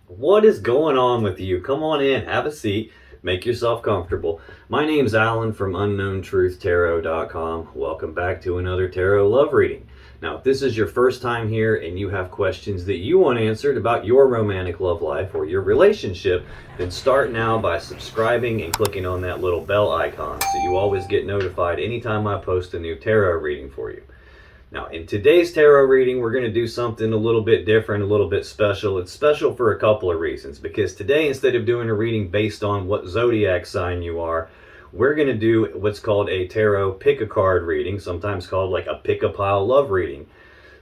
What is going on with you? Come on in, have a seat, make yourself comfortable. My name's Alan from UnknownTruthTarot.com. Welcome back to another tarot love reading. Now, if this is your first time here and you have questions that you want answered about your romantic love life or your relationship, then start now by subscribing and clicking on that little bell icon so you always get notified anytime I post a new tarot reading for you. Now, in today's tarot reading, we're going to do something a little bit different, a little bit special. It's special for a couple of reasons, because today, instead of doing a reading based on what zodiac sign you are, we're going to do what's called a tarot pick a card reading, sometimes called like a pick a pile love reading.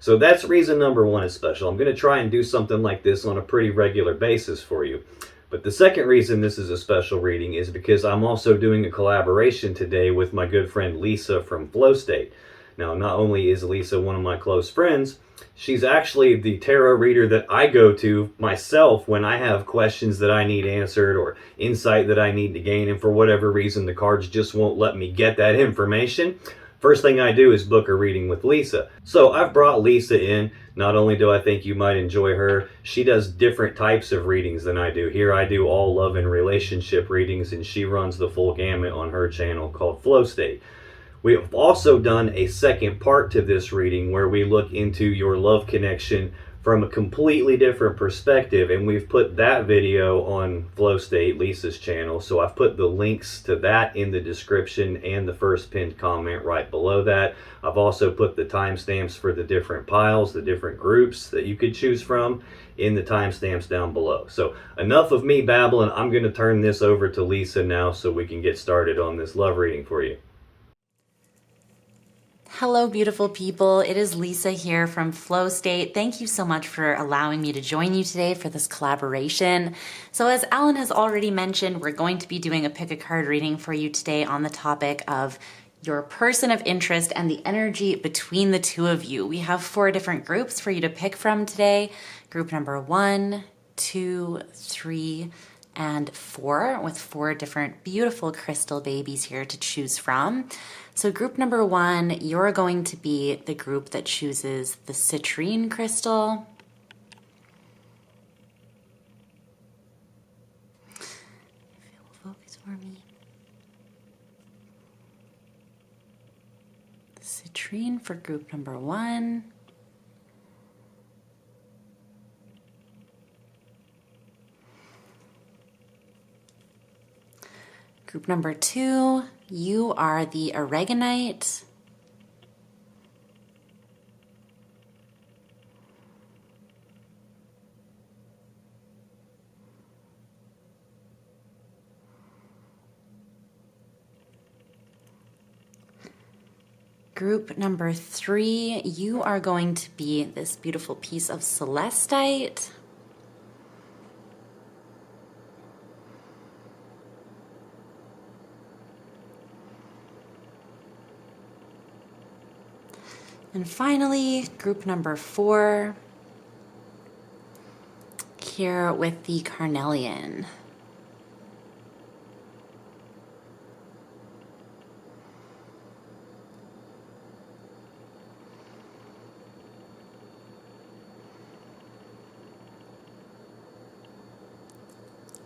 So that's reason number one is special. I'm going to try and do something like this on a pretty regular basis for you. But the second reason this is a special reading is because I'm also doing a collaboration today with my good friend Lisa from Flow State. Now, not only is Lisa one of my close friends, she's actually the tarot reader that I go to myself when I have questions that I need answered or insight that I need to gain, and for whatever reason the cards just won't let me get that information. First thing I do is book a reading with Lisa. So I've brought Lisa in. Not only do I think you might enjoy her, she does different types of readings than I do. Here I do all love and relationship readings, and she runs the full gamut on her channel called Flow State. We have also done a second part to this reading where we look into your love connection from a completely different perspective, and we've put that video on Flow State, Lisa's channel. So I've put the links to that in the description and the first pinned comment right below that. I've also put the timestamps for the different piles, the different groups that you could choose from in the timestamps down below. So enough of me babbling. I'm going to turn this over to Lisa now so we can get started on this love reading for you. Hello, beautiful people. It is Lisa here from Flow State. Thank you so much for allowing me to join you today for this collaboration. So as Alan has already mentioned, we're going to be doing a pick a card reading for you today on the topic of your person of interest and the energy between the two of you. We have 4 different groups for you to pick from today. Group number 1, 2, 3, and 4, with 4 different beautiful crystal babies here to choose from. So group number 1, you're going to be the group that chooses the citrine crystal. If it will focus for me. The citrine for group number 1. Group number 2, you are the aragonite. Group number 3, you are going to be this beautiful piece of celestite. And finally, group number 4, here with the carnelian.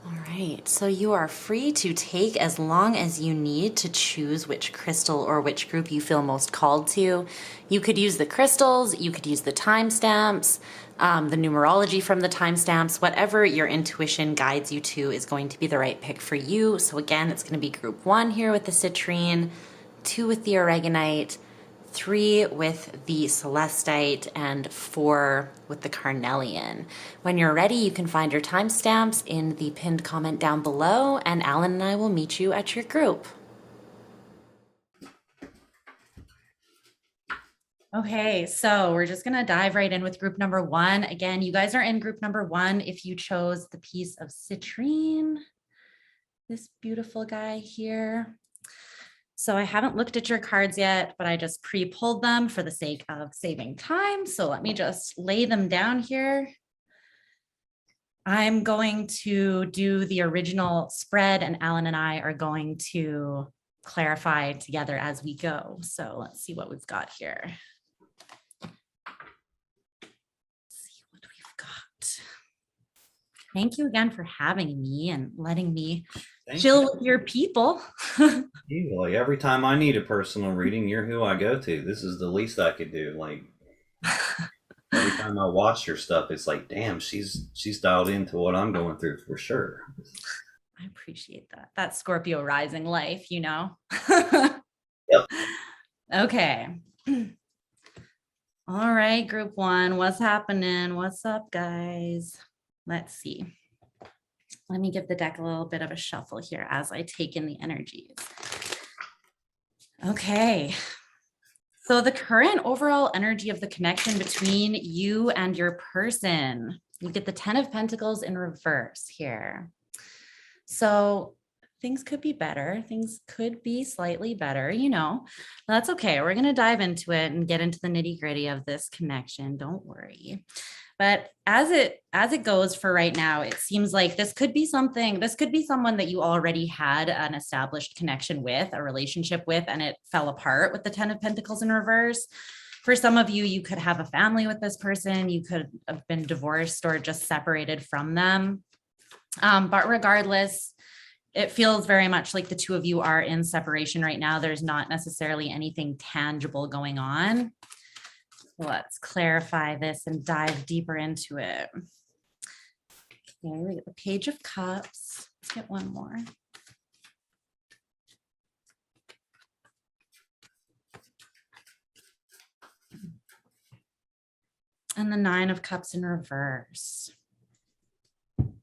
Alright, so you are free to take as long as you need to choose which crystal or which group you feel most called to. You could use the crystals, you could use the timestamps, the numerology from the timestamps, whatever your intuition guides you to is going to be the right pick for you. So again, it's going to be group 1 here with the citrine, 2 with the aragonite, 3 with the celestite, and 4 with the carnelian. When you're ready, you can find your timestamps in the pinned comment down below, and Alan and I will meet you at your group. Okay, so we're just gonna dive right in with group number 1. Again, you guys are in group number 1 if you chose the piece of citrine, this beautiful guy here. So I haven't looked at your cards yet, but I just pre-pulled them for the sake of saving time. So let me just lay them down here. I'm going to do the original spread, and Alan and I are going to clarify together as we go. So let's see what we've got here. Let's see what we've got. Thank you again for having me and letting me Thank chill with your people. you. Like every time I need a personal reading, you're who I go to. This is the least I could do. Like every time I watch your stuff, it's like, damn, she's dialed into what I'm going through for sure. I appreciate that. That Scorpio rising life, you know? Yep. Okay. All right, group one, what's happening? What's up, guys? Let's see. Let me give the deck a little bit of a shuffle here as I take in the energies. Okay. So the current overall energy of the connection between you and your person, you get the 10 of Pentacles in reverse here. So things could be better. Things could be slightly better, you know. That's okay. We're going to dive into it and get into the nitty gritty of this connection. Don't worry. But as it goes for right now, it seems like this could be someone that you already had an established connection with, a relationship with, and it fell apart with the 10 of Pentacles in reverse. For some of you, you could have a family with this person. You could have been divorced or just separated from them. But regardless, it feels very much like the two of you are in separation right now. There's not necessarily anything tangible going on. Let's clarify this and dive deeper into it. Okay, we get the Page of Cups. Let's get one more. And the Nine of Cups in reverse. I'm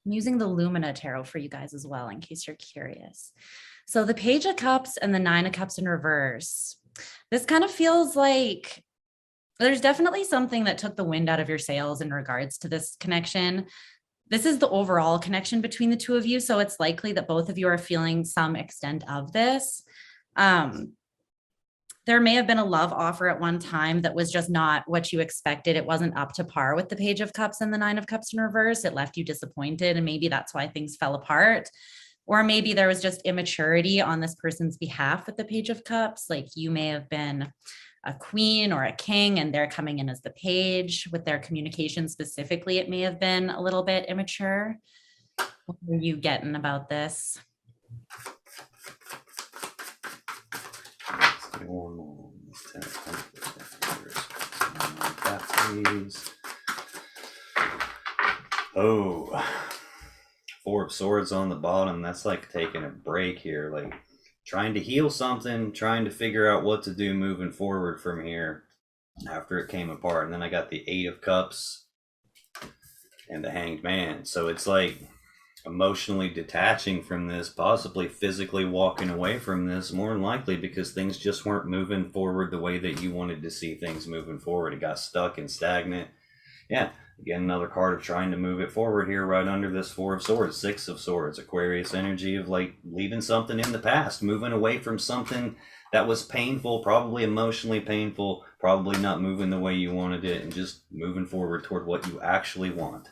using the Lumina Tarot for you guys as well, in case you're curious. So the Page of Cups and the Nine of Cups in reverse. This kind of feels like there's definitely something that took the wind out of your sails in regards to this connection. This is the overall connection between the two of you. So it's likely that both of you are feeling some extent of this. There may have been a love offer at one time that was just not what you expected. It wasn't up to par with the Page of Cups and the Nine of Cups in reverse. It left you disappointed, and maybe that's why things fell apart. Or maybe there was just immaturity on this person's behalf with the Page of Cups. Like you may have been a queen or a king and they're coming in as the page. With their communication specifically, it may have been a little bit immature. What are you getting about this? Oh, Four of Swords on the bottom. That's like taking a break here, like trying to heal something, trying to figure out what to do moving forward from here after it came apart. And then I got the Eight of Cups and the Hanged Man. So it's like emotionally detaching from this, possibly physically walking away from this, more than likely because things just weren't moving forward the way that you wanted to see things moving forward. It got stuck and stagnant. Yeah, again, another card of trying to move it forward here right under this Four of Swords, Six of Swords, Aquarius energy of like leaving something in the past, moving away from something that was painful, probably emotionally painful, probably not moving the way you wanted it, and just moving forward toward what you actually want.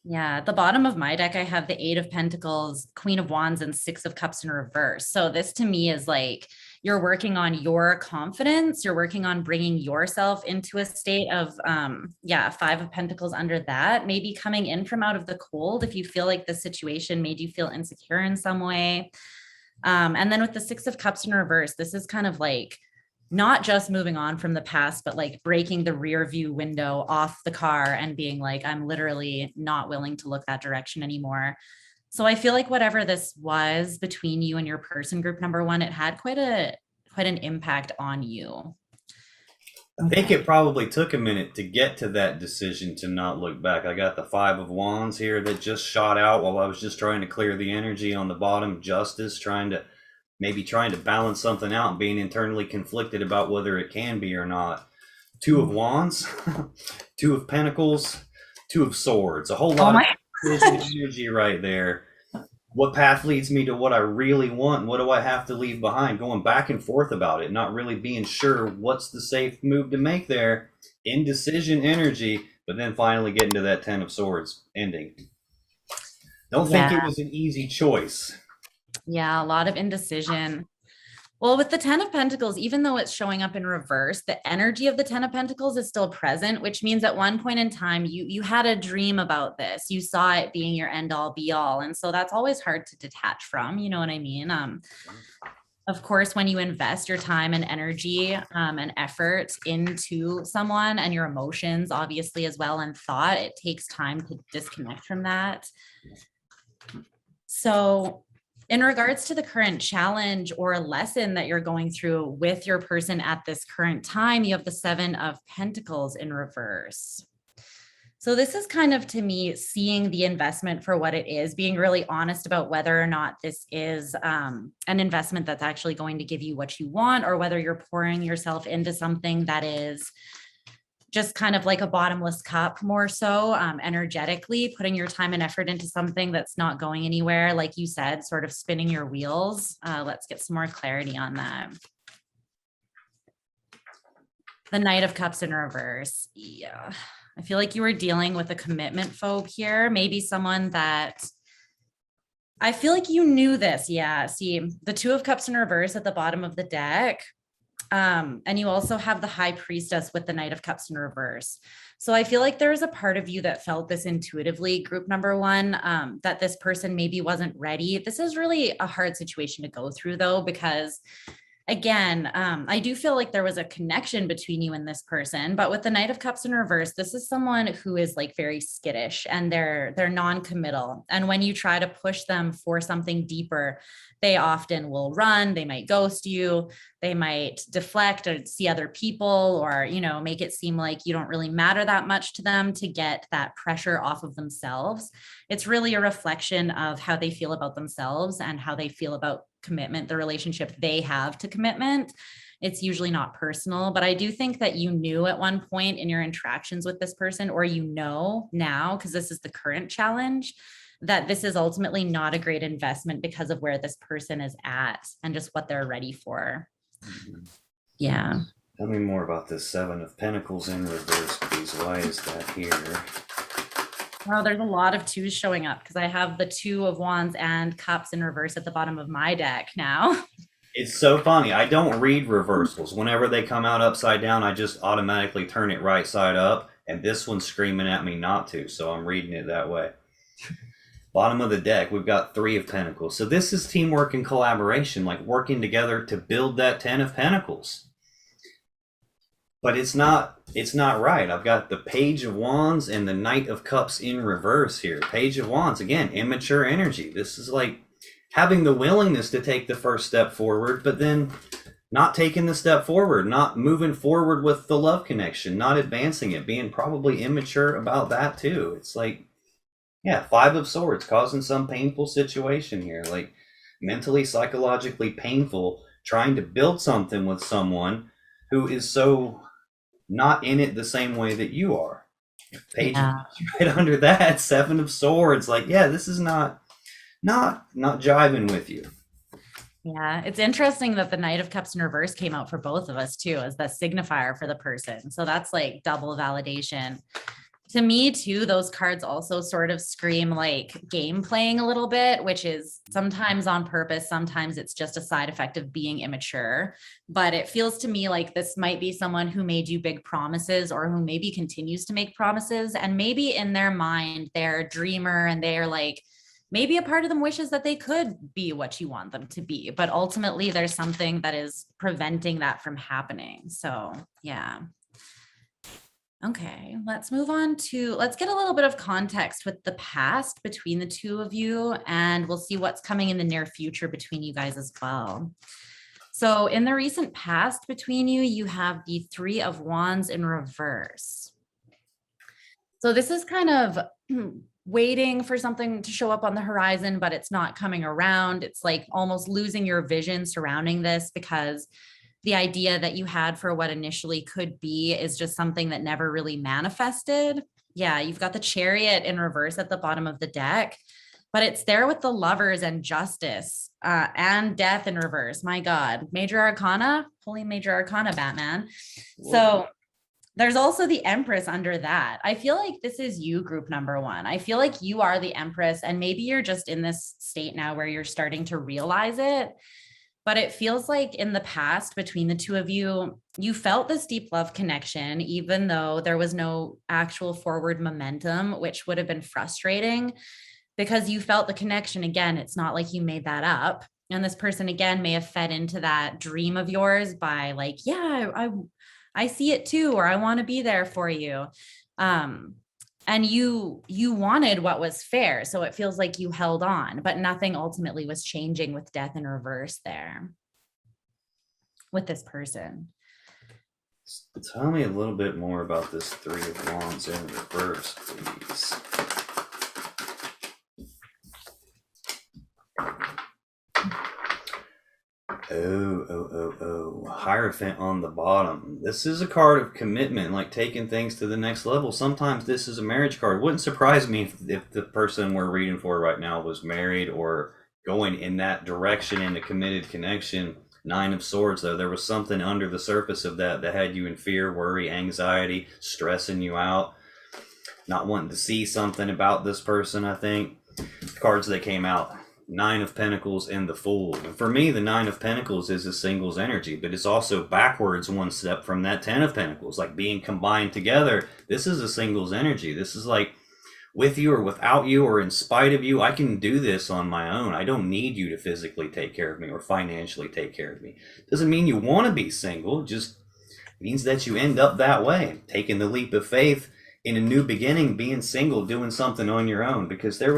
Yeah, at the bottom of my deck, I have the Eight of Pentacles, Queen of Wands, and Six of Cups in reverse. So this to me is like you're working on your confidence. You're working on bringing yourself into a state of, Five of Pentacles under that, maybe coming in from out of the cold if you feel like the situation made you feel insecure in some way. And then with the Six of Cups in reverse, this is kind of like not just moving on from the past, but like breaking the rear view window off the car and being like, I'm literally not willing to look that direction anymore. So I feel like whatever this was between you and your person group number one, it had quite an impact on you. I think it probably took a minute to get to that decision to not look back. I got the Five of Wands here that just shot out while I was just trying to clear the energy on the bottom. Justice, trying to balance something out and being internally conflicted about whether it can be or not. Two of Wands, Two of Pentacles, Two of Swords. A whole lot of energy right there. What path leads me to what I really want? What do I have to leave behind? Going back and forth about it, not really being sure what's the safe move to make there. Indecision energy, but then finally getting to that Ten of Swords ending. Don't think it was an easy choice. Yeah, a lot of indecision. Well, with the Ten of Pentacles, even though it's showing up in reverse, the energy of the Ten of Pentacles is still present, which means at one point in time, you had a dream about this. You saw it being your end all be all. And so that's always hard to detach from, you know what I mean? Of course, when you invest your time and energy and effort into someone and your emotions, obviously, as well, and thought, it takes time to disconnect from that. So, in regards to the current challenge or lesson that you're going through with your person at this current time, you have the Seven of Pentacles in reverse. So this is kind of, to me, seeing the investment for what it is, being really honest about whether or not this is an investment that's actually going to give you what you want, or whether you're pouring yourself into something that is just kind of like a bottomless cup, more so energetically putting your time and effort into something that's not going anywhere. Like you said, sort of spinning your wheels. Let's get some more clarity on that. The Knight of Cups in reverse. Yeah. I feel like you were dealing with a commitment phobe here. Maybe someone that I feel like you knew this. Yeah. See, the Two of Cups in reverse at the bottom of the deck. And you also have the High Priestess with the Knight of Cups in reverse. So I feel like there's a part of you that felt this intuitively, group number one, that this person maybe wasn't ready. This is really a hard situation to go through, though, because again, I do feel like there was a connection between you and this person, but with the Knight of Cups in reverse, this is someone who is like very skittish and they're non-committal. And when you try to push them for something deeper, they often will run, they might ghost you, they might deflect or see other people, or, you know, make it seem like you don't really matter that much to them to get that pressure off of themselves. It's really a reflection of how they feel about themselves and how they feel about commitment, the relationship they have to commitment. It's usually not personal, but I do think that you knew at one point in your interactions with this person, or you know now, because this is the current challenge, that this is ultimately not a great investment because of where this person is at and just what they're ready for. Mm-hmm. Yeah. Tell me more about this Seven of Pentacles in reverse, please. Why is that here? Well, there's a lot of twos showing up because I have the Two of Wands and Cups in reverse at the bottom of my deck now. It's so funny. I don't read reversals. Whenever they come out upside down, I just automatically turn it right side up. And this one's screaming at me not to, so I'm reading it that way. Bottom of the deck, we've got Three of Pentacles. So this is teamwork and collaboration, like working together to build that Ten of Pentacles. But it's not right. I've got the Page of Wands and the Knight of Cups in reverse here. Page of Wands, again, immature energy. This is like having the willingness to take the first step forward, but then not taking the step forward, not moving forward with the love connection, not advancing it, being probably immature about that too. It's like, yeah, Five of Swords, causing some painful situation here, like mentally, psychologically painful, trying to build something with someone who is so not in it the same way that you are. Page right under that, Seven of Swords. Like, yeah, this is not jiving with you. Yeah, it's interesting that the Knight of Cups in reverse came out for both of us too, as the signifier for the person. So that's like double validation. To me too, those cards also sort of scream like game playing a little bit, which is sometimes on purpose. Sometimes it's just a side effect of being immature. But it feels to me like this might be someone who made you big promises, or who maybe continues to make promises. And maybe in their mind, they're a dreamer and they're like, maybe a part of them wishes that they could be what you want them to be. But ultimately, there's something that is preventing that from happening. So, yeah. Okay, let's move on to, let's get a little bit of context with the past between the two of you, and we'll see what's coming in the near future between you guys as well. So in the recent past between you, you have the Three of Wands in reverse. So this is kind of waiting for something to show up on the horizon, but it's not coming around. It's like almost losing your vision surrounding this, because the idea that you had for what initially could be is just something that never really manifested. Yeah, you've got the Chariot in reverse at the bottom of the deck, but it's there with the Lovers and Justice and Death in reverse. My God, Major Arcana, holy Major Arcana, Batman. Whoa. So there's also the Empress under that. I feel like this is you, group number one. I feel like you are the Empress, and maybe you're just in this state now where you're starting to realize it. But it feels like in the past between the two of you, you felt this deep love connection, even though there was no actual forward momentum, which would have been frustrating because you felt the connection. Again, it's not like you made that up. And this person again may have fed into that dream of yours by like, yeah, I see it too, or I want to be there for you. And you wanted what was fair, so it feels like you held on, but nothing ultimately was changing with death in reverse there with this person. Tell me a little bit more about this Three of Wands in reverse, please. Oh. Hierophant on the bottom. This is a card of commitment, like taking things to the next level. Sometimes this is a marriage card. Wouldn't surprise me if the person we're reading for right now was married or going in that direction in a committed connection. Nine of Swords, though, there was something under the surface of that had you in fear, worry, anxiety, stressing you out, not wanting to see something about this person, I think. The cards that came out, Nine of Pentacles and the Fool. And for me, the Nine of Pentacles is a singles energy, but it's also backwards one step from that Ten of Pentacles, like being combined together. This is a singles energy. This is like with you or without you or in spite of you, I can do this on my own. I don't need you to physically take care of me or financially take care of me. Doesn't mean you want to be single, just means that you end up that way, taking the leap of faith in a new beginning, being single, doing something on your own, because there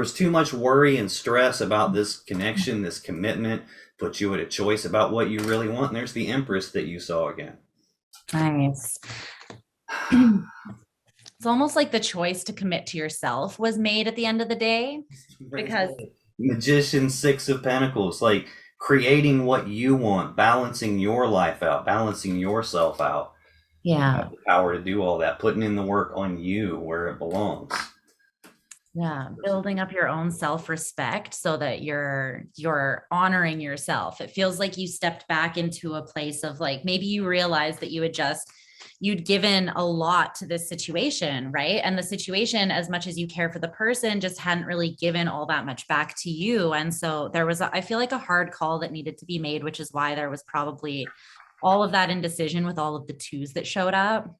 was too much worry and stress about this connection, this commitment, put you at a choice about what you really want. And there's the Empress that you saw again. Nice. It's almost like the choice to commit to yourself was made at the end of the day, because Magician, Six of Pentacles, like creating what you want, balancing your life out, balancing yourself out. yeah, You have the power to do all that, putting in the work on you where it belongs. yeah, building up your own self-respect so that you're honoring yourself. It feels like you stepped back into a place of like, maybe you realized that you'd given a lot to this situation, right? And the situation, as much as you care for the person, just hadn't really given all that much back to you. And so there was, I feel like, a hard call that needed to be made, which is why there was probably all of that indecision with all of the twos that showed up.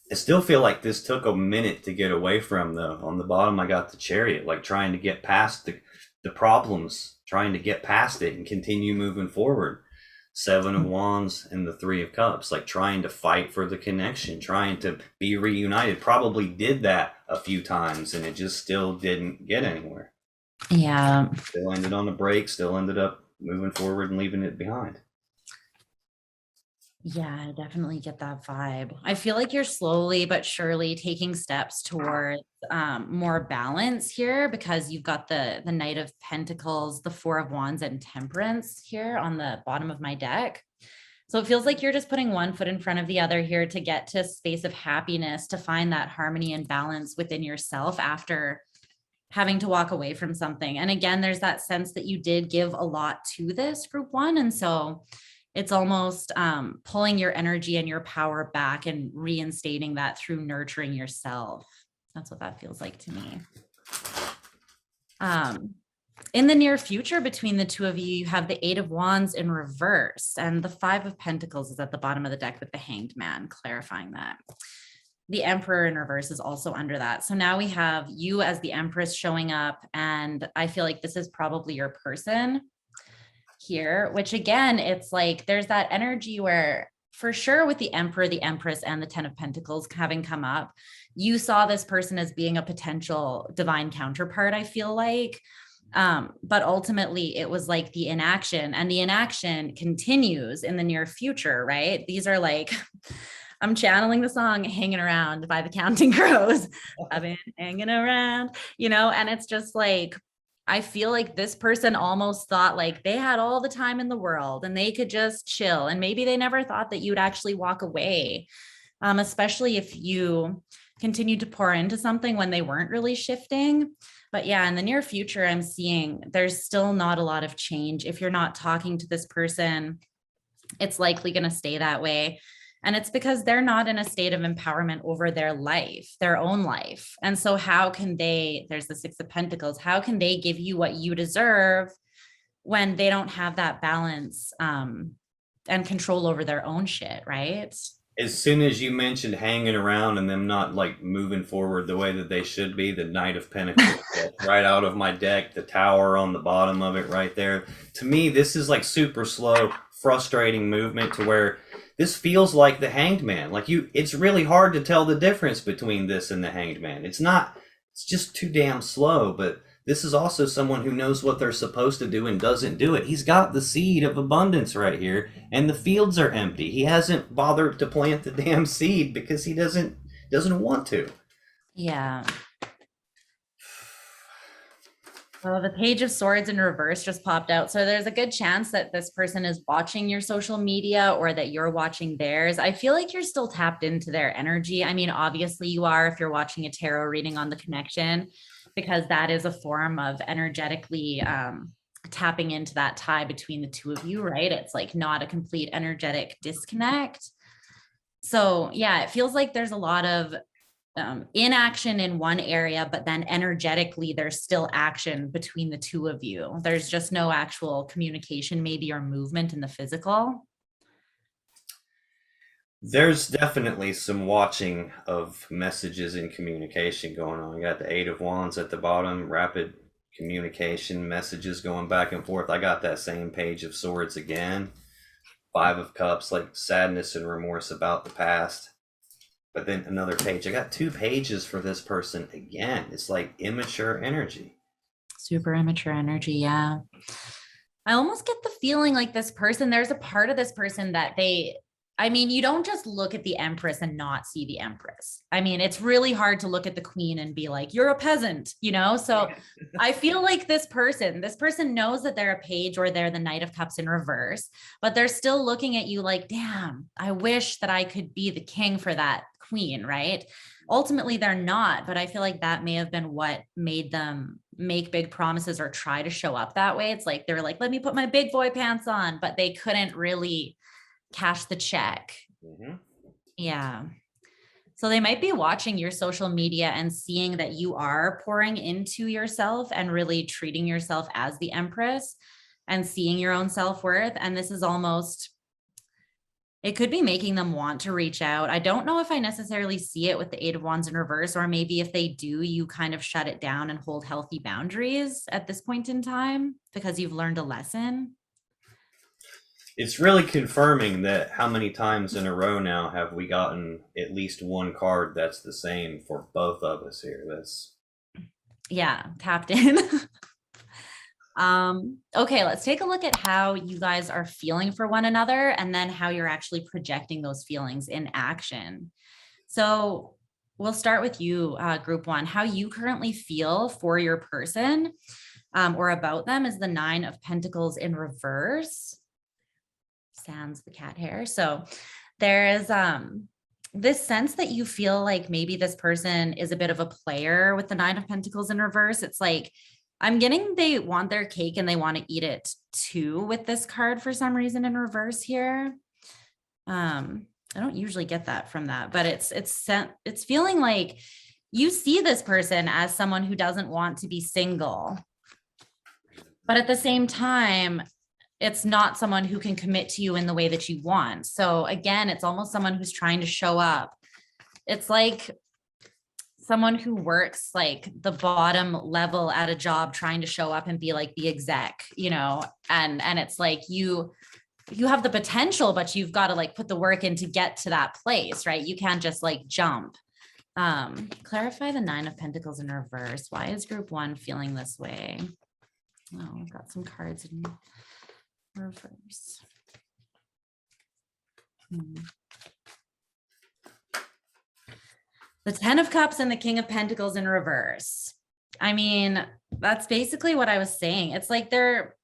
I still feel like this took a minute to get away from, though. On the bottom, I got the Chariot, like trying to get past the problems, trying to get past it and continue moving forward. Seven of Wands and the Three of Cups, like trying to fight for the connection, trying to be reunited. Probably did that a few times and it just still didn't get anywhere. Yeah. Still ended on a break, still ended up moving forward and leaving it behind. Yeah, I definitely get that vibe. I feel like you're slowly but surely taking steps towards more balance here, because you've got the Knight of Pentacles, the Four of Wands, and Temperance here on the bottom of my deck. So it feels like you're just putting one foot in front of the other here to get to a space of happiness, to find that harmony and balance within yourself after having to walk away from something. And again, there's that sense that you did give a lot to this group one. And so it's almost pulling your energy and your power back and reinstating that through nurturing yourself. That's what that feels like to me. In the near future, between the two of you, you have the Eight of Wands in reverse, and the Five of Pentacles is at the bottom of the deck with the Hanged Man, clarifying that. The Emperor in reverse is also under that. So now we have you as the Empress showing up, and I feel like this is probably your person here, which again, it's like there's that energy where for sure with the Emperor, the Empress, and the Ten of Pentacles having come up, you saw this person as being a potential divine counterpart, I feel like. But ultimately it was like the inaction, and the inaction continues in the near future, right? These are like, I'm channeling the song Hanging Around by the Counting Crows. I've been hanging around, and it's just like, I feel like this person almost thought like they had all the time in the world and they could just chill. And maybe they never thought that you'd actually walk away, especially if you continued to pour into something when they weren't really shifting. But yeah, in the near future, I'm seeing there's still not a lot of change. If you're not talking to this person, it's likely going to stay that way. And it's because they're not in a state of empowerment over their life, their own life. And so how can they, there's the Six of Pentacles, how can they give you what you deserve when they don't have that balance and control over their own shit, right? As soon as you mentioned hanging around and them not like moving forward the way that they should be, the Knight of Pentacles right out of my deck, the tower on the bottom of it right there. To me, this is like super slow, frustrating movement to where this feels like the Hanged Man. Like it's really hard to tell the difference between this and the Hanged Man. It's not, it's just too damn slow, but this is also someone who knows what they're supposed to do and doesn't do it. He's got the seed of abundance right here, and the fields are empty. He hasn't bothered to plant the damn seed because he doesn't want to. Yeah. Well, the Page of Swords in reverse just popped out. So there's a good chance that this person is watching your social media or that you're watching theirs. I feel like you're still tapped into their energy. I mean, obviously you are if you're watching a tarot reading on the connection, because that is a form of energetically tapping into that tie between the two of you, right? It's like not a complete energetic disconnect. So yeah, it feels like there's a lot of inaction in one area, but then energetically there's still action between the two of you. There's just no actual communication maybe or movement in the physical. There's definitely some watching of messages and communication going on. You got the Eight of Wands at the bottom, rapid communication, messages going back and forth. I got that same Page of Swords again. Five of Cups, like sadness and remorse about the past. But then another page. I got 2 pages for this person again. It's like immature energy. Super immature energy. Yeah. I almost get the feeling like this person, there's a part of this person that I mean, you don't just look at the Empress and not see the Empress. I mean, it's really hard to look at the Queen and be like, you're a peasant, you know? So I feel like this person knows that they're a page or they're the Knight of Cups in reverse, but they're still looking at you like, damn, I wish that I could be the king for that Queen, right? Ultimately, they're not, but I feel like that may have been what made them make big promises or try to show up that way. It's like, they were like, let me put my big boy pants on, but they couldn't really cash the check. Mm-hmm. Yeah. So they might be watching your social media and seeing that you are pouring into yourself and really treating yourself as the Empress and seeing your own self-worth. And this is almost, it could be making them want to reach out. I don't know if I necessarily see it with the Eight of Wands in reverse, or maybe if they do, you kind of shut it down and hold healthy boundaries at this point in time because you've learned a lesson. It's really confirming that how many times in a row now have we gotten at least one card that's the same for both of us here. That's tapped in. Okay, let's take a look at how you guys are feeling for one another and then how you're actually projecting those feelings in action. So we'll start with you, group one. How you currently feel for your person or about them is the Nine of Pentacles in reverse. Sans the cat hair. So there is this sense that you feel like maybe this person is a bit of a player with the Nine of Pentacles in reverse. It's like, I'm getting they want their cake and they want to eat it too with this card for some reason in reverse here. I don't usually get that from that, but it's feeling like you see this person as someone who doesn't want to be single, but at the same time, it's not someone who can commit to you in the way that you want. So again, it's almost someone who's trying to show up. It's like someone who works like the bottom level at a job, trying to show up and be like the exec, you know, and it's like you have the potential, but you've got to like put the work in to get to that place, right? You can't just like jump. Clarify the Nine of Pentacles in reverse. Why is group one feeling this way? Oh, I've got some cards in reverse. The Ten of Cups and the King of Pentacles in reverse. I mean, that's basically what I was saying. It's like there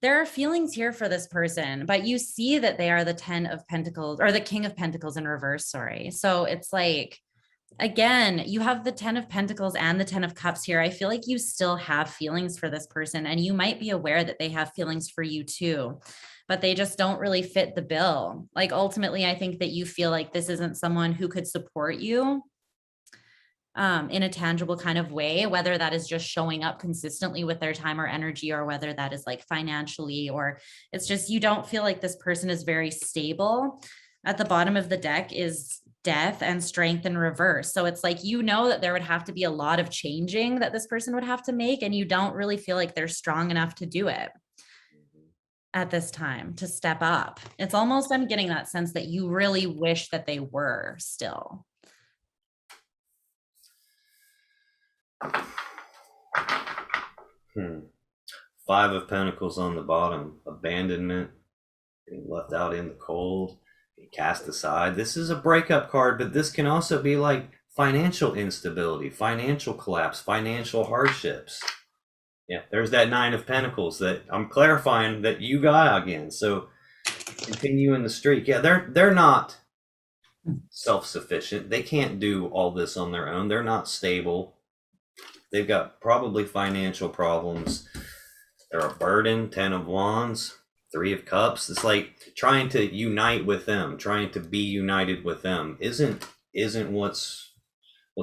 are feelings here for this person, but you see that they are the Ten of Pentacles or the King of Pentacles in reverse. Sorry. So it's like, again, you have the Ten of Pentacles and the Ten of Cups here. I feel like you still have feelings for this person, and you might be aware that they have feelings for you too, but they just don't really fit the bill. Like ultimately, I think that you feel like this isn't someone who could support you. in a tangible kind of way, whether that is just showing up consistently with their time or energy, or whether that is like financially, or it's just you don't feel like this person is very stable. At the bottom of the deck is death and strength in reverse. So it's like, you know, that there would have to be a lot of changing that this person would have to make, and you don't really feel like they're strong enough to do it at this time, to step up. It's almost, I'm getting that sense that you really wish that they were still. Five of Pentacles on the bottom, abandonment, being left out in the cold, being cast aside. This is a breakup card, but this can also be like financial instability, financial collapse, financial hardships. Yeah, there's that Nine of Pentacles that I'm clarifying that you got again. So continue in the streak. Yeah, they're not self-sufficient. They can't do all this on their own. They're not stable. They've got probably financial problems. They're a burden. 10 of Wands, 3 of Cups. It's like trying to unite with them, trying to be united with them isn't what's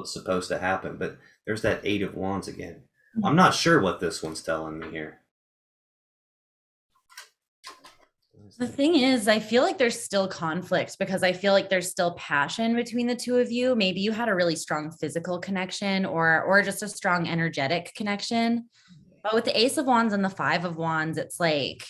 supposed to happen. But there's that 8 of Wands again. I'm not sure what this one's telling me here. The thing is, I feel like there's still conflict, because I feel like there's still passion between the two of you. Maybe you had a really strong physical connection, or just a strong energetic connection. But with the Ace of Wands and the 5 of Wands, it's like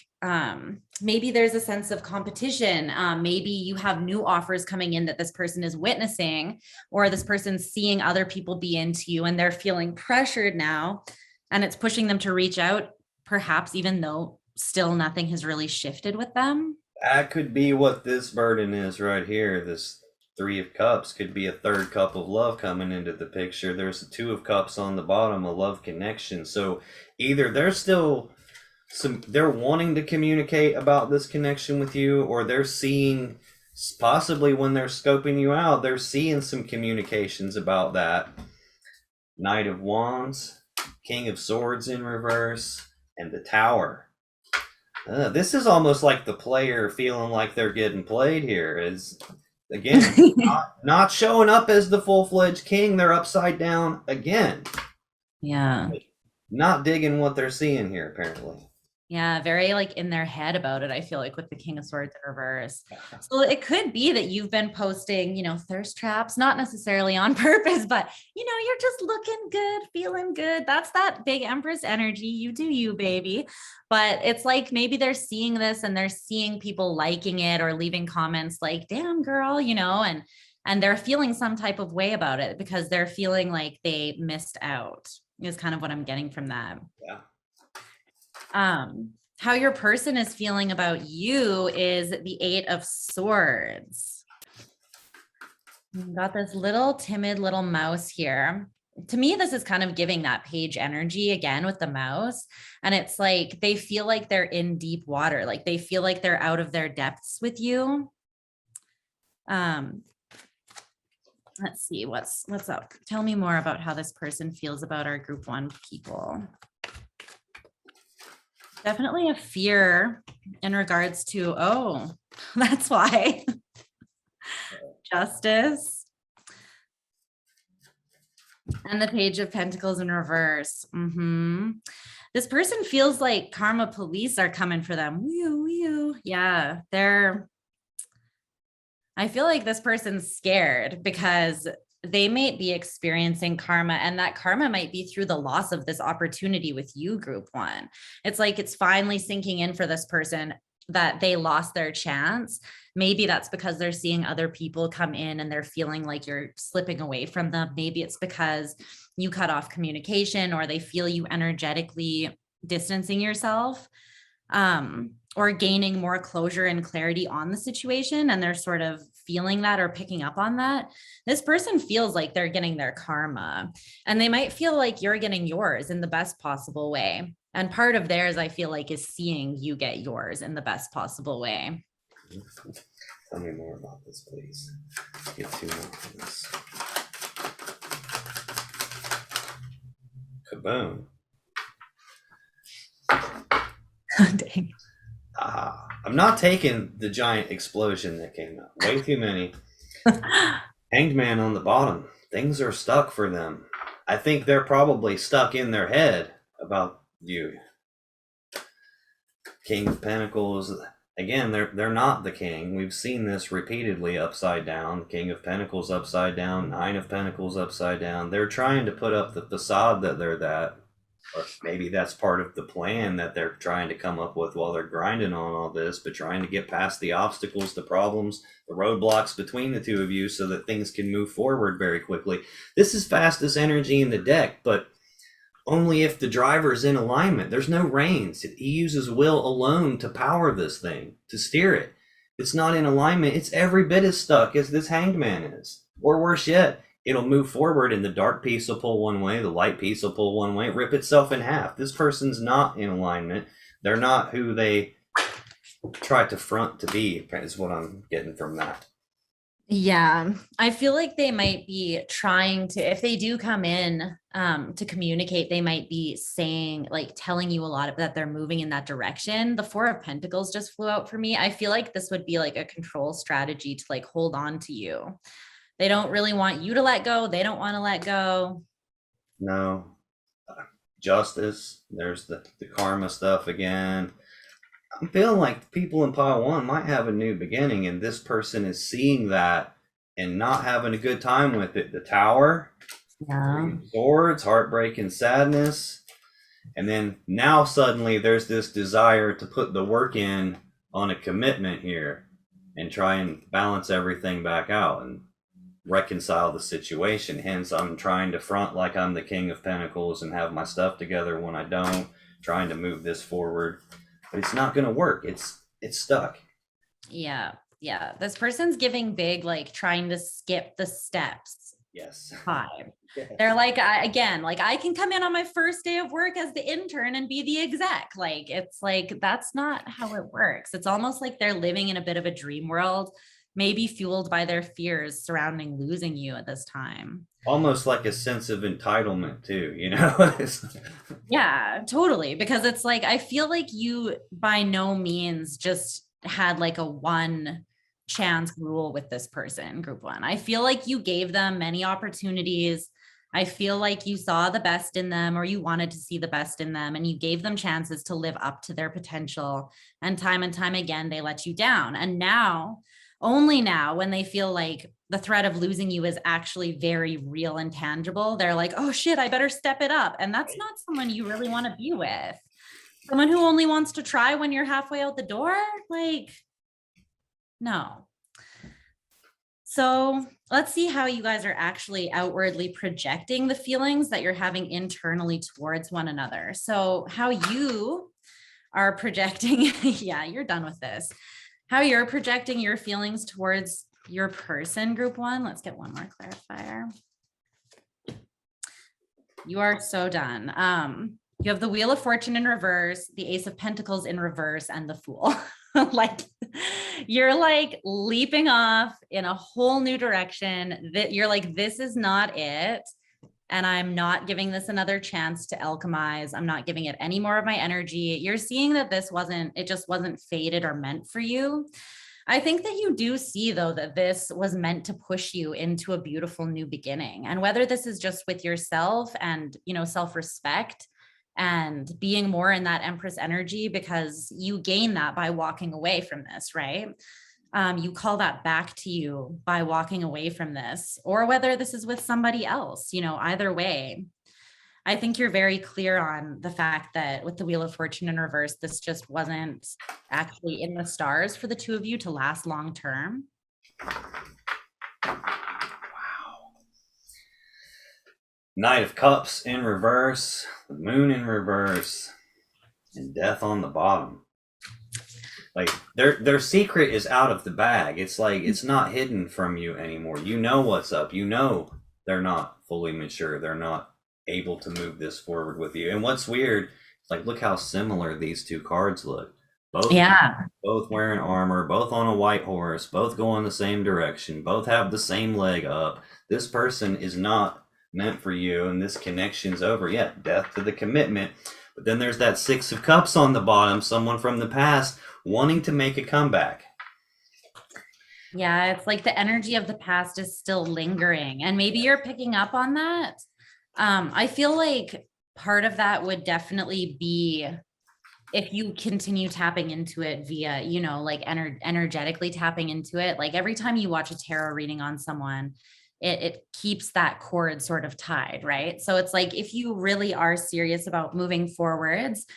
maybe there's a sense of competition. Maybe you have new offers coming in that this person is witnessing, or this person's seeing other people be into you and they're feeling pressured now, and it's pushing them to reach out, perhaps even though still nothing has really shifted with them. That could be what this burden is right here. This 3 of Cups could be a third cup of love coming into the picture. There's the 2 of Cups on the bottom, a love connection. So either there's still they're wanting to communicate about this connection with you, or they're seeing, possibly when they're scoping you out, they're seeing some communications about that. Knight of Wands, King of Swords in reverse, and the Tower. This is almost like the player feeling like they're getting played here. Is again not showing up as the full-fledged king. They're upside down again. Yeah. Not digging what they're seeing here, apparently. Yeah, very like in their head about it, I feel like, with the King of Swords in reverse. So it could be that you've been posting, thirst traps, not necessarily on purpose, but you're just looking good, feeling good. That's that big Empress energy. You do you, baby. But it's like maybe they're seeing this and they're seeing people liking it or leaving comments like, damn girl, and they're feeling some type of way about it because they're feeling like they missed out, is kind of what I'm getting from that. Yeah. How your person is feeling about you is the 8 of Swords. You've got this little timid little mouse here. To me, this is kind of giving that page energy again with the mouse. And it's like, they feel like they're in deep water. Like they feel like they're out of their depths with you. Let's see, what's up? Tell me more about how this person feels about our group 1 people. Definitely a fear in regards to, oh, that's why. Justice. And the Page of Pentacles in reverse. This person feels like karma police are coming for them. Yeah, I feel like this person's scared because they might be experiencing karma, and that karma might be through the loss of this opportunity with you, group 1. It's like it's finally sinking in for this person that they lost their chance. Maybe that's because they're seeing other people come in and they're feeling like you're slipping away from them. Maybe it's because you cut off communication, or they feel you energetically distancing yourself, or gaining more closure and clarity on the situation, and they're sort of feeling that or picking up on that. This person feels like they're getting their karma, and they might feel like you're getting yours in the best possible way. And part of theirs, I feel like, is seeing you get yours in the best possible way. Tell me more about this, please. Get 2 more on this. Kaboom. Dang. I'm not taking the giant explosion that came out. Way too many. Hanged Man on the bottom. things are stuck for them. I think they're probably stuck in their head about you. King of Pentacles, again, they're not the king. We've seen this repeatedly upside down. King of Pentacles upside down, Nine of Pentacles upside down. They're trying to put up the facade that they're that, or maybe that's part of the plan that they're trying to come up with while they're grinding on all this, but trying to get past the obstacles, the problems, the roadblocks between the two of you so that things can move forward very quickly. This is fastest energy in the deck, but only if the driver's in alignment. There's no reins. He uses will alone to power this thing, to steer it. It's not in alignment. It's every bit as stuck as this Hanged Man is. Or worse yet, it'll move forward and the dark piece will pull one way, the light piece will pull one way, rip itself in half. This person's not in alignment. They're not who they try to front to be, is what I'm getting from that. Yeah, I feel like they might be trying to, if they do come in to communicate, they might be saying, like telling you a lot of that they're moving in that direction. The Four of Pentacles just flew out for me. I feel like this would be like a control strategy to like hold on to you. They don't really want you to let go. They don't want to let go. No. Justice. There's the karma stuff again. I'm feeling like people in pile one might have a new beginning, and this person is seeing that and not having a good time with it. The Tower, Swords, heartbreak and sadness. And then now suddenly there's this desire to put the work in on a commitment here and try and balance everything back out and reconcile the situation. Hence, I'm trying to front like I'm the King of Pentacles and have my stuff together when I don't, trying to move this forward. But it's not going to work. It's stuck. Yeah. This person's giving big, like trying to skip the steps. Yes. Time. They're like, I can come in on my first day of work as the intern and be the exec. Like, it's like, that's not how it works. It's almost like they're living in a bit of a dream world, maybe fueled by their fears surrounding losing you at this time. Almost like a sense of entitlement too, you know? Yeah, totally. Because it's like, I feel like you by no means just had like a one chance rule with this person, group one. I feel like you gave them many opportunities. I feel like you saw the best in them, or you wanted to see the best in them, and you gave them chances to live up to their potential. And time again, they let you down. And now, only now, when they feel like the threat of losing you is actually very real and tangible, they're like, oh shit, I better step it up. And that's not someone you really want to be with. Someone who only wants to try when you're halfway out the door? Like, no. So let's see how you guys are actually outwardly projecting the feelings that you're having internally towards one another. So how you are projecting, yeah, you're done with this. How you're projecting your feelings towards your person, group one. Let's get one more clarifier. You are so done. You have the Wheel of Fortune in reverse, the Ace of Pentacles in reverse, and the Fool. Like, you're like leaping off in a whole new direction. That you're like, this is not it. And I'm not giving this another chance to alchemize. I'm not giving it any more of my energy. You're seeing that it just wasn't fated or meant for you. I think that you do see, though, that this was meant to push you into a beautiful new beginning. And whether this is just with yourself and, self-respect and being more in that Empress energy, because you gain that by walking away from this, right? You call that back to you by walking away from this, or whether this is with somebody else, either way. I think you're very clear on the fact that with the Wheel of Fortune in reverse, this just wasn't actually in the stars for the two of you to last long term. Wow. Knight of Cups in reverse, the Moon in reverse, and Death on the bottom. Like, their secret is out of the bag. It's like, it's not hidden from you anymore. You know what's up. You know they're not fully mature. They're not able to move this forward with you. And what's weird, it's like, look how similar these two cards look. Both wearing armor, both on a white horse, both going the same direction, both have the same leg up. This person is not meant for you, and this connection's over. Yeah, death to the commitment. But then there's that Six of Cups on the bottom, someone from the past wanting to make a comeback. Yeah, it's like the energy of the past is still lingering, and maybe you're picking up on that. I feel like part of that would definitely be if you continue tapping into it via, like energetically tapping into it. Like every time you watch a tarot reading on someone, it keeps that cord sort of tied, right? So it's like if you really are serious about moving forwards,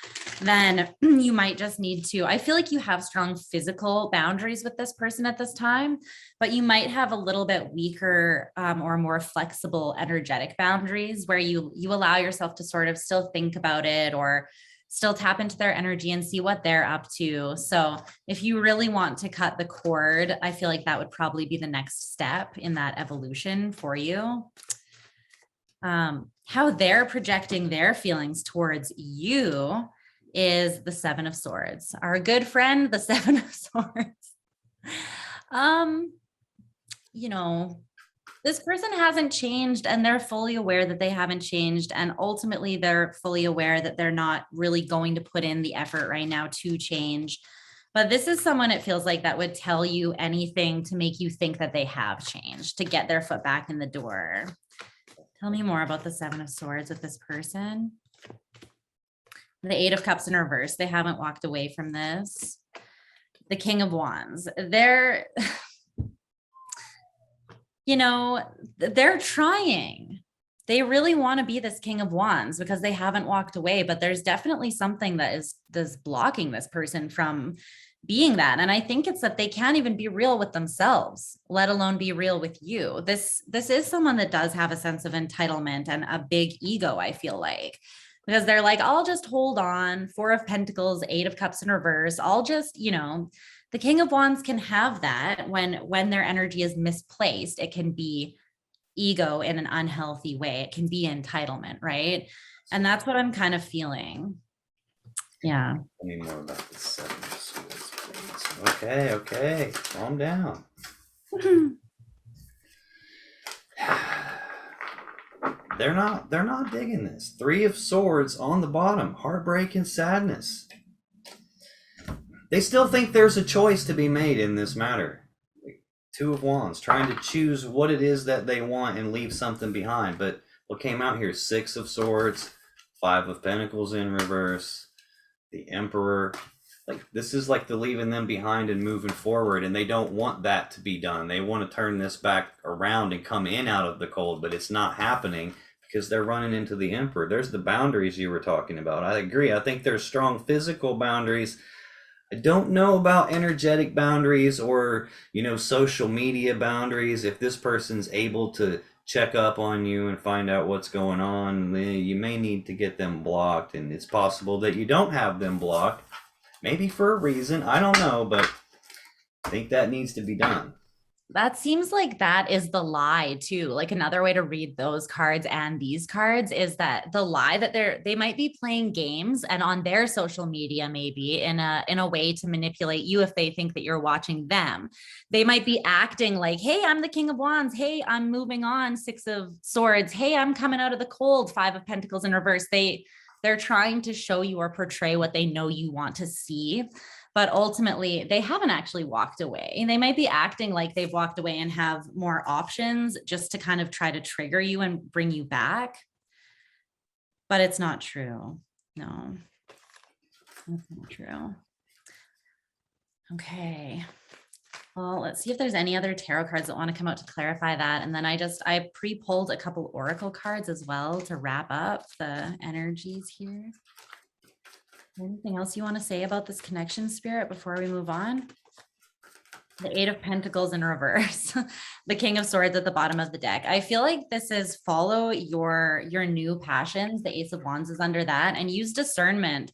then you might just need to. I feel like you have strong physical boundaries with this person at this time, but you might have a little bit weaker or more flexible energetic boundaries where you allow yourself to sort of still think about it or still tap into their energy and see what they're up to. So if you really want to cut the cord, I feel like that would probably be the next step in that evolution for you. How they're projecting their feelings towards you is the Seven of Swords. Our good friend, the Seven of Swords. Um, you know, this person hasn't changed and they're fully aware that they haven't changed. And ultimately, they're fully aware that they're not really going to put in the effort right now to change. But this is someone it feels like that would tell you anything to make you think that they have changed, to get their foot back in the door. Tell me more about the Seven of Swords with this person. The Eight of Cups in reverse. They haven't walked away from this. The King of Wands. They're they're trying. They really want to be this King of Wands because they haven't walked away, but there's definitely something that is blocking this person from being that. And I think it's that they can't even be real with themselves, let alone be real with you. This is someone that does have a sense of entitlement and a big ego, I feel like. Because they're like, I'll just hold on. Four of Pentacles, Eight of Cups in reverse. I'll just, the King of Wands can have that when their energy is misplaced. It can be ego in an unhealthy way. It can be entitlement, right? And that's what I'm kind of feeling. Yeah. Tell me more about the Seven of Swords, please. Okay, calm down. They're not digging this. Three of Swords on the bottom, heartbreak and sadness. They still think there's a choice to be made in this matter. Two of Wands, trying to choose what it is that they want and leave something behind. But what came out here? Six of Swords, Five of Pentacles in reverse, the Emperor. Like, this is like the leaving them behind and moving forward, and they don't want that to be done. They want to turn this back around and come in out of the cold, but it's not happening because they're running into the Emperor. There's the boundaries you were talking about. I agree. I think there's strong physical boundaries. I don't know about energetic boundaries or, social media boundaries. If this person's able to check up on you and find out what's going on, you may need to get them blocked. And it's possible that you don't have them blocked, maybe for a reason. I don't know, but I think that needs to be done. That seems like that is the lie too. Like another way to read those cards and these cards is that the lie that they might be playing games and on their social media, maybe in a way to manipulate you if they think that you're watching them. They might be acting like, hey, I'm the King of Wands. Hey, I'm moving on. Six of Swords. Hey, I'm coming out of the cold. Five of Pentacles in reverse. They're trying to show you or portray what they know you want to see. But ultimately, they haven't actually walked away. They might be acting like they've walked away and have more options just to kind of try to trigger you and bring you back. But it's not true. No, that's not true. Okay. Well, let's see if there's any other tarot cards that want to come out to clarify that. And then I pre-pulled a couple oracle cards as well to wrap up the energies here. Anything else you want to say about this connection, Spirit, before we move on? The Eight of Pentacles in reverse, the King of Swords at the bottom of the deck. I feel like this is follow your new passions. The Ace of Wands is under that, and use discernment.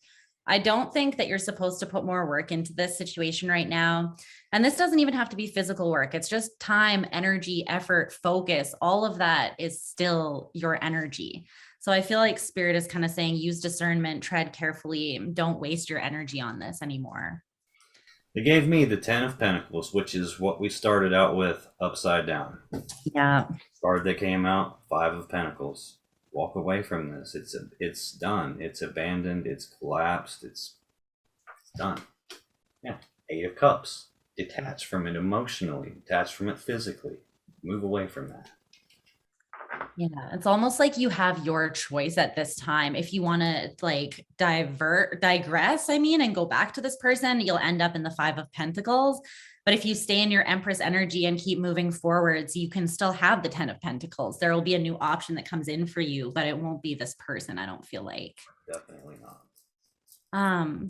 I don't think that you're supposed to put more work into this situation right now. And this doesn't even have to be physical work. It's just time, energy, effort, focus. All of that is still your energy. So I feel like Spirit is kind of saying, use discernment, tread carefully, don't waste your energy on this anymore. They gave me the Ten of Pentacles, which is what we started out with upside down. Yeah. Card that came out, Five of Pentacles. Walk away from this. It's done. It's abandoned. It's collapsed. It's done. Yeah. Eight of Cups. detach from it emotionally, detach from it physically, move away from that. Yeah, it's almost like you have your choice at this time. If you want to like digress, I mean, and go back to this person, you'll end up in the Five of Pentacles. But if you stay in your Empress energy and keep moving forwards, you can still have the Ten of Pentacles. There will be a new option that comes in for you, but it won't be this person, I don't feel like. Definitely not.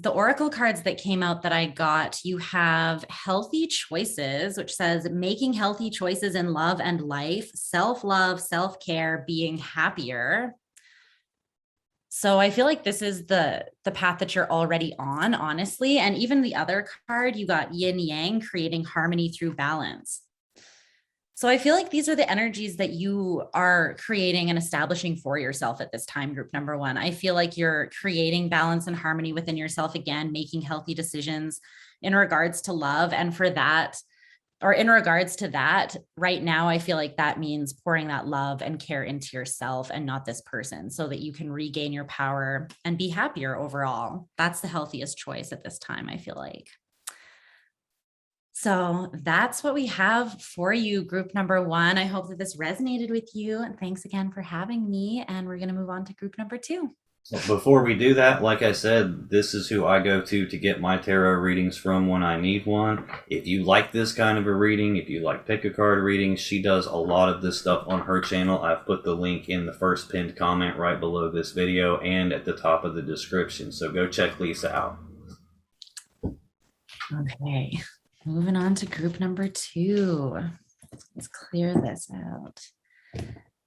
The oracle cards that came out that I got, you have healthy choices, which says making healthy choices in love and life, self-love, self-care, being happier. So I feel like this is the path that you're already on, honestly. And even the other card, you got yin yang, creating harmony through balance. So I feel like these are the energies that you are creating and establishing for yourself at this time, group number one. I feel like you're creating balance and harmony within yourself again, making healthy decisions in regards to love. And for that, or in regards to that, right now, I feel like that means pouring that love and care into yourself and not this person so that you can regain your power and be happier overall. That's the healthiest choice at this time, I feel like. So that's what we have for you, group number one. I hope that this resonated with you. And thanks again for having me. And we're going to move on to group number two. Before we do that, like I said, this is who I go to get my tarot readings from when I need one. If you like this kind of a reading, if you like pick a card readings, she does a lot of this stuff on her channel. I've put the link in the first pinned comment right below this video and at the top of the description. So go check Lisa out. Okay. Moving on to group number two. Let's clear this out.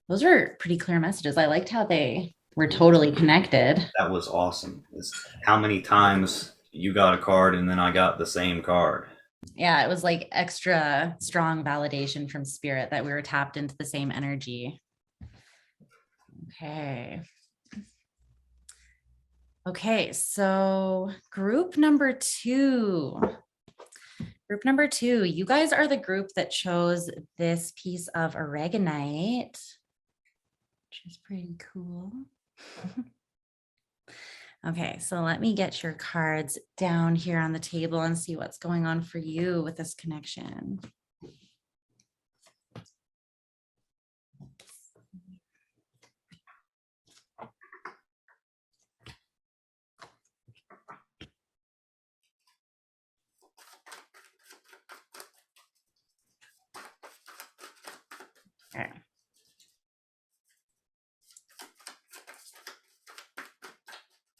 Those are pretty clear messages. I liked how they were totally connected. That was awesome. It's how many times you got a card and then I got the same card. Yeah, it was like extra strong validation from spirit that we were tapped into the same energy. Okay. Okay, so group number two. Group number two, you guys are the group that chose this piece of aragonite, which is pretty cool. Okay, so let me get your cards down here on the table and see what's going on for you with this connection. Okay.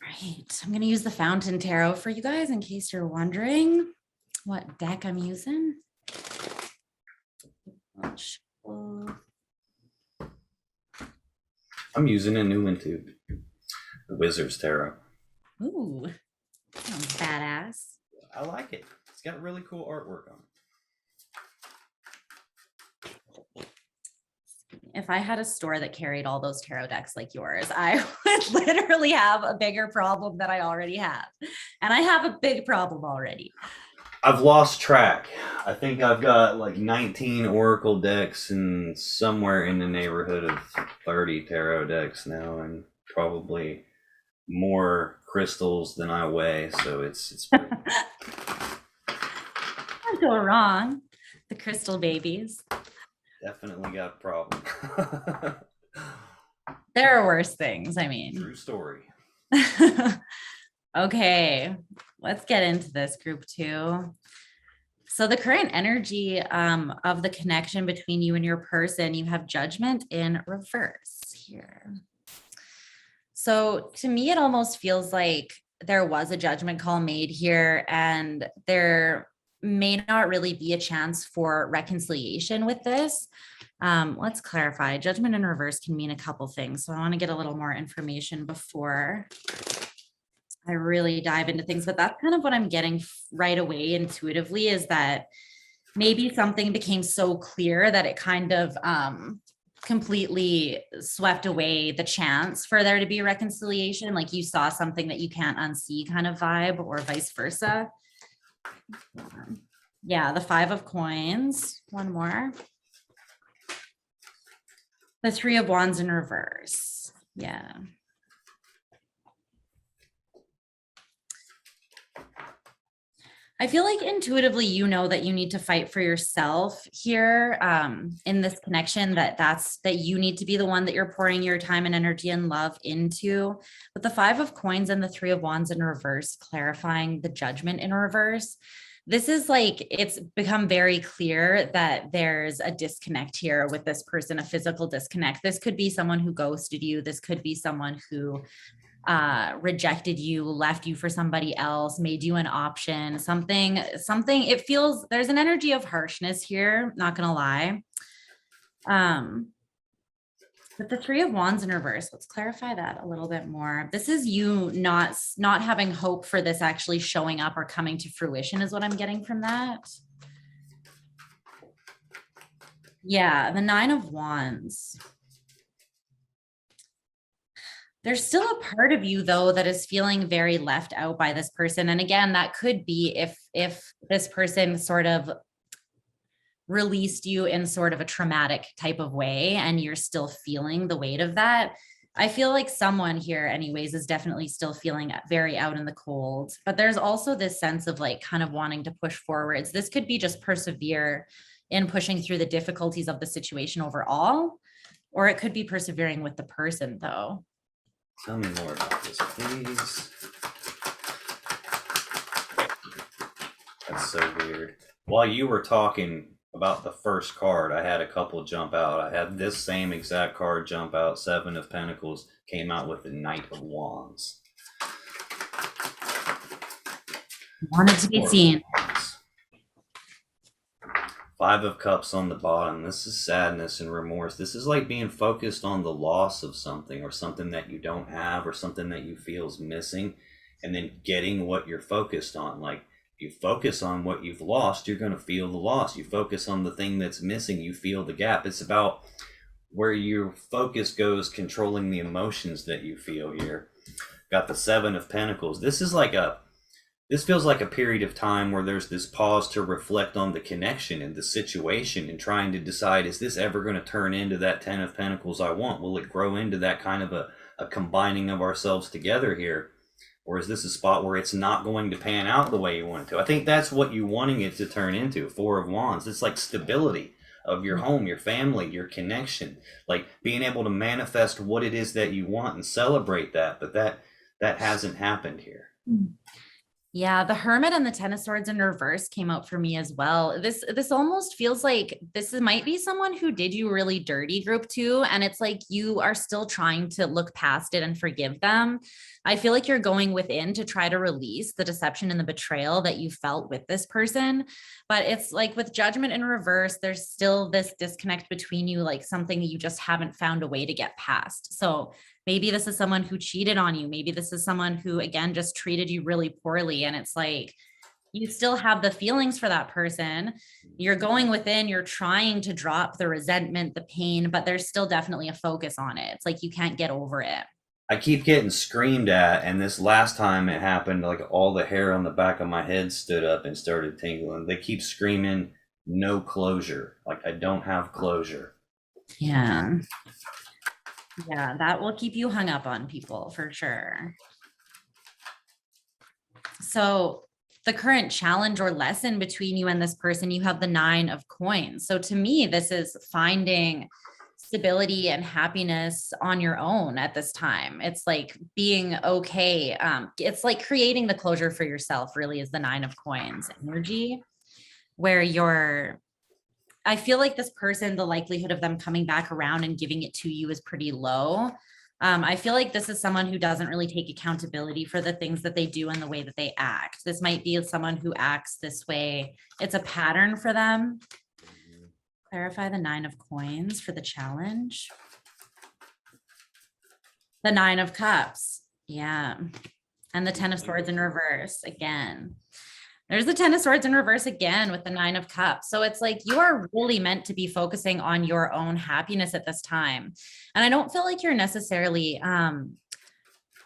Right, I'm going to use the Fountain Tarot for you guys in case you're wondering what deck I'm using. I'm using a new one too. The Wizard's Tarot. Ooh, sounds badass. I like it. It's got really cool artwork on it. If I had a store that carried all those tarot decks like yours, I would literally have a bigger problem than I already have. And I have a big problem already. I've lost track. I think I've got like 19 Oracle decks and somewhere in the neighborhood of 30 tarot decks now, and probably more crystals than I weigh. So it's pretty... Can't go wrong. The crystal babies. Definitely got a problem. There are worse things, I mean. True story. Okay, let's get into this group two. So the current energy of the connection between you and your person, you have Judgment in reverse here. So to me, it almost feels like there was a judgment call made here, and there may not really be a chance for reconciliation with this. Let's clarify. Judgment in reverse can mean a couple things. So I want to get a little more information before I really dive into things, but that's kind of what I'm getting right away intuitively, is that maybe something became so clear that it kind of completely swept away the chance for there to be reconciliation. Like you saw something that you can't unsee kind of vibe, or vice versa. Yeah, the Five of Coins. One more. The Three of Wands in reverse. Yeah. I feel like intuitively you know that you need to fight for yourself here, in this connection, that you need to be the one that you're pouring your time and energy and love into. But the 5 of Coins and the 3 of Wands in reverse, clarifying the Judgment in reverse. This is like, it's become very clear that there's a disconnect here with this person, a physical disconnect. This could be someone who ghosted you. This could be someone who rejected you, left you for somebody else, made you an option, something. It feels there's an energy of harshness here, not gonna lie. But the 3 of Wands in reverse, let's clarify that a little bit more. This is you not having hope for this actually showing up or coming to fruition, is what I'm getting from that. Yeah, the 9 of Wands. There's still a part of you though that is feeling very left out by this person. And again, that could be if this person sort of released you in sort of a traumatic type of way and you're still feeling the weight of that. I feel like someone here anyways is definitely still feeling very out in the cold, but there's also this sense of like kind of wanting to push forwards. This could be just persevere in pushing through the difficulties of the situation overall, or it could be persevering with the person though. Tell me more about this, please. That's so weird. While you were talking about the first card, I had a couple jump out. I had this same exact card jump out. 7 of Pentacles came out with the Knight of Wands. Wanted to be seen. 5 of Cups on the bottom. This is sadness and remorse. This is like being focused on the loss of something or something that you don't have or something that you feel is missing, and then getting what you're focused on. Like, you focus on what you've lost, you're going to feel the loss. You focus on the thing that's missing, you feel the gap. It's about where your focus goes, controlling the emotions that you feel here. Got the 7 of Pentacles. This feels like a period of time where there's this pause to reflect on the connection and the situation and trying to decide, is this ever going to turn into that 10 of Pentacles I want? Will it grow into that kind of a combining of ourselves together here? Or is this a spot where it's not going to pan out the way you want it to? I think that's what you're wanting it to turn into. 4 of Wands. It's like stability of your home, your family, your connection, like being able to manifest what it is that you want and celebrate that. But that hasn't happened here. Yeah, the Hermit and the 10 of Swords in reverse came out for me as well. This almost feels like this might be someone who did you really dirty, group 2, and it's like you are still trying to look past it and forgive them. I feel like you're going within to try to release the deception and the betrayal that you felt with this person. But it's like with Judgment in reverse, there's still this disconnect between you, like something that you just haven't found a way to get past. So maybe this is someone who cheated on you. Maybe this is someone who, again, just treated you really poorly. And it's like, you still have the feelings for that person. You're going within, you're trying to drop the resentment, the pain, but there's still definitely a focus on it. It's like you can't get over it. I keep getting screamed at, and this last time it happened, like all the hair on the back of my head stood up and started tingling. They keep screaming, no closure. Like, I don't have closure. Yeah. Yeah, that will keep you hung up on people for sure. So the current challenge or lesson between you and this person, you have the 9 of Coins. So to me, this is finding stability and happiness on your own at this time. It's like being okay. It's like creating the closure for yourself, really, is the 9 of Coins energy, where I feel like this person, the likelihood of them coming back around and giving it to you is pretty low. I feel like this is someone who doesn't really take accountability for the things that they do and the way that they act. This might be someone who acts this way. It's a pattern for them. Clarify the 9 of Coins for the challenge. The 9 of Cups. Yeah. And the 10 of Swords in reverse again. There's the 10 of Swords in reverse again with the 9 of Cups. So it's like you are really meant to be focusing on your own happiness at this time. And I don't feel like you're necessarily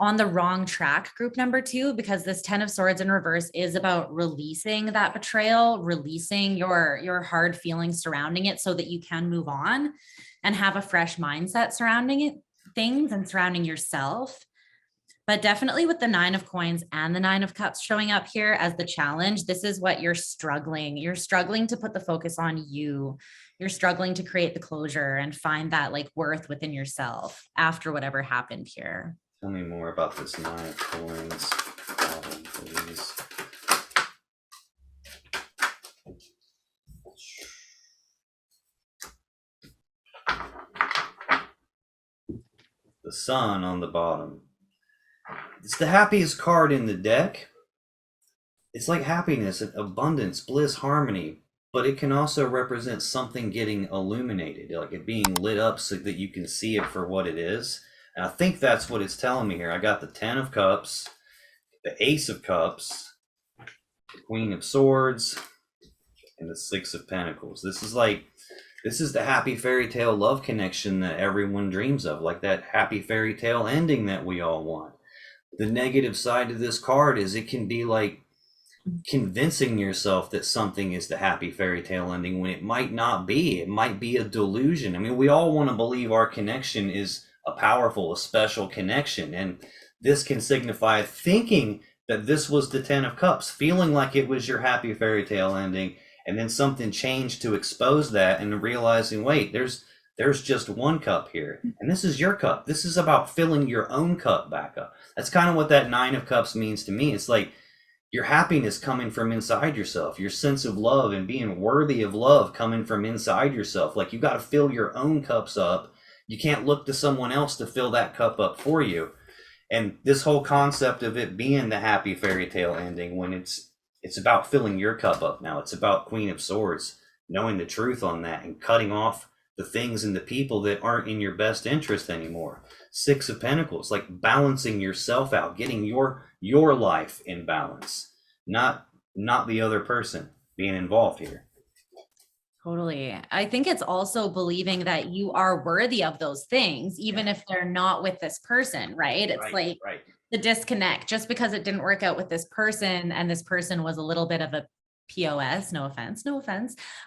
on the wrong track, group number 2, because this 10 of Swords in reverse is about releasing that betrayal, releasing your hard feelings surrounding it so that you can move on and have a fresh mindset surrounding it, things and surrounding yourself. But definitely with the Nine of Coins and the Nine of Cups showing up here as the challenge, this is what you're struggling. You're struggling to put the focus on you. You're struggling to create the closure and find that like worth within yourself after whatever happened here. Tell me more about this Nine of Coins, please. The Sun on the bottom. It's the happiest card in the deck. It's like happiness, abundance, bliss, harmony, but it can also represent something getting illuminated, like it being lit up so that you can see it for what it is. And I think that's what it's telling me here. I got the Ten of Cups, the Ace of Cups, the Queen of Swords, and the Six of Pentacles. This is the happy fairy tale love connection that everyone dreams of, like that happy fairy tale ending that we all want. The negative side of this card is it can be like convincing yourself that something is the happy fairy tale ending when it might not be. It might be a delusion. I mean, we all want to believe our connection is a powerful, a special connection. And this can signify thinking that this was the Ten of Cups, feeling like it was your happy fairy tale ending, and then something changed to expose that and realizing, wait, there's just one cup here, and this is your cup. This is about filling your own cup back up. That's kind of what that Nine of Cups means to me. It's like your happiness coming from inside yourself, your sense of love and being worthy of love coming from inside yourself. Like you got to fill your own cups up. You can't look to someone else to fill that cup up for you. And this whole concept of it being the happy fairy tale ending, when it's about filling your cup up now. It's about Queen of Swords, knowing the truth on that and cutting off the things and the people that aren't in your best interest anymore. Six of Pentacles, like balancing yourself out, getting your life in balance, not the other person being involved here. Totally. I think it's also believing that you are worthy of those things, even if they're not with this person, right? It's right. The disconnect, just because it didn't work out with this person and this person was a little bit of a POS, no offense,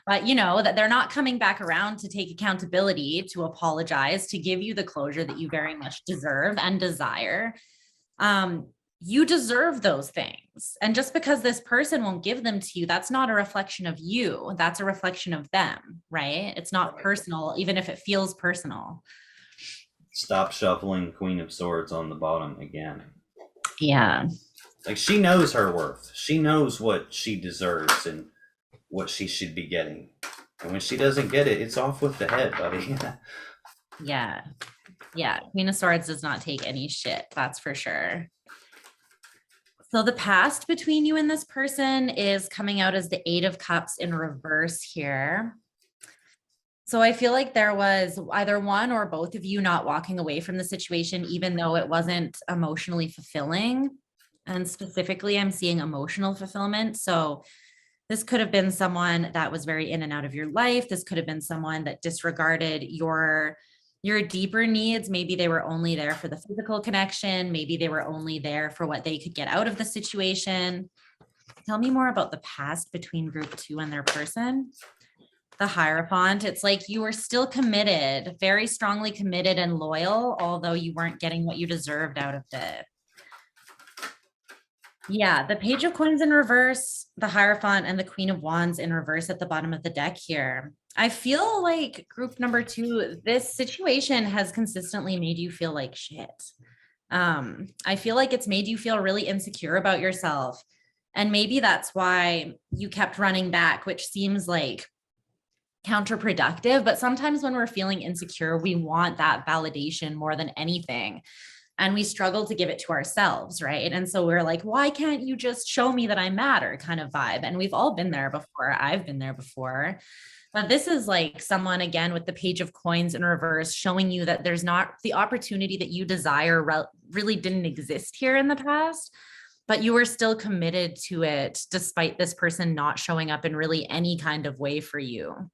but you know, that they're not coming back around to take accountability, to apologize, to give you the closure that you very much deserve and desire. You deserve those things. And just because this person won't give them to you, that's not a reflection of you. That's a reflection of them, right? It's not personal, even if it feels personal. Stop shuffling Queen of Swords on the bottom again. Yeah. Like she knows her worth. She knows what she deserves and what she should be getting. And when she doesn't get it, it's off with the head, buddy. Yeah. Queen of Swords does not take any shit. That's for sure. So the past between you and this person is coming out as the Eight of Cups in reverse here. So I feel like there was either one or both of you not walking away from the situation, even though it wasn't emotionally fulfilling. And specifically, I'm seeing emotional fulfillment. So this could have been someone that was very in and out of your life. This could have been someone that disregarded your deeper needs. Maybe they were only there for the physical connection. Maybe they were only there for what they could get out of the situation. Tell me more about the past between group two and their person. The Hierophant, it's like you were still committed, very strongly committed and loyal, although you weren't getting what you deserved out of it. Yeah, the Page of Coins in reverse, the Hierophant, and the Queen of Wands in reverse at the bottom of the deck here. I feel like group number two, this situation has consistently made you feel like shit. I feel like it's made you feel really insecure about yourself. And maybe that's why you kept running back, which seems like counterproductive. But sometimes when we're feeling insecure, we want that validation more than anything. And we struggle to give it to ourselves, right? And so we're like, why can't you just show me that I matter kind of vibe? And we've all been there before. I've been there before. But this is like someone, again, with the Page of Coins in reverse, showing you that there's not the opportunity that you desire really didn't exist here in the past, but you were still committed to it despite this person not showing up in really any kind of way for you,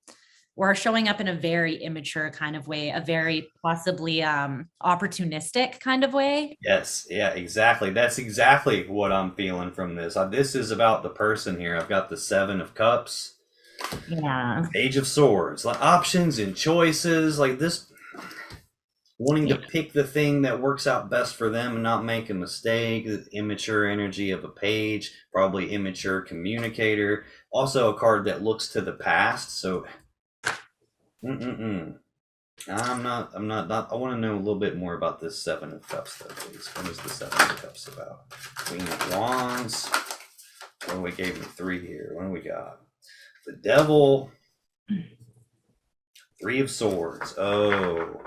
or showing up in a very immature kind of way, a very possibly opportunistic kind of way. Yes, yeah, exactly. That's exactly what I'm feeling from this. This is about the person here. I've got the Seven of Cups. Yeah. Page of Swords, like options and choices like this. wanting to Yeah. pick the thing that works out best for them and not make a mistake. The immature energy of a page, probably immature communicator. Also a card that looks to the past. So, I'm not. I want to know a little bit more about this Seven of Cups, though, please. What is the Seven of Cups about? Queen of Wands. Oh, we gave me three here. What do we got? The Devil. Three of Swords. Oh,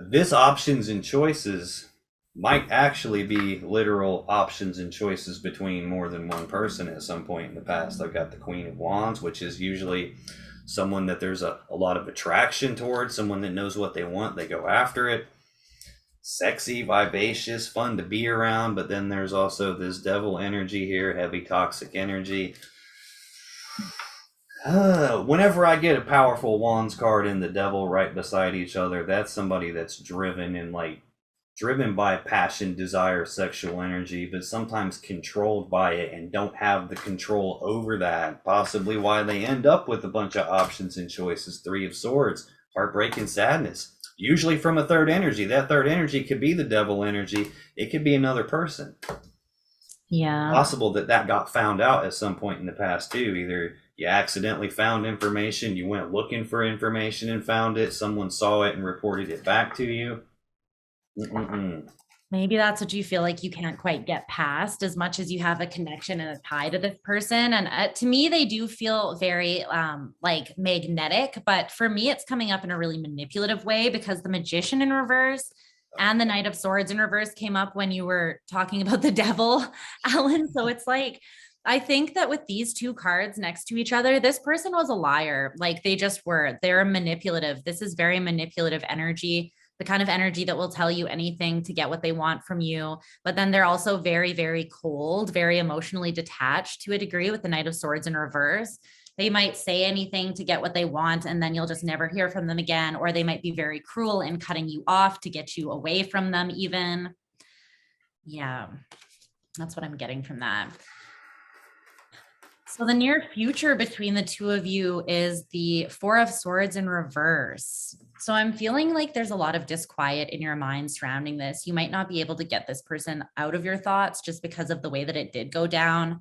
this options and choices might actually be literal options and choices between more than one person at some point in the past. I've got the Queen of Wands, which is usually someone that there's a lot of attraction towards, someone that knows what they want, they go after it. Sexy, vivacious, fun to be around, but then there's also this devil energy here, heavy toxic energy. Whenever I get a powerful Wands card and the devil right beside each other, that's somebody that's driven by passion, desire, sexual energy, but sometimes controlled by it and don't have the control over that. Possibly why they end up with a bunch of options and choices. Three of Swords, heartbreak and sadness. Usually from a third energy. That third energy could be the devil energy. It could be another person. Yeah. Possible that got found out at some point in the past too. Either you accidentally found information, you went looking for information and found it, someone saw it and reported it back to you. Maybe that's what you feel like you can't quite get past as much as you have a connection and a tie to this person. And to me, they do feel very like magnetic, but for me, it's coming up in a really manipulative way because the Magician in reverse and the Knight of Swords in reverse came up when you were talking about the devil, Alan. So it's like, I think that with these two cards next to each other, this person was a liar. Like they're manipulative. This is very manipulative energy, the kind of energy that will tell you anything to get what they want from you. But then they're also very, very cold, very emotionally detached to a degree with the Knight of Swords in reverse. They might say anything to get what they want, and then you'll just never hear from them again. Or they might be very cruel in cutting you off to get you away from them even. Yeah, that's what I'm getting from that. So the near future between the two of you is the Four of Swords in reverse. So I'm feeling like there's a lot of disquiet in your mind surrounding this. You might not be able to get this person out of your thoughts just because of the way that it did go down.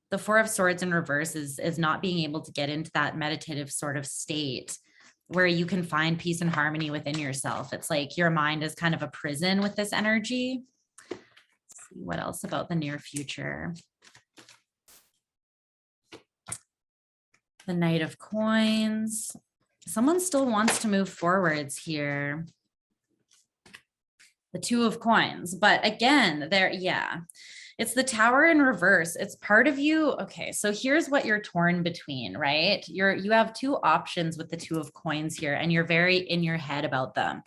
The Four of Swords in reverse is not being able to get into that meditative sort of state where you can find peace and harmony within yourself. It's like your mind is kind of a prison with this energy. Let's see what else about the near future. The Knight of Coins. Someone still wants to move forwards here. The Two of Coins, but again, it's the Tower in reverse. It's part of you. Okay, so here's what you're torn between, right? You have two options with the Two of Coins here, and you're very in your head about them.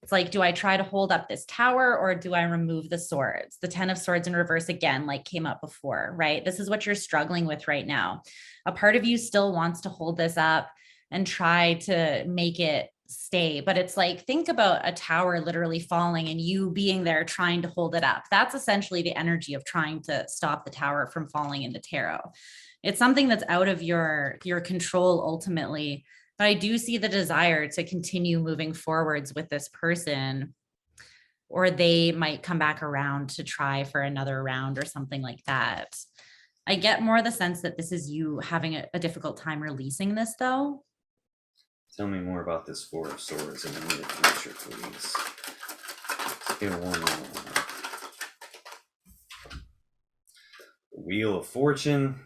It's like, do I try to hold up this tower or do I remove the swords? The 10 of Swords in reverse again, like came up before, right? This is what you're struggling with right now. A part of you still wants to hold this up and try to make it stay. But it's like, think about a tower literally falling and you being there trying to hold it up. That's essentially the energy of trying to stop the tower from falling into tarot. It's something that's out of your control ultimately. But I do see the desire to continue moving forwards with this person, or they might come back around to try for another round or something like that. I get more the sense that this is you having a difficult time releasing this though. Tell me more about this Four of Swords in the near future, please. Let's get one more. Wheel of Fortune,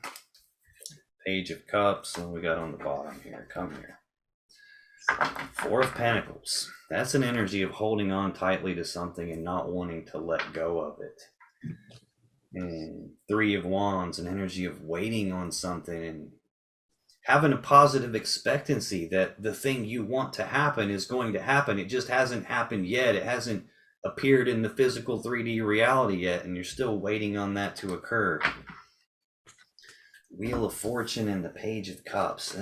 Page of Cups, what we got on the bottom here? Come here. Four of Pentacles. That's an energy of holding on tightly to something and not wanting to let go of it. And Three of Wands, an energy of waiting on something and having a positive expectancy that the thing you want to happen is going to happen. It just hasn't happened yet. It hasn't appeared in the physical 3D reality yet, and you're still waiting on that to occur. Wheel of Fortune and the Page of Cups.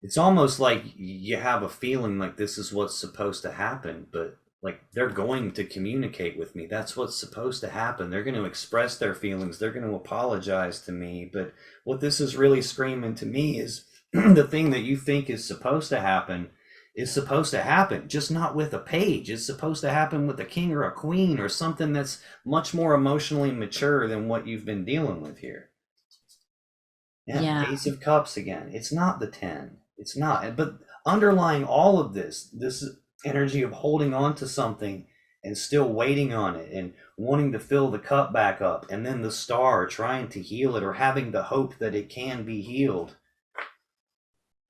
It's almost like you have a feeling like this is what's supposed to happen, but like they're going to communicate with me. That's what's supposed to happen. They're going to express their feelings. They're going to apologize to me. But what this is really screaming to me is the thing that you think is supposed to happen is supposed to happen, just not with a page. It's supposed to happen with a king or a queen or something that's much more emotionally mature than what you've been dealing with here. Yeah, Yeah. Ace of Cups again. It's not the 10. It's not. But underlying all of this energy of holding on to something and still waiting on it and wanting to fill the cup back up, and then the star trying to heal it or having the hope that it can be healed.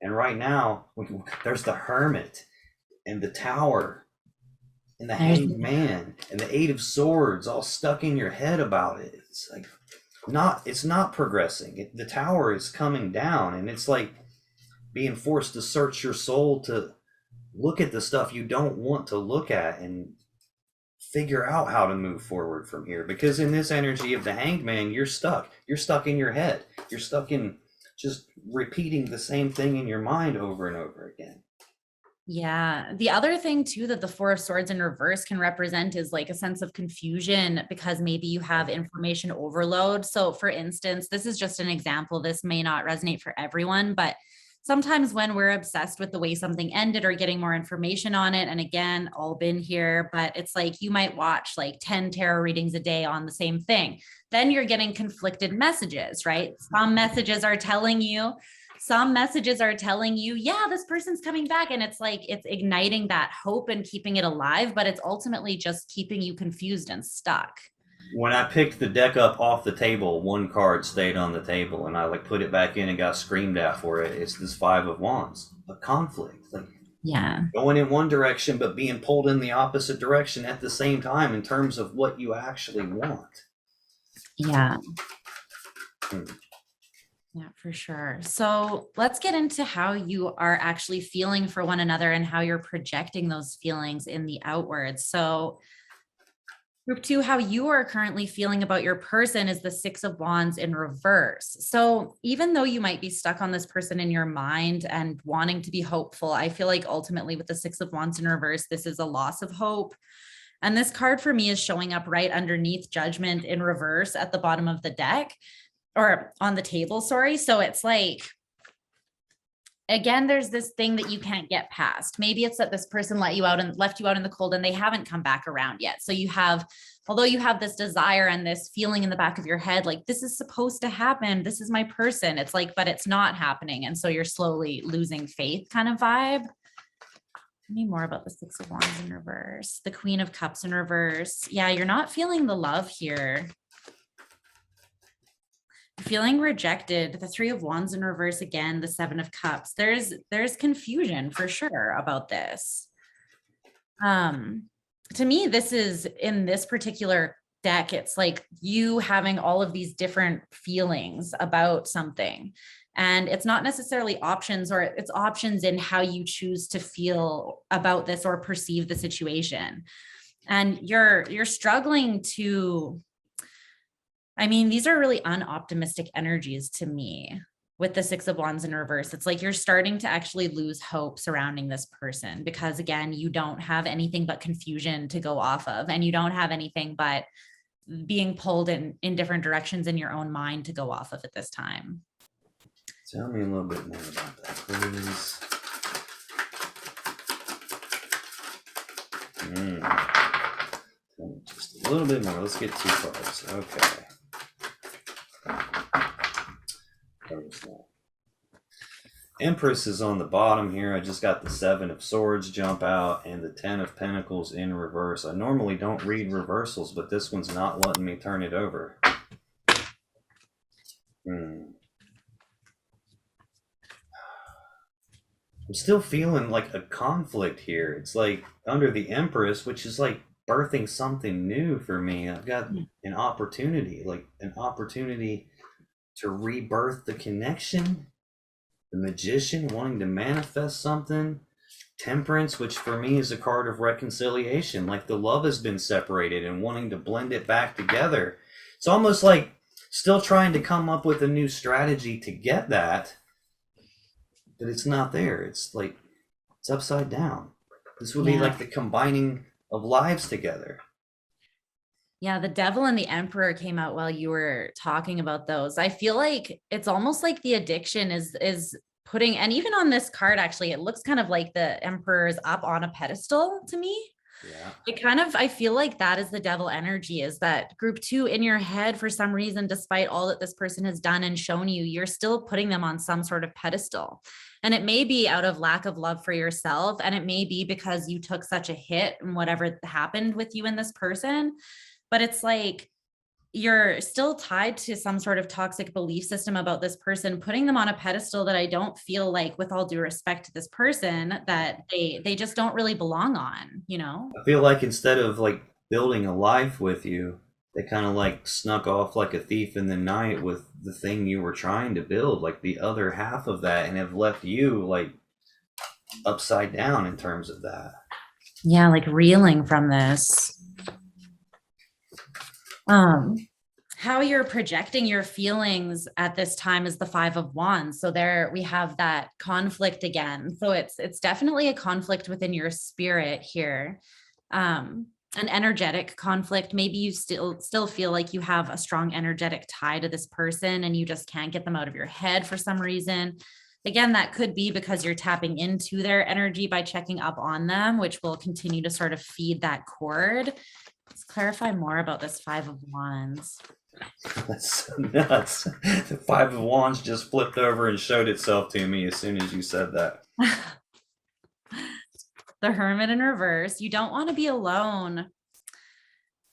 And right now, there's the Hermit and the Tower and the Hanged Man and the Eight of Swords all stuck in your head about it. It's like it's not progressing. The Tower is coming down, and it's like being forced to search your soul to look at the stuff you don't want to look at and figure out how to move forward from here. Because in this energy of the Hanged Man, you're stuck. You're stuck in your head. You're stuck in just repeating the same thing in your mind over and over again. Yeah. The other thing too that the Four of Swords in reverse can represent is like a sense of confusion because maybe you have information overload. So for instance, this is just an example. This may not resonate for everyone, but sometimes when we're obsessed with the way something ended or getting more information on it, and again, all been here, but it's like you might watch like 10 tarot readings a day on the same thing. Then you're getting conflicted messages, right? Some messages are telling you, yeah, this person's coming back. And it's like, it's igniting that hope and keeping it alive, but it's ultimately just keeping you confused and stuck. When I picked the deck up off the table, one card stayed on the table, and I like put it back in and got screamed at for it. It's this Five of Wands, a conflict, like Yeah. going in one direction but being pulled in the opposite direction at the same time in terms of what you actually want. Yeah. Yeah, for sure. So let's get into how you are actually feeling for one another and how you're projecting those feelings in the outwards. So group 2, how you are currently feeling about your person is the Six of Wands in reverse. So even though you might be stuck on this person in your mind and wanting to be hopeful, I feel like ultimately with the Six of Wands in reverse, this is a loss of hope. And this card for me is showing up right underneath Judgment in reverse at the bottom of the deck or on the table, sorry. So it's like, again, there's this thing that you can't get past. Maybe it's that this person left you out in the cold and they haven't come back around yet. So although you have this desire and this feeling in the back of your head, like this is supposed to happen. This is my person. It's like, but it's not happening. And so you're slowly losing faith kind of vibe. Tell me more about the Six of Wands in reverse, the Queen of Cups in reverse. Yeah, you're not feeling the love here. Feeling rejected, the Three of Wands in reverse again, the Seven of Cups. There's confusion for sure about this. To me, this is in this particular deck, it's like you having all of these different feelings about something. And it's not necessarily options, or it's options in how you choose to feel about this or perceive the situation. And you're struggling to, I mean, these are really unoptimistic energies to me with the Six of Wands in reverse. It's like you're starting to actually lose hope surrounding this person because, again, you don't have anything but confusion to go off of, and you don't have anything but being pulled in different directions in your own mind to go off of at this time. Tell me a little bit more about that, please. Just a little bit more. Let's get 2 cards. Okay. Empress is on the bottom here. I just got the Seven of Swords jump out and the 10 of Pentacles in reverse. I normally don't read reversals, but this one's not letting me turn it over. I'm still feeling like a conflict here. It's like under the Empress, which is like birthing something new for me. I've got an opportunity to rebirth the connection. The Magician wanting to manifest something. Temperance, which for me is a card of reconciliation, like the love has been separated and wanting to blend it back together. It's almost like still trying to come up with a new strategy to get that, but it's not there. It's like it's upside down. This would be like the combining of lives together. Yeah, the Devil and the Emperor came out while you were talking about those. I feel like it's almost like the addiction is putting, and even on this card, actually, it looks kind of like the Emperor is up on a pedestal to me. Yeah. I feel like that is the devil energy, is that group two in your head, for some reason, despite all that this person has done and shown you, you're still putting them on some sort of pedestal. And it may be out of lack of love for yourself. And it may be because you took such a hit and whatever happened with you and this person. But it's like, you're still tied to some sort of toxic belief system about this person, putting them on a pedestal that I don't feel like, with all due respect to this person, that they just don't really belong on, you know? I feel like instead of like building a life with you, they kind of like snuck off like a thief in the night with the thing you were trying to build, like the other half of that, and have left you like upside down in terms of that. Yeah, like reeling from this. How you're projecting your feelings at this time is the Five of Wands. So there we have that conflict again. So it's definitely a conflict within your spirit here. An energetic conflict. Maybe you still feel like you have a strong energetic tie to this person and you just can't get them out of your head for some reason. Again, that could be because you're tapping into their energy by checking up on them, which will continue to sort of feed that cord. Let's clarify more about this Five of Wands. That's so nuts. The Five of Wands just flipped over and showed itself to me as soon as you said that. The Hermit in reverse. You don't want to be alone.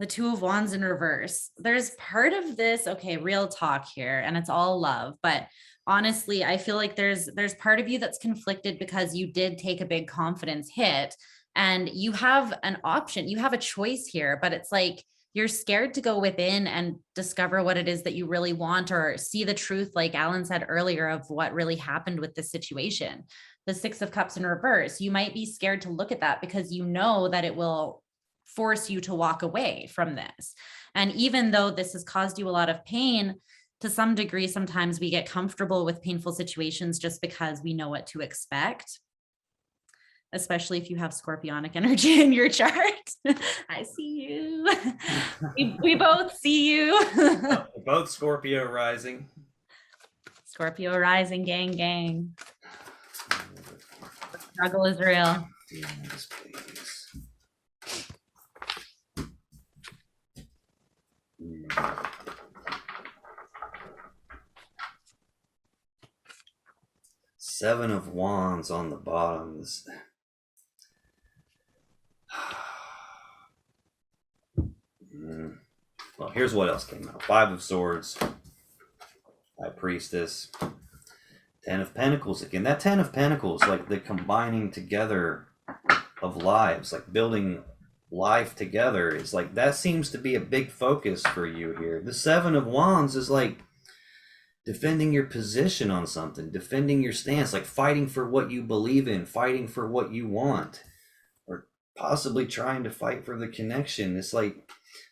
The Two of Wands in reverse. There's part of this, okay, real talk here, and it's all love, but honestly, I feel like there's part of you that's conflicted because you did take a big confidence hit and you have an option, you have a choice here, but it's like you're scared to go within and discover what it is that you really want, or see the truth, like Alan said earlier, of what really happened with this situation. The Six of Cups in reverse, you might be scared to look at that because you know that it will force you to walk away from this. And even though this has caused you a lot of pain, to some degree, sometimes we get comfortable with painful situations just because we know what to expect, especially if you have scorpionic energy in your chart. I see you. We both see you. Both Scorpio rising. Scorpio rising, gang, gang. The struggle is real. Yes, please. Seven of Wands on the bottom. Well, here's what else came out. Five of Swords, High Priestess, Ten of Pentacles again. That Ten of Pentacles, like the combining together of lives, like building life together, is like, that seems to be a big focus for you here. The Seven of Wands is like defending your position on something, defending your stance, like fighting for what you believe in, fighting for what you want, or possibly trying to fight for the connection. It's like,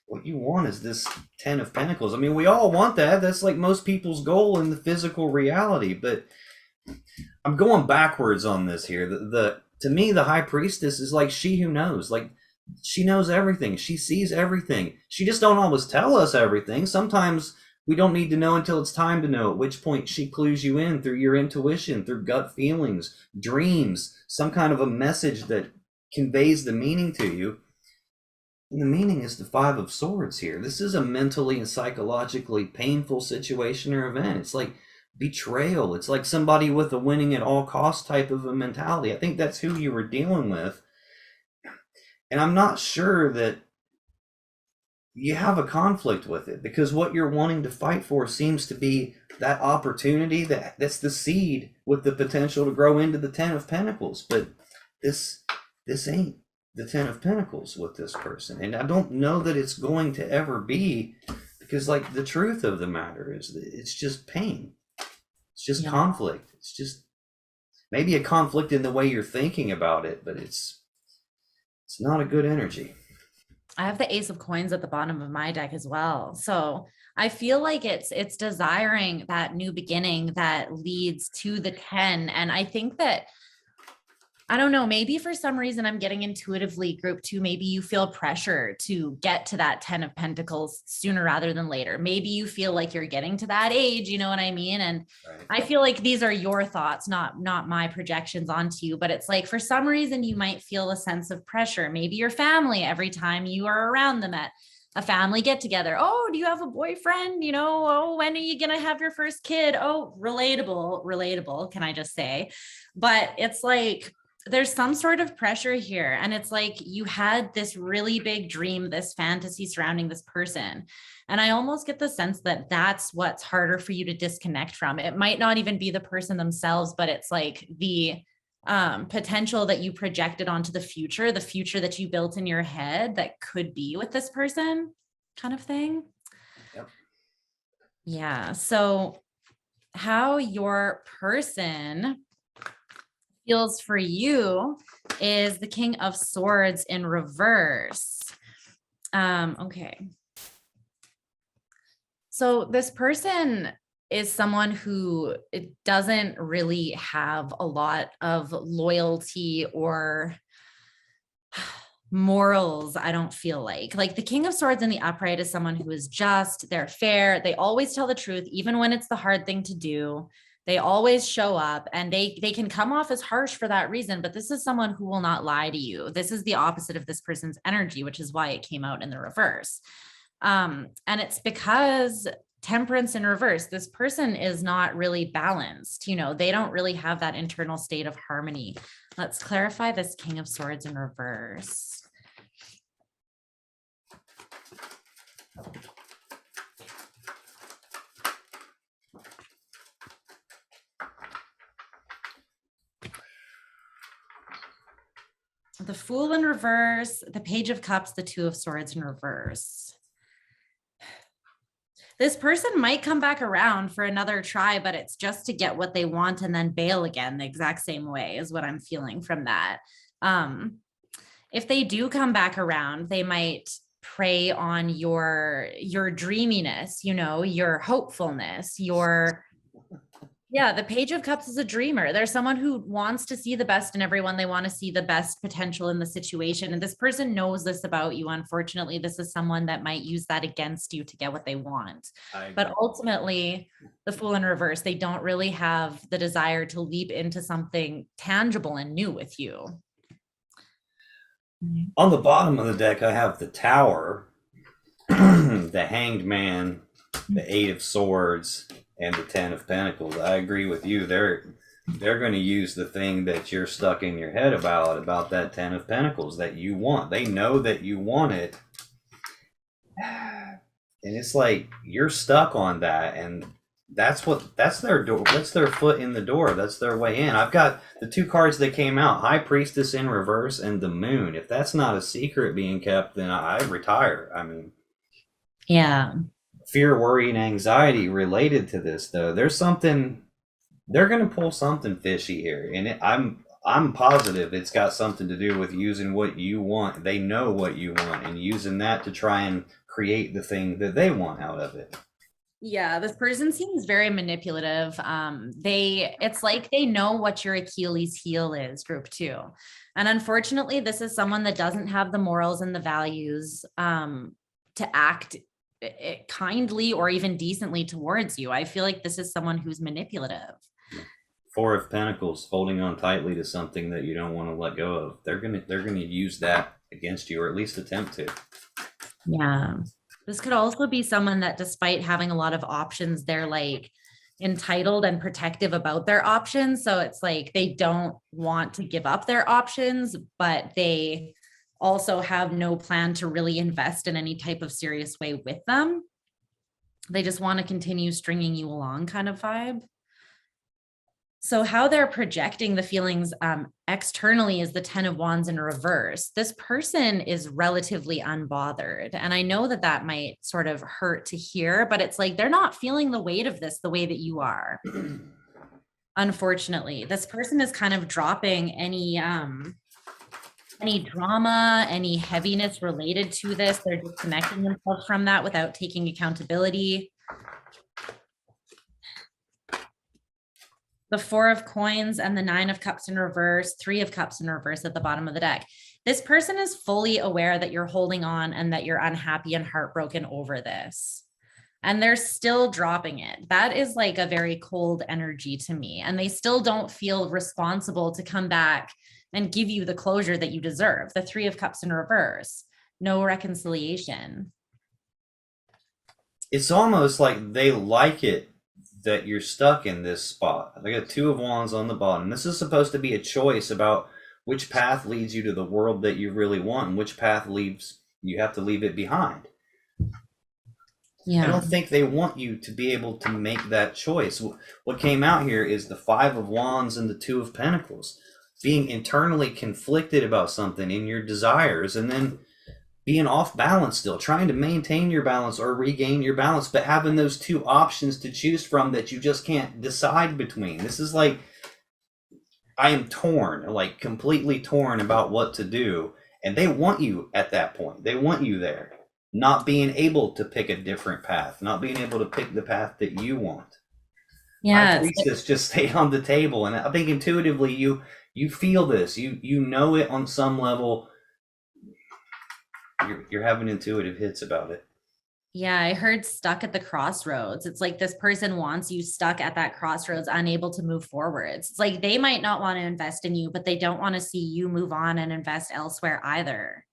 what you want is this Ten of Pentacles. I mean, we all want that. That's like most people's goal in the physical reality. But I'm going backwards on this here. To me, the High Priestess is like she who knows. Like, she knows everything. She sees everything. She just don't always tell us everything. Sometimes we don't need to know until it's time to know, at which point she clues you in through your intuition, through gut feelings, dreams, some kind of a message that conveys the meaning to you. And the meaning is the Five of Swords here. This is a mentally and psychologically painful situation or event. It's like betrayal. It's like somebody with a winning at all costs type of a mentality. I think that's who you were dealing with. And I'm not sure that you have a conflict with it, because what you're wanting to fight for seems to be that opportunity, that's the seed with the potential to grow into the Ten of Pentacles. But this ain't the Ten of Pentacles with this person. And I don't know that it's going to ever be, because like the truth of the matter is that it's just pain. It's just conflict. It's just maybe a conflict in the way you're thinking about it, but it's not a good energy. I have the Ace of Coins at the bottom of my deck as well. So I feel like it's desiring that new beginning that leads to the 10. And I think that I don't know, maybe for some reason I'm getting intuitively group two. Maybe you feel pressure to get to that 10 of Pentacles sooner rather than later. Maybe you feel like you're getting to that age, you know what I mean? And Right. I feel like these are your thoughts, not my projections onto you, but it's like for some reason you might feel a sense of pressure. Maybe your family, every time you are around them at a family get together. Oh, do you have a boyfriend? You know, oh, when are you going to have your first kid? Oh, relatable, can I just say? But it's like, there's some sort of pressure here. And it's like you had this really big dream, this fantasy surrounding this person. And I almost get the sense that that's what's harder for you to disconnect from. It might not even be the person themselves, but it's like the potential that you projected onto the future that you built in your head that could be with this person, kind of thing. Yep. Yeah. So, how your person feels for you is the King of Swords in reverse. Okay. So this person is someone who doesn't really have a lot of loyalty or morals. I don't feel like the King of Swords in the upright is someone who is just, they're fair, they always tell the truth even when it's the hard thing to do. They always show up, and they can come off as harsh for that reason, but this is someone who will not lie to you. This is the opposite of this person's energy, which is why it came out in the reverse. And it's because Temperance in reverse, this person is not really balanced. You know, they don't really have that internal state of harmony. Let's clarify this King of Swords in reverse. The Fool in reverse, the Page of Cups, the Two of Swords in reverse. This person might come back around for another try, but it's just to get what they want and then bail again the exact same way is what I'm feeling from that. If they do come back around, they might prey on your dreaminess, you know, your hopefulness, the Page of Cups is a dreamer. There's someone who wants to see the best in everyone. They want to see the best potential in the situation. And this person knows this about you. Unfortunately, this is someone that might use that against you to get what they want. But ultimately, the Fool in reverse, they don't really have the desire to leap into something tangible and new with you. On the bottom of the deck, I have the Tower, the Hanged Man, the Eight of Swords, and the Ten of Pentacles. I agree with you. They're going to use the thing that you're stuck in your head about that Ten of Pentacles that you want. They know that you want it, and it's like you're stuck on that, and that's their door. That's their foot in the door. That's their way in. I've got the two cards that came out: High Priestess in reverse and the Moon. If that's not a secret being kept, then I retire. I mean, yeah. Fear, worry, and anxiety related to this, though. There's something, they're going to pull something fishy here, and I'm positive it's got something to do with using what you want. They know what you want and using that to try and create the thing that they want out of it. Yeah, this person seems very manipulative. It's like they know what your Achilles heel is, group two. And unfortunately, this is someone that doesn't have the morals and the values to act kindly or even decently towards you. I feel like this is someone who's manipulative. Four of Pentacles, holding on tightly to something that you don't want to let go of. They're gonna use that against you, or at least attempt to. Yeah. This could also be someone that, despite having a lot of options, they're like entitled and protective about their options. So it's like they don't want to give up their options, but they also have no plan to really invest in any type of serious way with them. They just want to continue stringing you along kind of vibe. So how they're projecting the feelings externally is the Ten of Wands in reverse. This person is relatively unbothered. And I know that that might sort of hurt to hear, but it's like they're not feeling the weight of this the way that you are. Unfortunately, this person is kind of dropping any drama, any heaviness related to this. They're disconnecting themselves from that without taking accountability. the 4 of coins and the 9 of cups in reverse, 3 of cups in reverse at the bottom of the deck. This person is fully aware that you're holding on and that you're unhappy and heartbroken over this. And they're still dropping it. That is like a very cold energy to me. And they still don't feel responsible to come back and give you the closure that you deserve. The 3 of cups in reverse, no reconciliation. It's almost like they like it that you're stuck in this spot. They got 2 of wands on the bottom. This is supposed to be a choice about which path leads you to the world that you really want and which path leaves you have to leave it behind. Yeah. I don't think they want you to be able to make that choice. What came out here is the 5 of wands and the 2 of pentacles. Being internally conflicted about something in your desires, and then being off balance still, trying to maintain your balance or regain your balance, but having those 2 options to choose from that you just can't decide between. This is like, I am torn, like completely torn about what to do. And they want you at that point. They want you there. Not being able to pick a different path, not being able to pick the path that you want. Yeah. Priestess just stay on the table. And I think intuitively you feel this. You know it on some level. You're having intuitive hits about it. Yeah, I heard stuck at the crossroads. It's like this person wants you stuck at that crossroads, unable to move forwards. It's like they might not want to invest in you, but they don't want to see you move on and invest elsewhere either.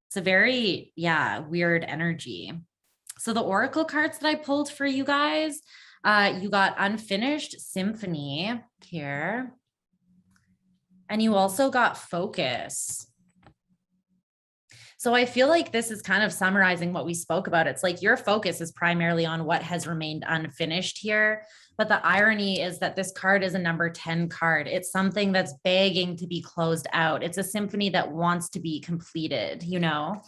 It's a very, weird energy. So the oracle cards that I pulled for you guys, you got Unfinished Symphony here. And you also got Focus. So I feel like this is kind of summarizing what we spoke about. It's like your focus is primarily on what has remained unfinished here. But the irony is that this card is a number 10 card. It's something that's begging to be closed out. It's a symphony that wants to be completed, you know?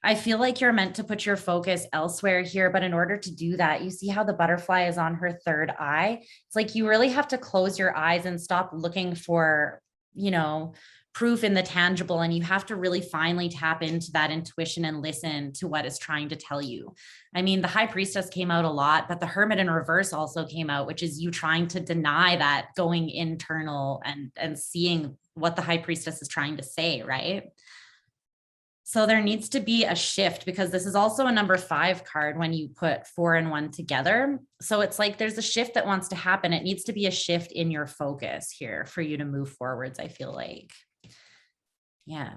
I feel like you're meant to put your focus elsewhere here, but in order to do that, you see how the butterfly is on her third eye? It's like you really have to close your eyes and stop looking for, proof in the tangible, and you have to really finally tap into that intuition and listen to what is trying to tell you. I mean, the High Priestess came out a lot, but the Hermit in reverse also came out, which is you trying to deny that, going internal and seeing what the High Priestess is trying to say, right? So there needs to be a shift, because this is also a number 5 card when you put 4 and 1 together. So it's like there's a shift that wants to happen. It needs to be a shift in your focus here for you to move forwards, I feel like. Yeah.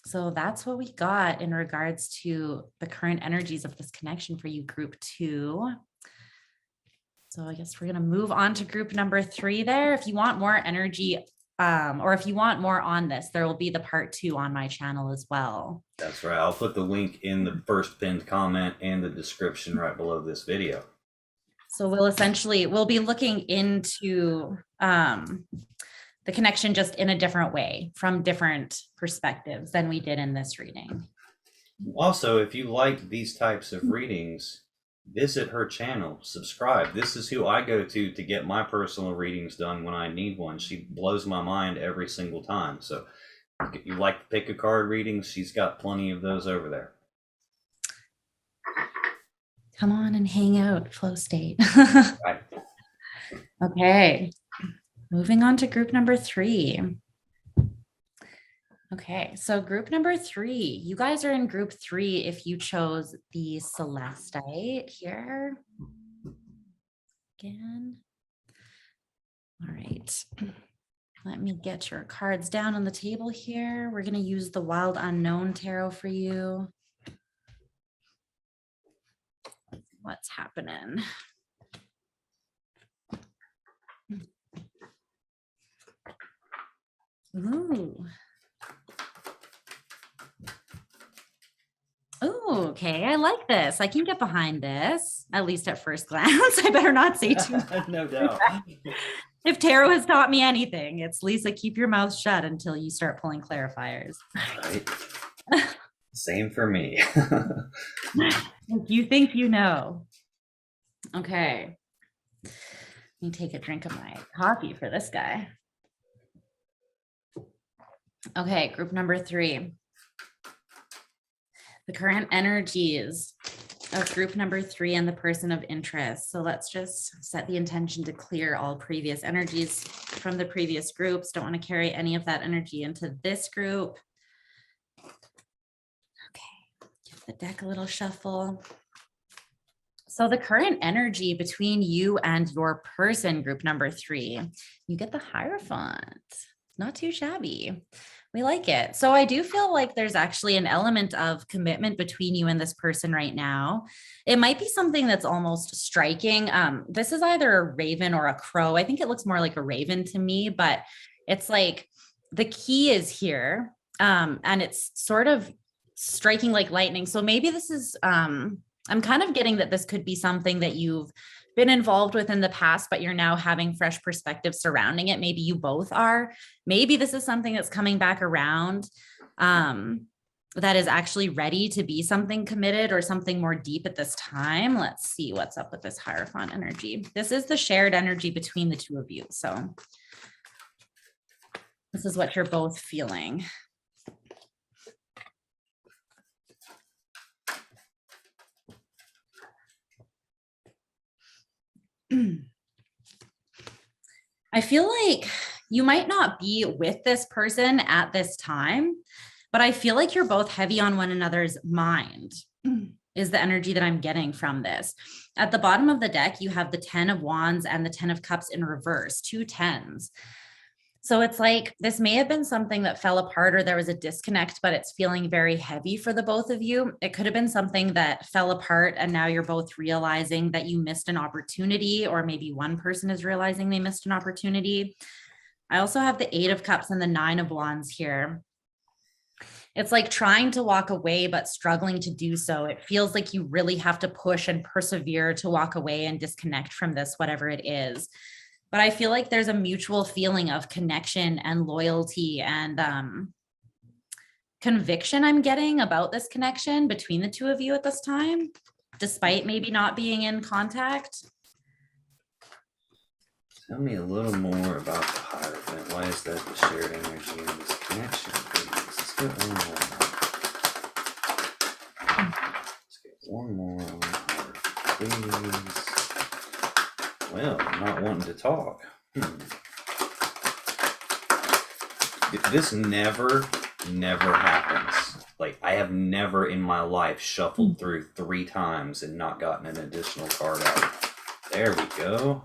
So that's what we got in regards to the current energies of this connection for you, group 2. So I guess we're going to move on to group number 3 there. If you want more energy, or if you want more on this, there will be the part 2 on my channel as well. That's right. I'll put the link in the first pinned comment and the description right below this video. So we'll be looking into the connection just in a different way, from different perspectives than we did in this reading. Also, if you like these types of readings, visit her channel, subscribe. This is who I go to get my personal readings done when I need one. She blows my mind every single time. So if you like to pick a card reading, she's got plenty of those over there. Come on and hang out, flow state. Right. Okay. Moving on to group number 3. Okay, so group number 3, you guys are in group 3 if you chose the Celestite here. Again. All right. Let me get your cards down on the table here. We're going to use the Wild Unknown Tarot for you. What's happening? Ooh. Oh, okay. I like this. I can get behind this, at least at first glance. I better not say too much. No doubt. If tarot has taught me anything, it's Lisa, keep your mouth shut until you start pulling clarifiers. Right. Same for me. You think you know. Okay. Let me take a drink of my coffee for this guy. Okay, group number 3. The current energies of group number 3 and the person of interest. So let's just set the intention to clear all previous energies from the previous groups. Don't want to carry any of that energy into this group. Okay, give the deck a little shuffle. So the current energy between you and your person, group number 3, you get the Hierophant. Not too shabby. We like it. So I do feel like there's actually an element of commitment between you and this person right now. It might be something that's almost striking. This is either a raven or a crow. I think it looks more like a raven to me, but it's like the key is here, and it's sort of striking like lightning. So maybe this is, I'm kind of getting that this could be something that you've been involved with in the past, but you're now having fresh perspective surrounding it. Maybe you both are. Maybe this is something that's coming back around, that is actually ready to be something committed or something more deep at this time. Let's see what's up with this Hierophant energy. This is the shared energy between the two of you. So this is what you're both feeling. I feel like you might not be with this person at this time, but I feel like you're both heavy on one another's mind is the energy that I'm getting from this. At the bottom of the deck, you have the 10 of Wands and the 10 of Cups in reverse, 2 10s. So it's like this may have been something that fell apart or there was a disconnect, but it's feeling very heavy for the both of you. It could have been something that fell apart and now you're both realizing that you missed an opportunity, or maybe one person is realizing they missed an opportunity. I also have the 8 of Cups and the 9 of Wands here. It's like trying to walk away, but struggling to do so. It feels like you really have to push and persevere to walk away and disconnect from this, whatever it is. But I feel like there's a mutual feeling of connection and loyalty and conviction I'm getting about this connection between the two of you at this time, despite maybe not being in contact. Tell me a little more about the Hierophant. Why is that the shared energy in this connection, please? Let's get one more. Let's get one more on the Hierophant, please. Well, I'm not wanting to talk. This never happens. Like, I have never in my life shuffled through 3 times and not gotten an additional card out. There we go.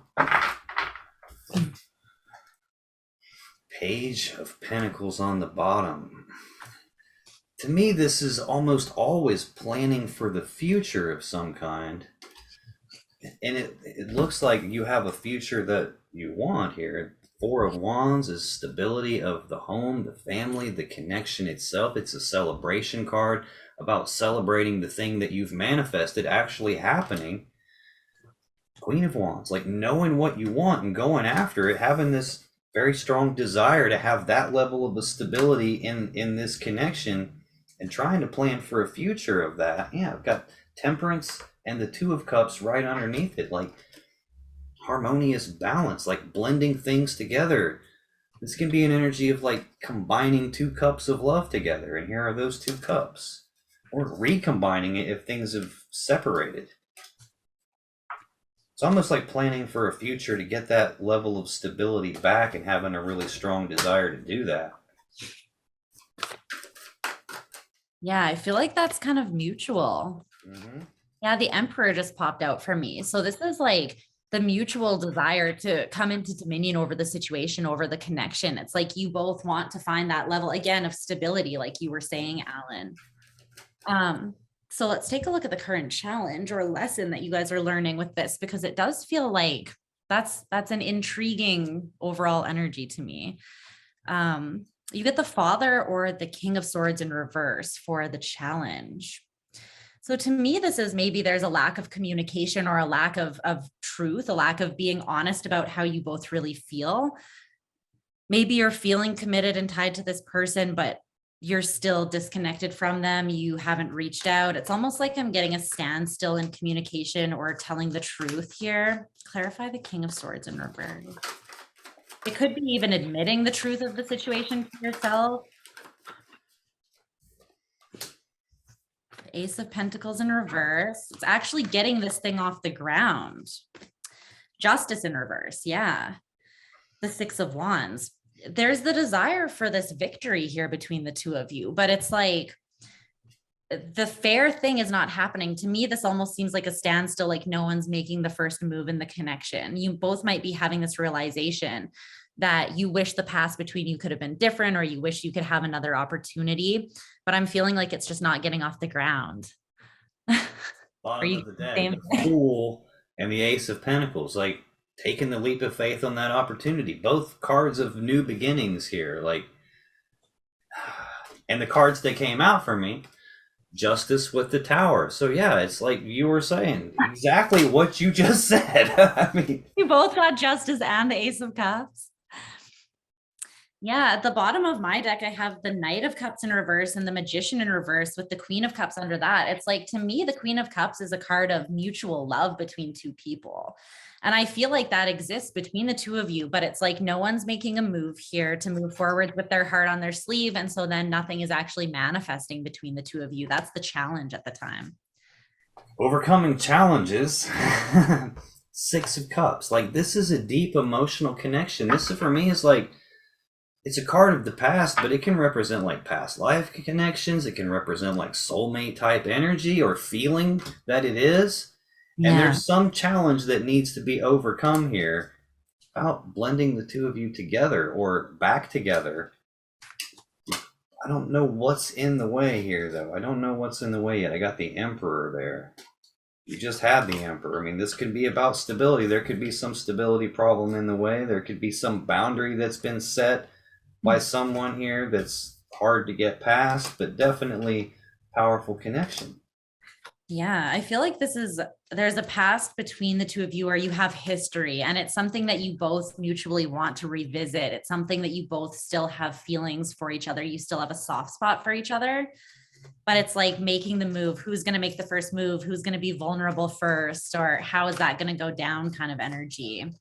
Page of Pentacles on the bottom. To me, this is almost always planning for the future of some kind. And it looks like you have a future that you want here. 4 of Wands is stability of the home, the family, the connection itself. It's a celebration card about celebrating the thing that you've manifested actually happening. Queen of Wands, like knowing what you want and going after it, having this very strong desire to have that level of a stability in this connection and trying to plan for a future of that. Yeah, I've got Temperance and the 2 of Cups right underneath it, like harmonious balance, like blending things together. This can be an energy of like combining 2 cups of love together, and here are those 2 cups, or recombining it if things have separated. It's almost like planning for a future to get that level of stability back and having a really strong desire to do that. Yeah, I feel like that's kind of mutual. Mm-hmm. Yeah, the Emperor just popped out for me. So this is like the mutual desire to come into dominion over the situation, over the connection. It's like you both want to find that level again of stability, like you were saying, Alan. So let's take a look at the current challenge or lesson that you guys are learning with this, because it does feel like that's an intriguing overall energy to me. You get the Father or the King of Swords in reverse for the challenge. So to me, this is maybe there's a lack of communication or a lack of truth, a lack of being honest about how you both really feel. Maybe you're feeling committed and tied to this person, but you're still disconnected from them. You haven't reached out. It's almost like I'm getting a standstill in communication or telling the truth here. Clarify the King of Swords in reverse. It could be even admitting the truth of the situation to yourself. Ace of Pentacles in reverse. It's actually getting this thing off the ground. Justice in reverse. Yeah. The Six of Wands. There's the desire for this victory here between the two of you, but it's like the fair thing is not happening. To me, this almost seems like a standstill, like no one's making the first move in the connection. You both might be having this realization that you wish the past between you could have been different, or you wish you could have another opportunity, but I'm feeling like it's just not getting off the ground. Bottom of the deck, the Fool and the Ace of Pentacles, like taking the leap of faith on that opportunity. Both cards of new beginnings here, like, and the cards that came out for me, Justice with the Tower. So yeah, it's like you were saying exactly what you just said. I mean, you both got Justice and the Ace of Cups. Yeah, at the bottom of my deck, I have the Knight of Cups in reverse and the Magician in reverse with the Queen of Cups under that. It's like, to me, the Queen of Cups is a card of mutual love between two people. And I feel like that exists between the two of you, but it's like no one's making a move here to move forward with their heart on their sleeve. And so then nothing is actually manifesting between the two of you. That's the challenge at the time. Overcoming challenges. Six of Cups. Like, this is a deep emotional connection. This for me is like, it's a card of the past, but it can represent like past life connections. It can represent like soulmate type energy or feeling that it is. Yeah. And there's some challenge that needs to be overcome here about blending the two of you together or back together. I don't know what's in the way here, though. I don't know what's in the way yet. I got the Emperor there. You just had the Emperor. I mean, this could be about stability. There could be some stability problem in the way. There could be some boundary that's been set by someone here that's hard to get past, but definitely powerful connection. Yeah, I feel like there's a past between the two of you where you have history, and it's something that you both mutually want to revisit. It's something that you both still have feelings for each other. You still have a soft spot for each other, but it's like making the move. Who's going to make the first move? Who's going to be vulnerable first? Or how is that going to go down kind of energy?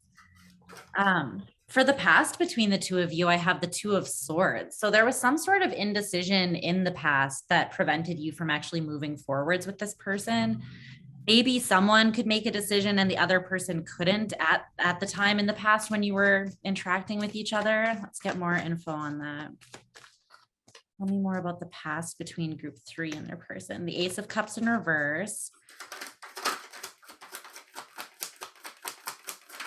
For the past between the two of you, I have the Two of Swords. So there was some sort of indecision in the past that prevented you from actually moving forwards with this person. Maybe someone could make a decision and the other person couldn't at the time in the past when you were interacting with each other. Let's get more info on that. Tell me more about the past between group 3 and their person. The Ace of Cups in reverse.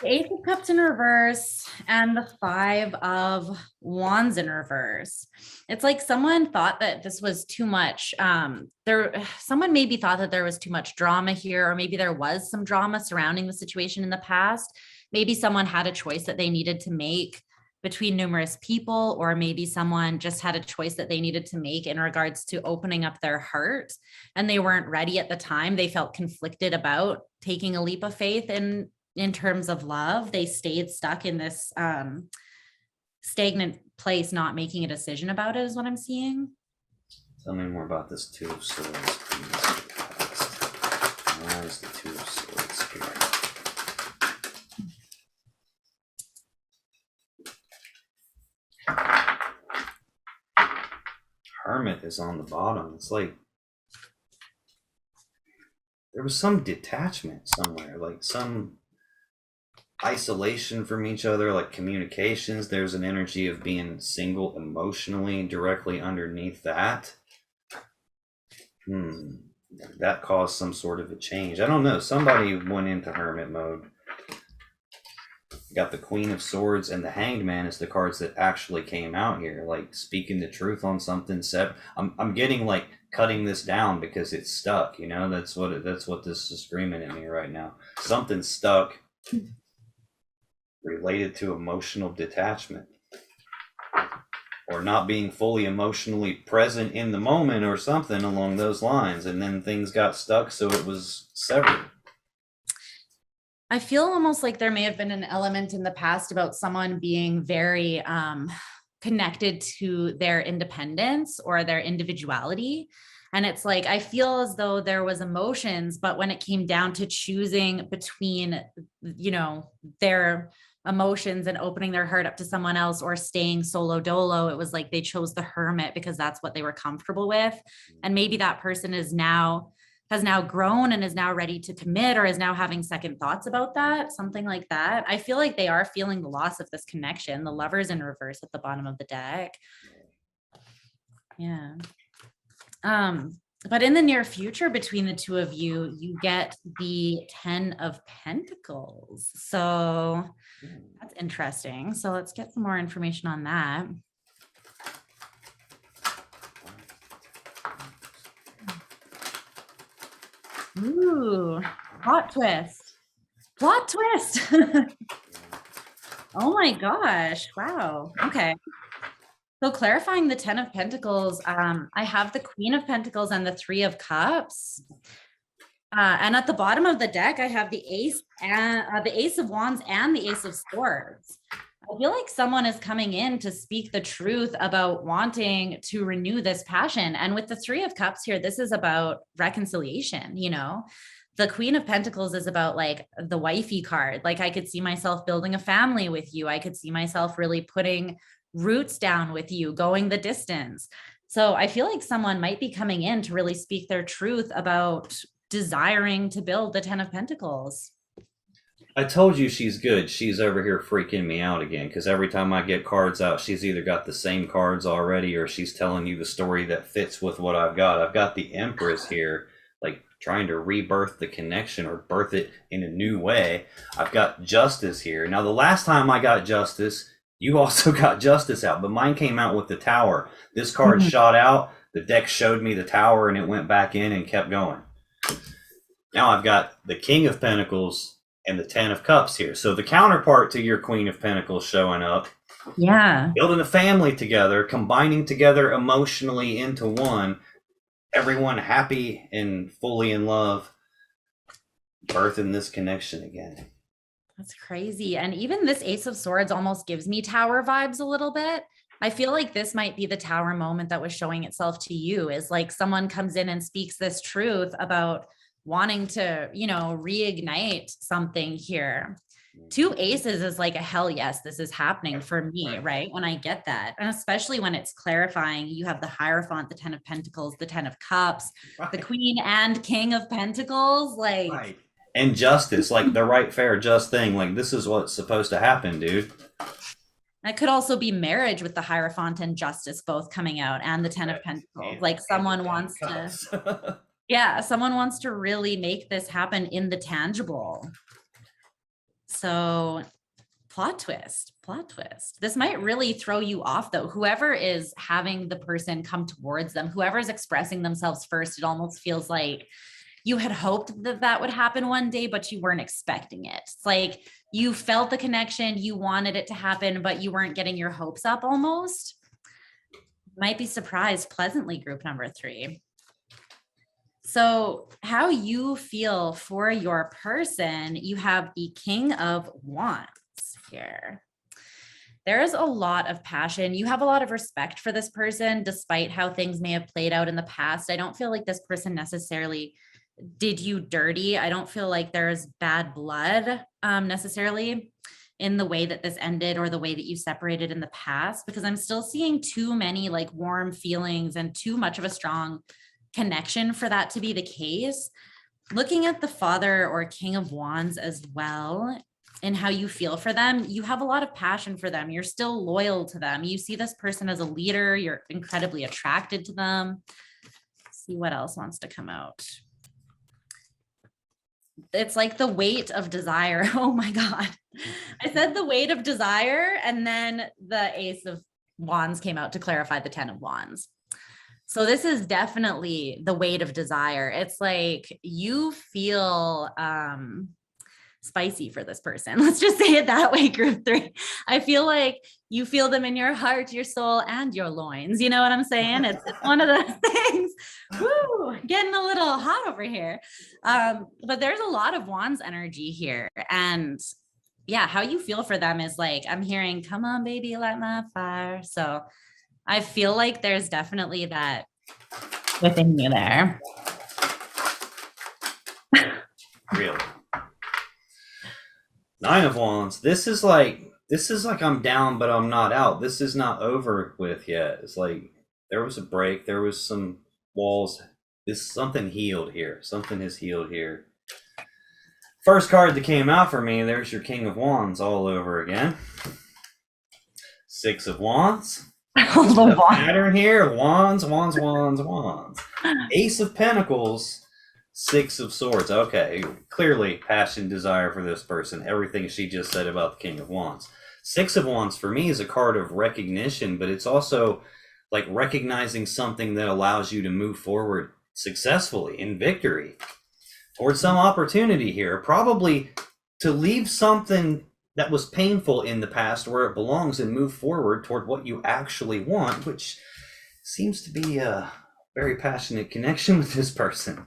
The Ace of Cups in reverse and the Five of Wands in reverse. It's like someone thought that this was too much. Someone maybe thought that there was too much drama here, or maybe there was some drama surrounding the situation in the past. Maybe someone had a choice that they needed to make between numerous people, or maybe someone just had a choice that they needed to make in regards to opening up their heart, and they weren't ready at the time. They felt conflicted about taking a leap of faith in terms of love. They stayed stuck in this stagnant place, not making a decision about it, is what I'm seeing. Tell me more about this Two of Swords, please. Why is the Two of Swords here? Hermit is on the bottom. It's like there was some detachment somewhere, like some isolation from each other, like communications. There's an energy of being single emotionally directly underneath that. That caused some sort of a change. I don't know. Somebody went into hermit mode. Got the Queen of Swords and the Hanged Man as the cards that actually came out here, like speaking the truth on something. I'm getting like cutting this down because it's stuck, you know. That's what this is screaming at me right now. Something's stuck related to emotional detachment or not being fully emotionally present in the moment or something along those lines, and then things got stuck, so it was severed. I feel almost like there may have been an element in the past about someone being very connected to their independence or their individuality. And it's like, I feel as though there was emotions, but when it came down to choosing between, you know, their emotions and opening their heart up to someone else or staying solo dolo. It was like they chose the hermit because that's what they were comfortable with. And maybe that person has now grown and is now ready to commit or is now having second thoughts about that, something like that. I feel like they are feeling the loss of this connection. The Lover's in reverse at the bottom of the deck. Yeah. But in the near future between the two of you, you get the 10 of Pentacles. So that's interesting. So let's get some more information on that. Ooh, plot twist. Plot twist. Oh my gosh. Wow. Okay. So clarifying the 10 of Pentacles, I have the Queen of Pentacles and the 3 of Cups. And at the bottom of the deck, I have the Ace and the Ace of Wands and the Ace of Swords. I feel like someone is coming in to speak the truth about wanting to renew this passion. And with the 3 of Cups here, this is about reconciliation, you know? The Queen of Pentacles is about like the wifey card. Like I could see myself building a family with you. I could see myself really putting roots down with you, going the distance. So I feel like someone might be coming in to really speak their truth about desiring to build the 10 of Pentacles. I told you she's good. She's over here freaking me out again because every time I get cards out, she's either got the same cards already or she's telling you the story that fits with what I've got. I've got the Empress here, like trying to rebirth the connection or birth it in a new way. I've got Justice here. Now, the last time I got Justice, you also got Justice out, but mine came out with the Tower. This card shot out, the deck showed me the Tower, and it went back in and kept going. Now I've got the King of Pentacles and the 10 of Cups here. So the counterpart to your Queen of Pentacles showing up. Yeah. Building a family together, combining together emotionally into one. Everyone happy and fully in love. Birthing this connection again. That's crazy. And even this Ace of Swords almost gives me Tower vibes a little bit. I feel like this might be the Tower moment that was showing itself to you, is like someone comes in and speaks this truth about wanting to, you know, reignite something here. 2 aces is like a hell yes, this is happening for me, right? When I get that. And especially when it's clarifying, you have the Hierophant, the 10 of Pentacles, the 10 of Cups, the Queen and King of Pentacles, like... Right. And Justice, like the right, fair, just thing. Like, this is what's supposed to happen, dude. That could also be marriage with the Hierophant and Justice both coming out, and the 10 of Pentacles. Like someone wants to, yeah, someone wants to really make this happen in the tangible. So plot twist. This might really throw you off though. Whoever is having the person come towards them, whoever's expressing themselves first, it almost feels like you had hoped that that would happen one day, but you weren't expecting it. It's like you felt the connection, you wanted it to happen, but you weren't getting your hopes up almost. Might be surprised pleasantly, group number 3. So how you feel for your person, you have the King of Wands here. There's a lot of passion. You have a lot of respect for this person, despite how things may have played out in the past. I don't feel like this person necessarily did you dirty. I don't feel like there's bad blood necessarily in the way that this ended or the way that you separated in the past, because I'm still seeing too many like warm feelings and too much of a strong connection for that to be the case. Looking at the Father or King of Wands as well and how you feel for them, you have a lot of passion for them. You're still loyal to them. You see this person as a leader. You're incredibly attracted to them. Let's see what else wants to come out. It's like the weight of desire. Oh my God. I said the weight of desire, and then the Ace of Wands came out to clarify the 10 of Wands. So this is definitely the weight of desire. It's like you feel spicy for this person. Let's just say it that way, group 3. I feel like you feel them in your heart, your soul, and your loins. You know what I'm saying? It's one of those things. Woo, getting a little hot over here. But there's a lot of Wands energy here. And yeah, how you feel for them is like, I'm hearing, come on, baby, light my fire. So I feel like there's definitely that within you there. Really? Nine of Wands. This is like I'm down, but I'm not out. This is not over with yet. It's like there was a break. There was some walls. This something healed here. Something has healed here. First card that came out for me. There's your King of Wands all over again. Six of Wands. The wand. Pattern here. Wands, wands, wands, wands. Ace of Pentacles. Six of Swords. Okay, clearly passion, desire for this person. Everything she just said about the King of Wands. Six of Wands for me is a card of recognition, but it's also like recognizing something that allows you to move forward successfully in victory towards some opportunity here. Probably to leave something that was painful in the past where it belongs and move forward toward what you actually want, which seems to be a very passionate connection with this person.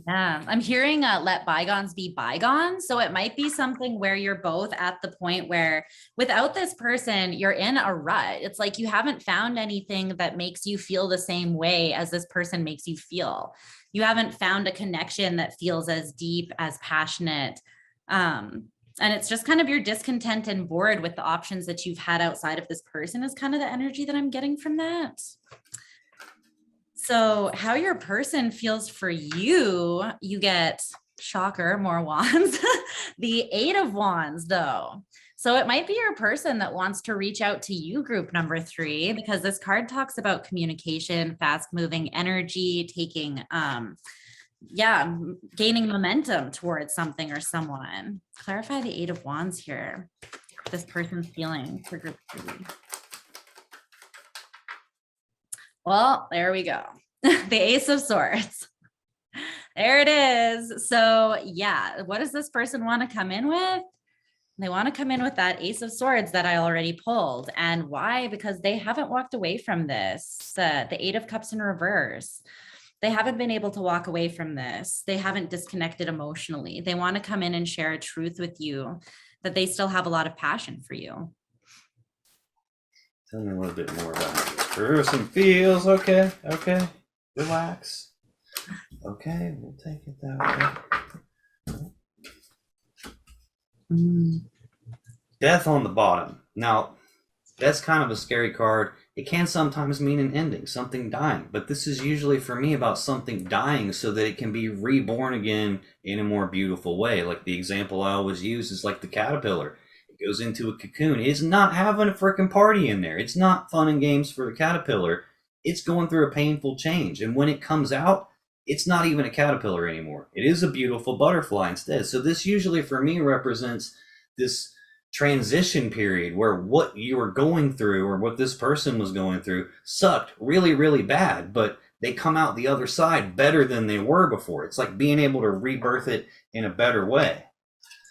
Yeah, I'm hearing let bygones be bygones. So it might be something where you're both at the point where without this person, you're in a rut. It's like you haven't found anything that makes you feel the same way as this person makes you feel. You haven't found a connection that feels as deep, as passionate. And it's just kind of you're discontent and bored with the options that you've had outside of this person is kind of the energy that I'm getting from that. So how your person feels for you, you get, shocker, more wands, the Eight of Wands though. So it might be your person that wants to reach out to you, group number 3, because this card talks about communication, fast moving energy, taking, gaining momentum towards something or someone. Clarify the Eight of Wands here. This person's feeling for group 3. Well, there we go. The Ace of Swords. There it is. So yeah, what does this person want to come in with? They want to come in with that Ace of Swords that I already pulled. And why? Because they haven't walked away from this. The Eight of Cups in reverse. They haven't been able to walk away from this. They haven't disconnected emotionally. They want to come in and share a truth with you that they still have a lot of passion for you. Tell me a little bit more about this person feels. Okay, relax. Okay, we'll take it that way. Death on the bottom. Now, that's kind of a scary card. It can sometimes mean an ending, something dying. But this is usually for me about something dying so that it can be reborn again in a more beautiful way. Like the example I always use is like the caterpillar. It goes into a cocoon. It's not having a freaking party in there. It's not fun and games for the caterpillar. It's going through a painful change. And when it comes out, it's not even a caterpillar anymore. It is a beautiful butterfly instead. So this usually for me represents this transition period where what you were going through or what this person was going through sucked really, really bad, but they come out the other side better than they were before. It's like being able to rebirth it in a better way.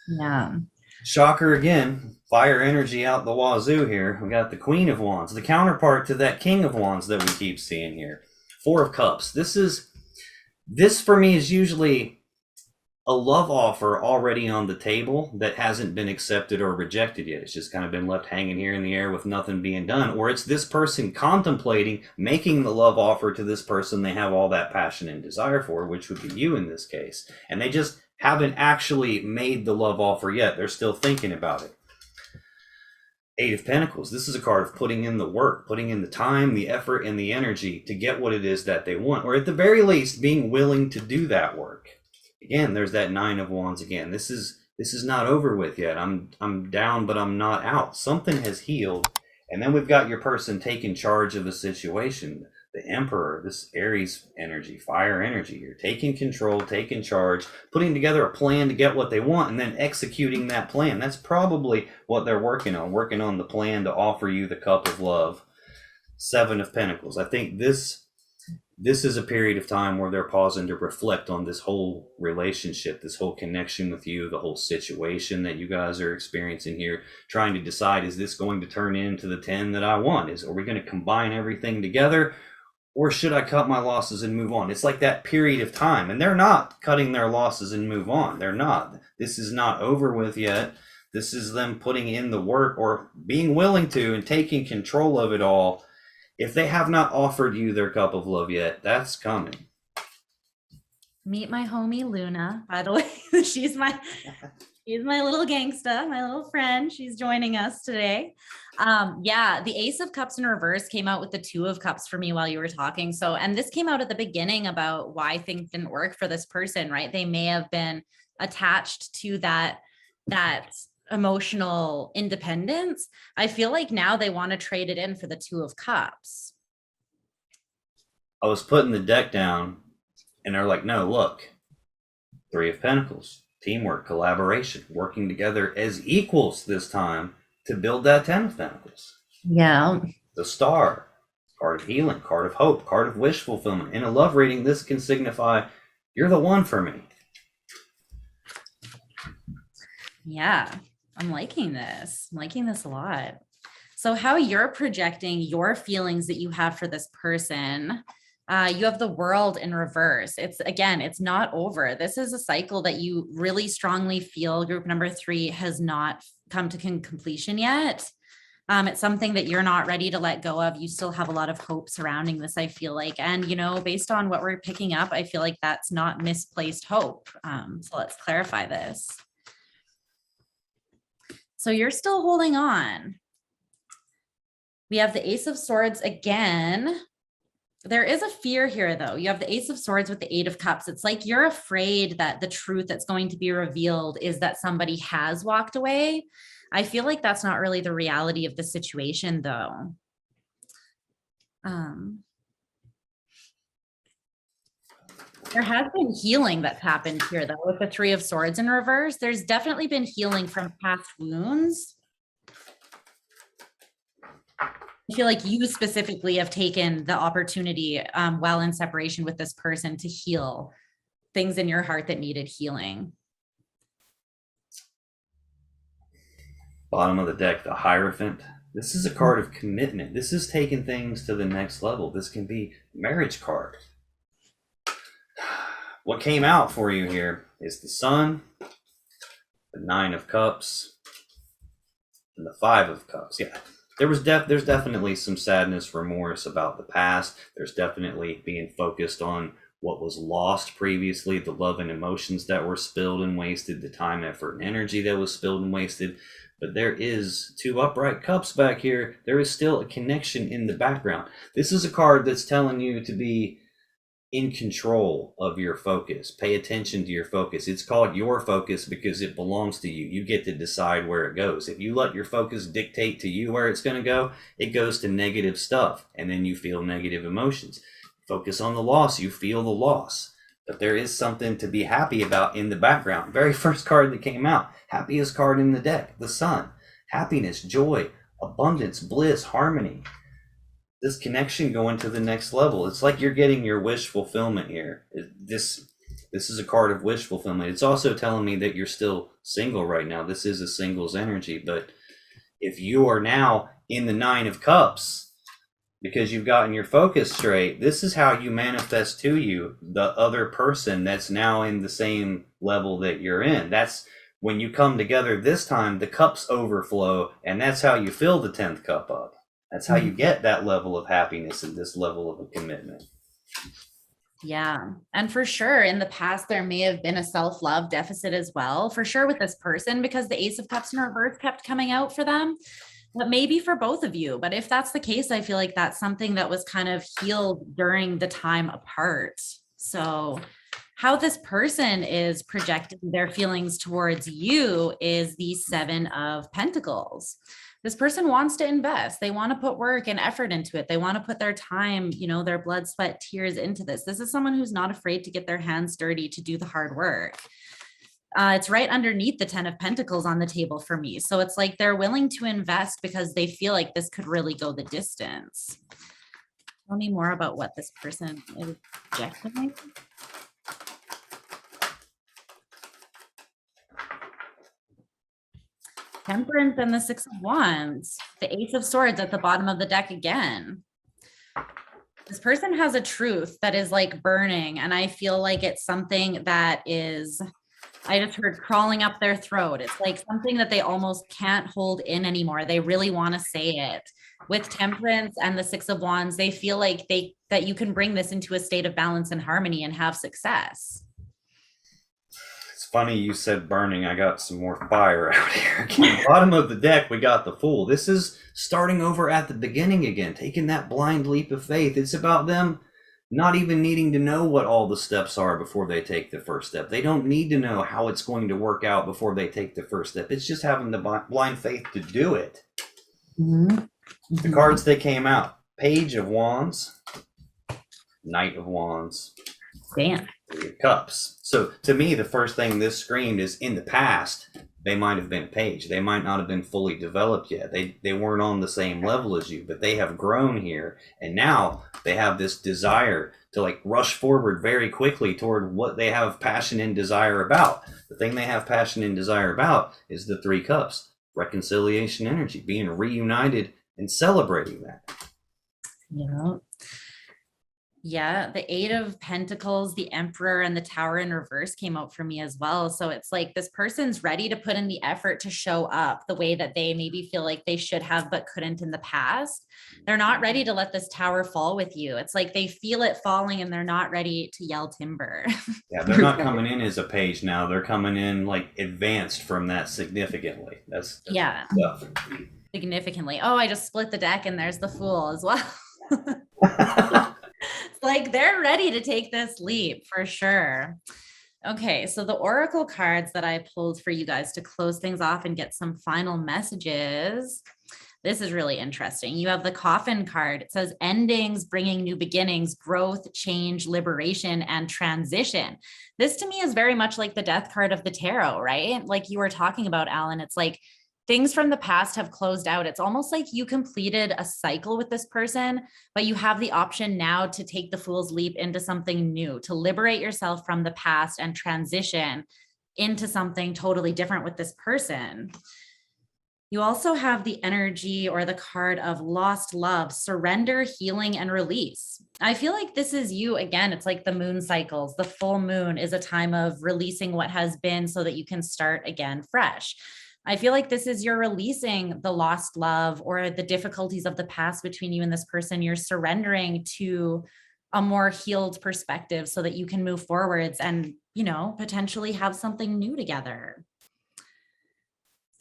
Yeah. Shocker again, fire energy out the wazoo here. We got the Queen of Wands, the counterpart to that King of Wands that we keep seeing here. Four of Cups. This for me is usually a love offer already on the table that hasn't been accepted or rejected yet. It's just kind of been left hanging here in the air with nothing being done. Or it's this person contemplating making the love offer to this person they have all that passion and desire for, which would be you in this case. And they just haven't actually made the love offer yet. They're still thinking about it. Eight of Pentacles. This is a card of putting in the work, putting in the time, the effort, and the energy to get what it is that they want. Or at the very least, being willing to do that work. Again, there's that Nine of Wands again. This is not over with yet. I'm down, but I'm not out. Something has healed. And then we've got your person taking charge of a situation. The Emperor, this Aries energy, fire energy. You're taking control, taking charge, putting together a plan to get what they want, and then executing that plan. That's probably what they're working on the plan to offer you the cup of love. Seven of Pentacles. I think this is a period of time where they're pausing to reflect on this whole relationship, this whole connection with you, the whole situation that you guys are experiencing here, trying to decide, is this going to turn into the 10 that I want? Are we going to combine everything together? Or should I cut my losses and move on? It's like that period of time. And they're not cutting their losses and move on. They're not. This is not over with yet. This is them putting in the work or being willing to and taking control of it all. If they have not offered you their cup of love yet, that's coming. Meet my homie Luna, by the way. She's my She's my little gangsta, my little friend. She's joining us today. Yeah, the Ace of Cups in reverse came out with the Two of Cups for me while you were talking. So, and this came out at the beginning about why things didn't work for this person, right? They may have been attached to that emotional independence. I feel like now they want to trade it in for the Two of Cups. I was putting the deck down and they're like, no, look, Three of Pentacles, teamwork, collaboration, working together as equals this time to build that Ten of Pentacles. Yeah. The Star, card of healing, card of hope, card of wish fulfillment. In a love reading, this can signify you're the one for me. Yeah, I'm liking this. I'm liking this a lot. So how you're projecting your feelings that you have for this person. You have the World in reverse. It's not over. This is a cycle that you really strongly feel group number 3 has not come to completion yet. It's something that you're not ready to let go of. You still have a lot of hope surrounding this, I feel like. And, based on what we're picking up, I feel like that's not misplaced hope. So let's clarify this. So you're still holding on. We have the Ace of Swords again. There is a fear here, though. You have the Ace of Swords with the Eight of Cups. It's like you're afraid that the truth that's going to be revealed is that somebody has walked away. I feel like that's not really the reality of the situation, though. There has been healing that's happened here, though, with the Three of Swords in reverse. There's definitely been healing from past wounds. I feel like you specifically have taken the opportunity while in separation with this person to heal things in your heart that needed healing. Bottom of the deck, the Hierophant. This is a card of commitment. This is taking things to the next level. This can be marriage card. What came out for you here is the Sun, the Nine of Cups, and the Five of Cups. Yeah. There's definitely some sadness, remorse about the past. There's definitely being focused on what was lost previously, the love and emotions that were spilled and wasted, the time, effort, and energy that was spilled and wasted. But there is 2 upright cups back here. There is still a connection in the background. This is a card that's telling you to be in control of your focus. Pay attention to your focus. It's called your focus because it belongs to you. You get to decide where it goes. If you let your focus dictate to you where it's going to go, it goes to negative stuff, and then you feel negative emotions. Focus on the loss, you feel the loss. But there is something to be happy about in the background. Very first card that came out, happiest card in the deck, the Sun. Happiness, joy, abundance, bliss, harmony. This connection going to the next level. It's like you're getting your wish fulfillment here. This is a card of wish fulfillment. It's also telling me that you're still single right now. This is a singles energy, but if you are now in the Nine of Cups because you've gotten your focus straight, this is how you manifest to you the other person that's now in the same level that you're in. That's when you come together this time, the cups overflow, and that's how you fill the 10th cup up. That's how you get that level of happiness and this level of a commitment. Yeah. And for sure, in the past, there may have been a self-love deficit as well, for sure with this person, because the Ace of Cups in reverse kept coming out for them, but maybe for both of you. But if that's the case, I feel like that's something that was kind of healed during the time apart. So how this person is projecting their feelings towards you is the Seven of Pentacles. This person wants to invest. They want to put work and effort into it. They want to put their time, their blood, sweat, tears into this. This is someone who's not afraid to get their hands dirty to do the hard work. It's right underneath the 10 of Pentacles on the table for me. So it's like they're willing to invest because they feel like this could really go the distance. Tell me more about what this person is projecting. Temperance and the Six of Wands, the Ace of Swords at the bottom of the deck again. This person has a truth that is like burning, and I feel like it's something that is, I just heard crawling up their throat. It's like something that they almost can't hold in anymore. They really want to say it. With Temperance and the Six of Wands, they feel like that you can bring this into a state of balance and harmony and have success. funny you said burning. I got some more fire out here. Again, bottom of the deck, we got the Fool. This is starting over at the beginning again, taking that blind leap of faith. It's about them not even needing to know what all the steps are before they take the first step. They don't need to know how it's going to work out before they take the first step. It's just having the blind faith to do it. The cards that came out: Page of Wands, Knight of Wands, Damn. Three of Cups. So to me, the first thing this screamed is, in the past, they might have been page. They might not have been fully developed yet. They weren't on the same level as you, but they have grown here. And now they have this desire to like rush forward very quickly toward what they have passion and desire about. The thing they have passion and desire about is the Three Cups, reconciliation energy, being reunited and celebrating that. Yeah. Yeah, the Eight of Pentacles, the Emperor, and the Tower in reverse came out for me as well. So it's like this person's ready to put in the effort to show up the way that they maybe feel like they should have but couldn't in the past. They're not ready to let this tower fall with you. It's like they feel it falling and they're not ready to yell timber. Yeah, they're not coming in as a page now. They're coming in like advanced from that significantly. That's Yeah, stuff. significantly. Oh, I just split the deck and there's the Fool as well. Like they're ready to take this leap for sure. Okay, so the oracle cards that I pulled for you guys to close things off and get some final messages. This is really interesting. You have the Coffin card. It says endings, bringing new beginnings, growth, change, liberation, and transition. This to me is very much like the Death card of the tarot, right? Like you were talking about, Alan. It's like things from the past have closed out. It's almost like you completed a cycle with this person, but you have the option now to take the Fool's leap into something new, to liberate yourself from the past and transition into something totally different with this person. You also have the energy or the card of lost love, surrender, healing, and release. I feel like this is you again. It's like the moon cycles. The full moon is a time of releasing what has been so that you can start again fresh. I feel like this is you're releasing the lost love or the difficulties of the past between you and this person. You're surrendering to a more healed perspective so that you can move forwards and, you know, potentially have something new together.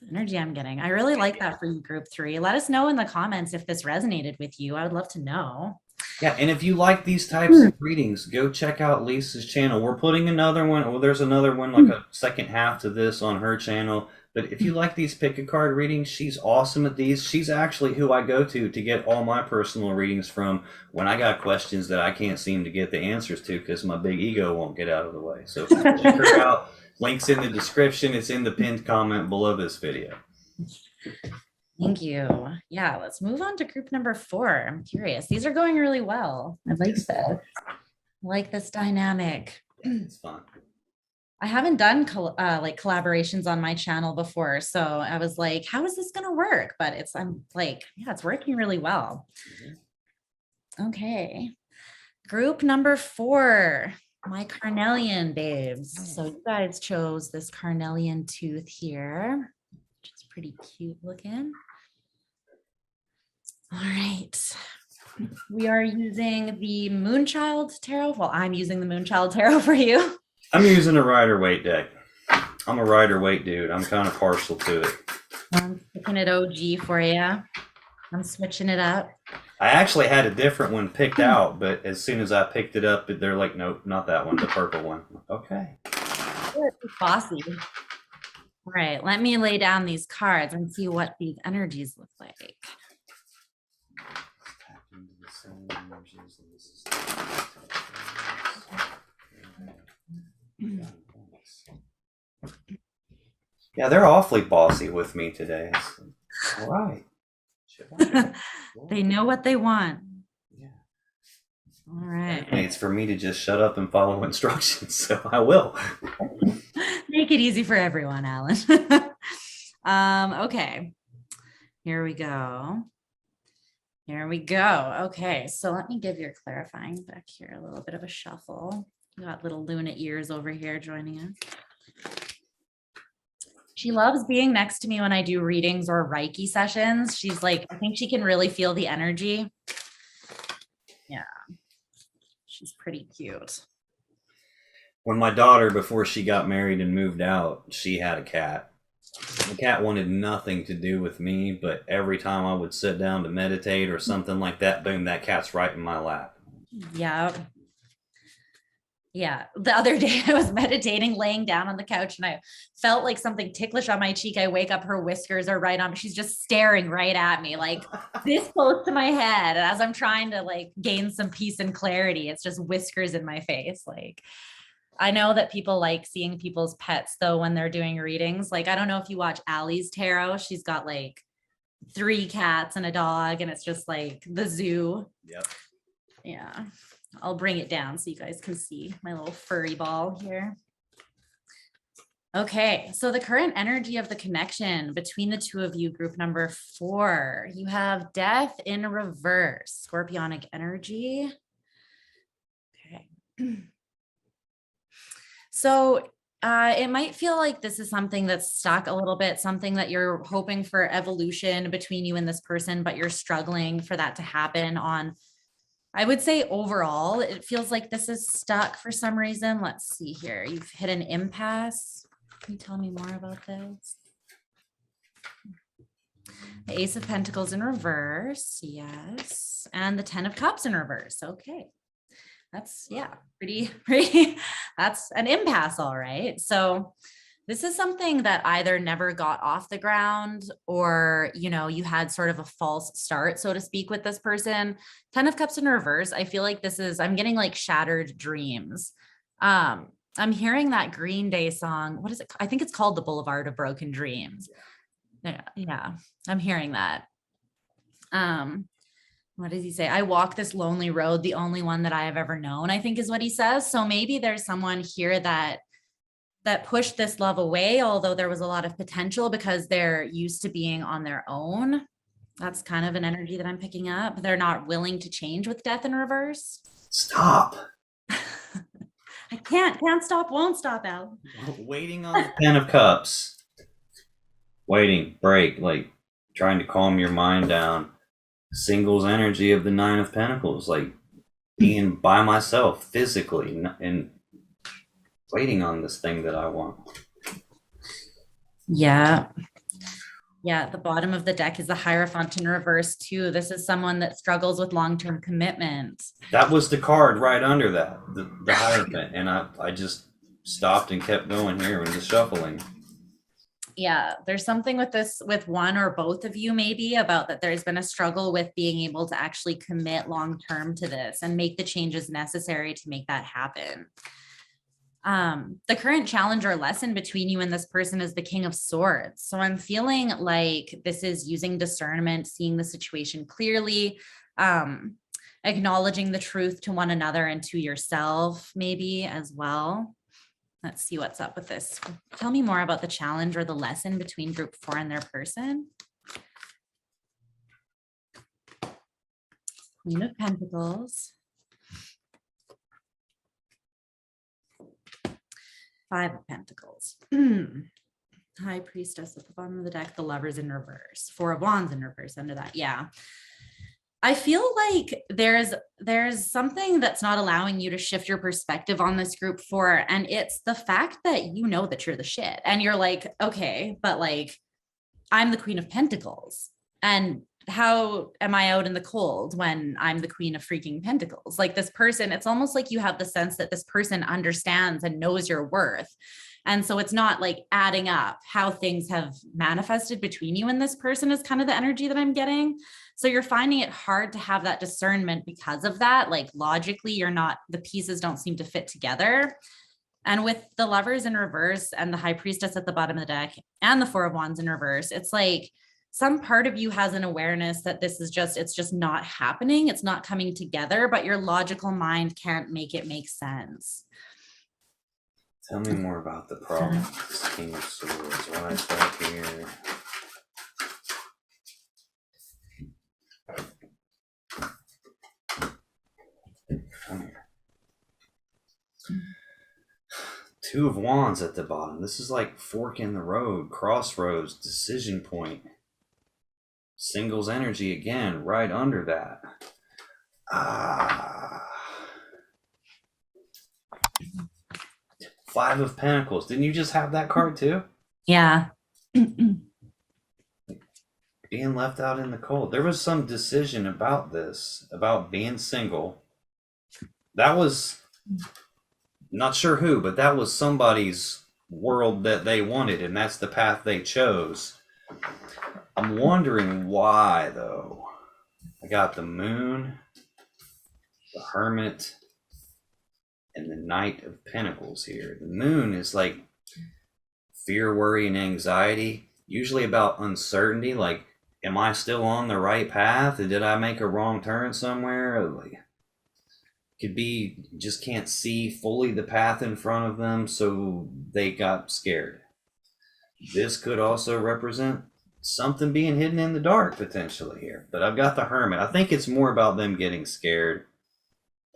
The energy I'm getting. I really like that for you, group 3. Let us know in the comments if this resonated with you. I would love to know. Yeah, and if you like these types of readings, go check out Lisa's channel. We're putting another one. Well, there's another one, like a second half to this on her channel. But if you like these pick a card readings, she's awesome at these. She's actually who I go to get all my personal readings from when I got questions that I can't seem to get the answers to because my big ego won't get out of the way. So check her out. Link's in the description. It's in the pinned comment below this video. Thank you. Yeah, let's move on to group number 4. I'm curious. These are going really well. I like this. I like this dynamic. It's fun. I haven't done like collaborations on my channel before, so I was like, how is this going to work? But I'm like, yeah, it's working really well. Okay. Group number 4, my carnelian babes. So you guys chose this carnelian tooth here, which is pretty cute looking. All right. We are using the Moonchild Tarot. Well, I'm using the Moonchild Tarot for you. I'm using a Rider-Waite deck. I'm a Rider-Waite dude. I'm kind of partial to it. I'm picking it OG for you. I'm switching it up. I actually had a different one picked out, but as soon as I picked it up, they're like, nope, not that one, the purple one. Okay. Bossy. All right, let me lay down these cards and see what these energies look like. Yeah, they're awfully bossy with me today. All right. They know what they want. Yeah. All right. It's for me to just shut up and follow instructions, so I will. Make it easy for everyone, Alan. Okay. Here we go. Here we go. Okay, so let me give your clarifying back here a little bit of a shuffle. We got little Luna ears over here joining us. She loves being next to me when I do readings or Reiki sessions. She's like, I think she can really feel the energy. Yeah, she's pretty cute. When my daughter, before she got married and moved out, she had a cat. The cat wanted nothing to do with me, but every time I would sit down to meditate or something like that, boom, that cat's right in my lap. Yeah. Yeah. The other day I was meditating, laying down on the couch, and I felt like something ticklish on my cheek. I wake up, her whiskers are right on. She's just staring right at me, like this close to my head. And as I'm trying to like gain some peace and clarity, it's just whiskers in my face. Like, I know that people like seeing people's pets though when they're doing readings. Like, I don't know if you watch Allie's tarot. She's got like 3 cats and a dog, and it's just like the zoo. Yep. Yeah. I'll bring it down so you guys can see my little furry ball here. Okay, so the current energy of the connection between the two of you, group number 4, you have death in reverse, scorpionic energy. Okay. So it might feel like this is something that's stuck a little bit, something that you're hoping for evolution between you and this person, but you're struggling for that to happen on, I would say overall, it feels like this is stuck for some reason. Let's see here. You've hit an impasse. Can you tell me more about this? The Ace of Pentacles in reverse. Yes. And the 10 of Cups in reverse. Okay. That's, yeah, pretty, that's an impasse. All right. So this is something that either never got off the ground or, you know, you had sort of a false start, so to speak, with this person. 10 of Cups in reverse. I feel like this is, I'm getting like shattered dreams. I'm hearing that Green Day song. What is it? I think it's called The Boulevard of Broken Dreams. Yeah, I'm hearing that. What does he say? I walk this lonely road, the only one that I have ever known, I think is what he says. So maybe there's someone here that pushed this love away, although there was a lot of potential because they're used to being on their own. That's kind of an energy that I'm picking up. They're not willing to change with death in reverse. Stop. I can't stop, won't stop, Al. Waiting on the 10 of Cups. Waiting, break, like trying to calm your mind down. Singles energy of the 9 of Pentacles, like being by myself physically and waiting on this thing that I want. Yeah. Yeah, at the bottom of the deck is the Hierophant in reverse too. This is someone that struggles with long-term commitment. That was the card right under that, the Hierophant, and I just stopped and kept going here and just shuffling. Yeah, there's something with this, with one or both of you maybe, about that there's been a struggle with being able to actually commit long-term to this and make the changes necessary to make that happen. The current challenge or lesson between you and this person is the King of Swords. So I'm feeling like this is using discernment, seeing the situation clearly, acknowledging the truth to one another and to yourself maybe as well. Let's see what's up with this. Tell me more about the challenge or the lesson between group 4 and their person. Queen of Pentacles. 5 of Pentacles. High Priestess at the bottom of the deck. The Lovers in reverse. 4 of Wands in reverse under that. Yeah. I feel like there's something that's not allowing you to shift your perspective on this group 4. And it's the fact that you know that you're the shit. And you're like, okay, but like, I'm the Queen of Pentacles. And how am I out in the cold when I'm the Queen of freaking Pentacles? Like this person, it's almost like you have the sense that this person understands and knows your worth. And so it's not like adding up how things have manifested between you and this person is kind of the energy that I'm getting. So you're finding it hard to have that discernment because of that. Like logically, the pieces don't seem to fit together. And with the Lovers in reverse and the High Priestess at the bottom of the deck and the 4 of Wands in reverse, it's like some part of you has an awareness that it's just not happening. It's not coming together, but your logical mind can't make it make sense. Tell me more about the problem with this King of Swords. When I start here. Come here. 2 of Wands at the bottom. This is like fork in the road, crossroads, decision point. Singles energy again, right under that. Five of Pentacles. Didn't you just have that card too? Yeah. Being left out in the cold. There was some decision about this, about being single. That was, not sure who, but that was somebody's world that they wanted, and that's the path they chose. I'm wondering why, though. I got the Moon, the Hermit, and the Knight of Pentacles here. The Moon is like fear, worry, and anxiety, usually about uncertainty, like, am I still on the right path? Did I make a wrong turn somewhere? Like, could be just can't see fully the path in front of them, so they got scared. This could also represent something being hidden in the dark potentially here. But I've got the Hermit. I think it's more about them getting scared,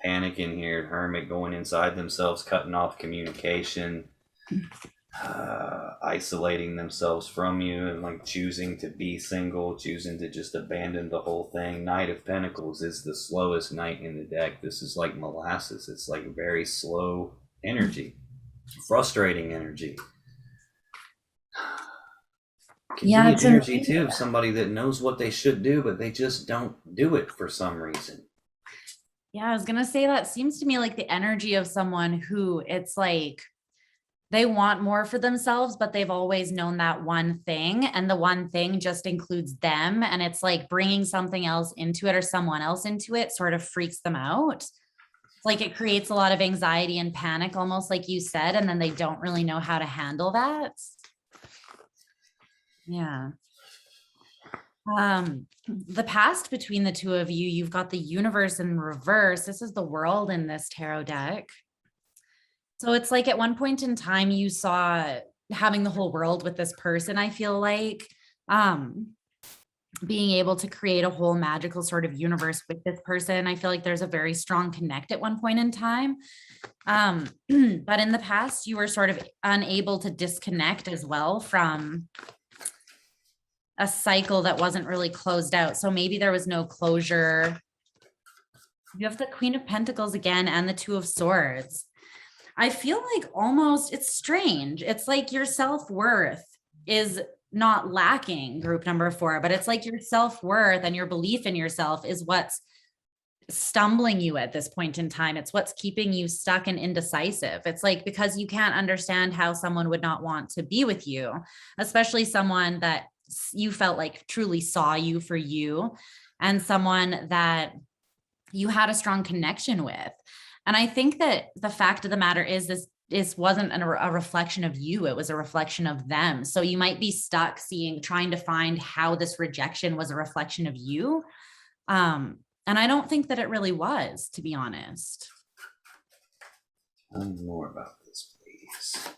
panicking here. Hermit going inside themselves, cutting off communication, isolating themselves from you, and like choosing to be single, choosing to just abandon the whole thing. Knight of Pentacles is the slowest knight in the deck. This is like molasses. It's like very slow energy, frustrating energy. Yeah, Convenient energy too of somebody that knows what they should do, but they just don't do it for some reason. Yeah, I was gonna say that seems to me like the energy of someone who it's like they want more for themselves, but they've always known that one thing, and the one thing just includes them. And it's like bringing something else into it or someone else into it sort of freaks them out. Like it creates a lot of anxiety and panic, almost like you said, and then they don't really know how to handle that. Yeah. The past between the two of you, you've got the universe in reverse. This is the world in this tarot deck. So it's like at one point in time, you saw having the whole world with this person, I feel like, being able to create a whole magical sort of universe with this person. I feel like there's a very strong connect at one point in time. But in the past, you were sort of unable to disconnect as well from a cycle that wasn't really closed out. So maybe there was no closure. You have the Queen of Pentacles again and the Two of Swords. I feel like almost it's strange. It's like your self-worth is not lacking, group number 4, but it's like your self-worth and your belief in yourself is what's stumbling you at this point in time. It's what's keeping you stuck and indecisive. It's like because you can't understand how someone would not want to be with you, especially someone that you felt like truly saw you for you and someone that you had a strong connection with. And I think that the fact of the matter is this wasn't a reflection of you. It was a reflection of them. So you might be stuck trying to find how this rejection was a reflection of you. And I don't think that it really was, to be honest. Tell me more about this, please.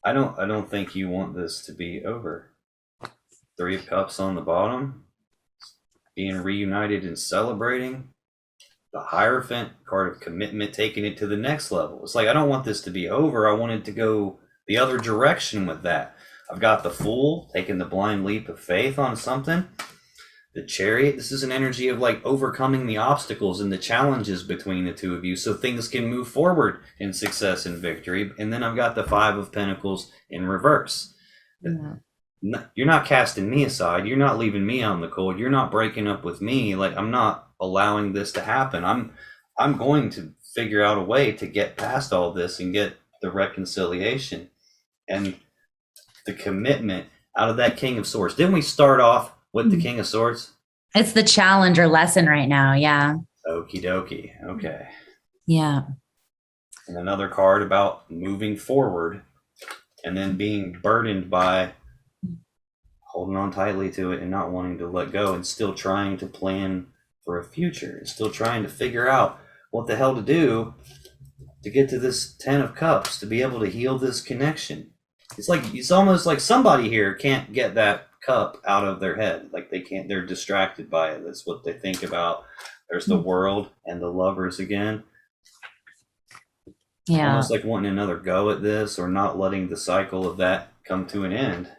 I don't think you want this to be over. 3 of Cups on the bottom, being reunited and celebrating. The Hierophant, card of commitment, taking it to the next level. It's like, I don't want this to be over. I want it to go the other direction with that. I've got the Fool, taking the blind leap of faith on something. The Chariot, this is an energy of like overcoming the obstacles and the challenges between the two of you so things can move forward in success and victory. And then I've got the 5 of Pentacles in reverse. Yeah. You're not casting me aside. You're not leaving me on the cold. You're not breaking up with me. Like, I'm not allowing this to happen. I'm going to figure out a way to get past all this and get the reconciliation and the commitment out of that King of Swords. Didn't we start off with the King of Swords? It's the challenge or lesson right now. Yeah. Okie dokie. Okay. Yeah. And another card about moving forward and then being burdened by holding on tightly to it and not wanting to let go and still trying to plan for a future and still trying to figure out what the hell to do to get to this 10 of Cups, to be able to heal this connection. It's almost like somebody here can't get that cup out of their head. Like they're distracted by it. That's what they think about. There's the world and the lovers again. Yeah. Almost like wanting another go at this or not letting the cycle of that come to an end.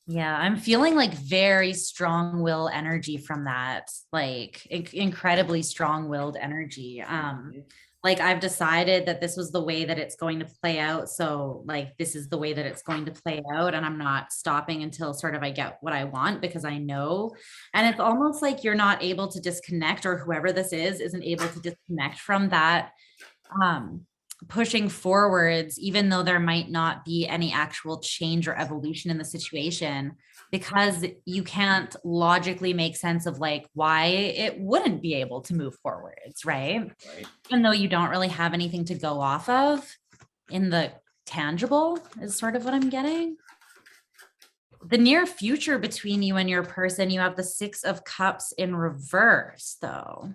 Yeah, I'm feeling like very strong will energy from that, like incredibly strong-willed energy. Like I've decided that this was the way that it's going to play out. So like this is the way that it's going to play out, and I'm not stopping until sort of I get what I want because I know. And it's almost like you're not able to disconnect, or whoever this is isn't able to disconnect from that um pushing forwards, even though there might not be any actual change or evolution in the situation, because you can't logically make sense of like why it wouldn't be able to move forwards, right? Right. Even though you don't really have anything to go off of in the tangible, is sort of what I'm getting. The near future between you and your person, you have the Six of Cups in reverse, though.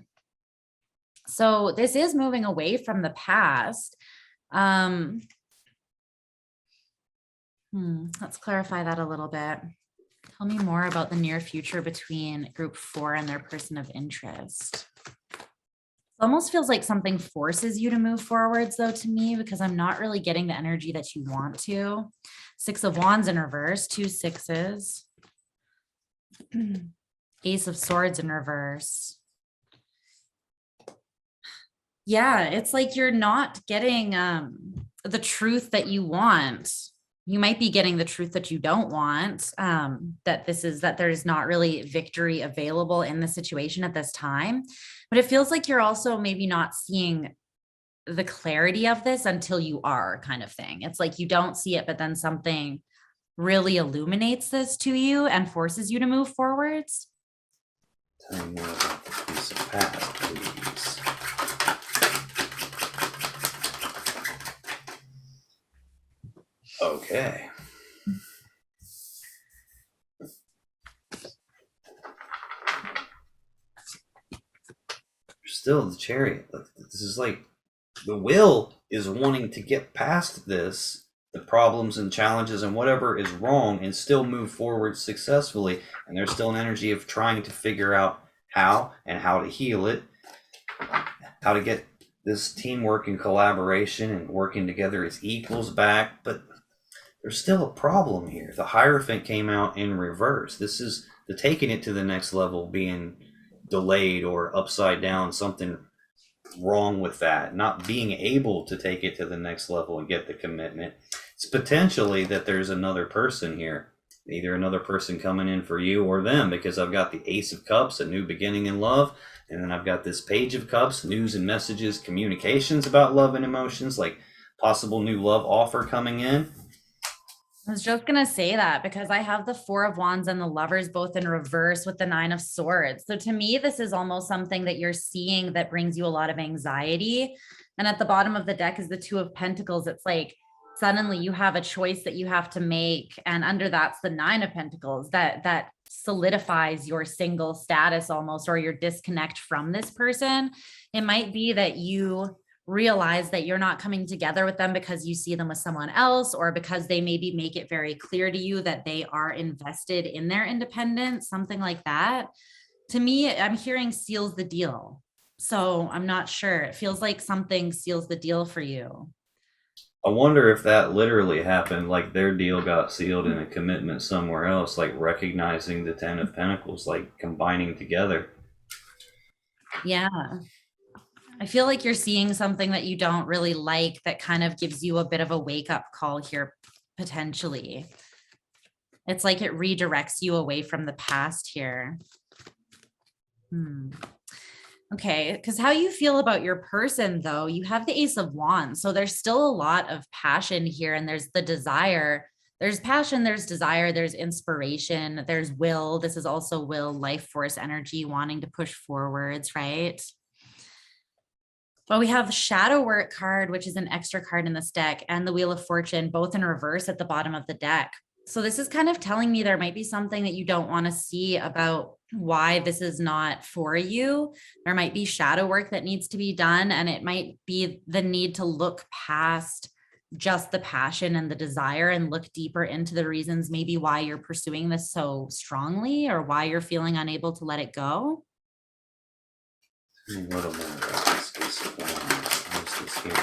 So this is moving away from the past. Let's clarify that a little bit. Tell me more about the near future between group 4 and their person of interest. It almost feels like something forces you to move forwards, though, to me, because I'm not really getting the energy that you want to. Six of Wands in reverse, 2 sixes. Ace of Swords in reverse. Yeah, it's like you're not getting the truth that you want. You might be getting the truth that you don't want, that there's not really victory available in the situation at this time. But it feels like you're also maybe not seeing the clarity of this until you are, kind of thing. It's like you don't see it, but then something really illuminates this to you and forces you to move forwards. Tell me more about the piece of past, please. Okay. Still the Chariot. This is like the will is wanting to get past this, the problems and challenges and whatever is wrong, and still move forward successfully. And there's still an energy of trying to figure out how and how to heal it, how to get this teamwork and collaboration and working together as equals back. But there's still a problem here. The Hierophant came out in reverse. This is the taking it to the next level being delayed or upside down, something wrong with that, not being able to take it to the next level and get the commitment. It's potentially that there's another person here, either another person coming in for you or them, because I've got the Ace of Cups, a new beginning in love, and then I've got this Page of Cups, news and messages, communications about love and emotions, like possible new love offer coming in. I was just going to say that because I have the Four of Wands and the Lovers both in reverse with the Nine of Swords. So to me, this is almost something that you're seeing that brings you a lot of anxiety. And at the bottom of the deck is the Two of Pentacles. It's like suddenly you have a choice that you have to make. And under that's the Nine of Pentacles that solidifies your single status almost, or your disconnect from this person. It might be that you realize that you're not coming together with them because you see them with someone else, or because they maybe make it very clear to you that they are invested in their independence, something like that. To me, I'm hearing seals the deal. So I'm not sure. It feels like something seals the deal for you. I wonder if that literally happened, like their deal got sealed in a commitment somewhere else, like recognizing the Ten of Pentacles, like combining together. Yeah. I feel like you're seeing something that you don't really like that kind of gives you a bit of a wake up call here, potentially. It's like it redirects you away from the past here. Okay, because how you feel about your person, though, you have the Ace of Wands. So there's still a lot of passion here, and there's the desire. There's passion, there's desire, there's inspiration, there's will. This is also will, life force energy, wanting to push forwards, right? Well, we have Shadow Work card, which is an extra card in this deck, and the Wheel of Fortune, both in reverse at the bottom of the deck. So this is kind of telling me there might be something that you don't want to see about why this is not for you. There might be shadow work that needs to be done, and it might be the need to look past just the passion and the desire and look deeper into the reasons maybe why you're pursuing this so strongly, or why you're feeling unable to let it go. A little more about this Ace of Wands. How's this here?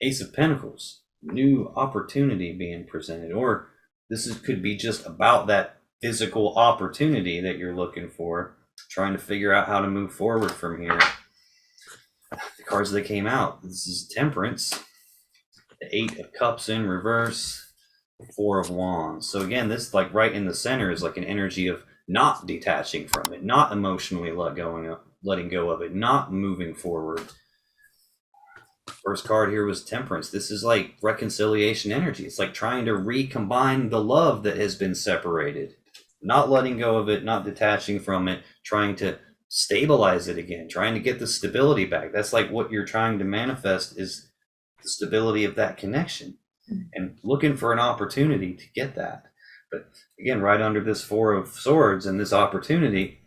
Ace of Pentacles, new opportunity being presented, or could be just about that physical opportunity that you're looking for, trying to figure out how to move forward from here. The cards that came out, this is Temperance, the Eight of Cups in reverse, Four of Wands. So again, this like right in the center is like an energy of not detaching from it, not emotionally letting go of it, not moving forward. First card here was Temperance. This is like reconciliation energy. It's like trying to recombine the love that has been separated, not letting go of it, not detaching from it, trying to stabilize it again, trying to get the stability back. That's like what you're trying to manifest, is the stability of that connection, and looking for an opportunity to get that. But again, right under this Four of Swords and this opportunity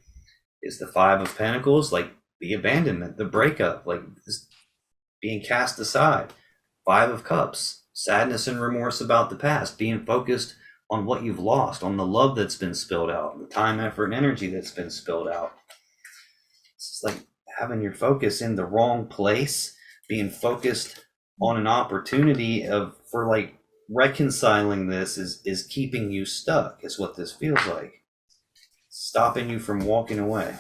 is the Five of Pentacles, like the abandonment, the breakup, like this being cast aside. Five of Cups, sadness and remorse about the past, being focused on what you've lost, on the love that's been spilled out, the time, effort, and energy that's been spilled out. It's like having your focus in the wrong place, being focused on an opportunity for like reconciling this is keeping you stuck, is what this feels like. Stopping you from walking away.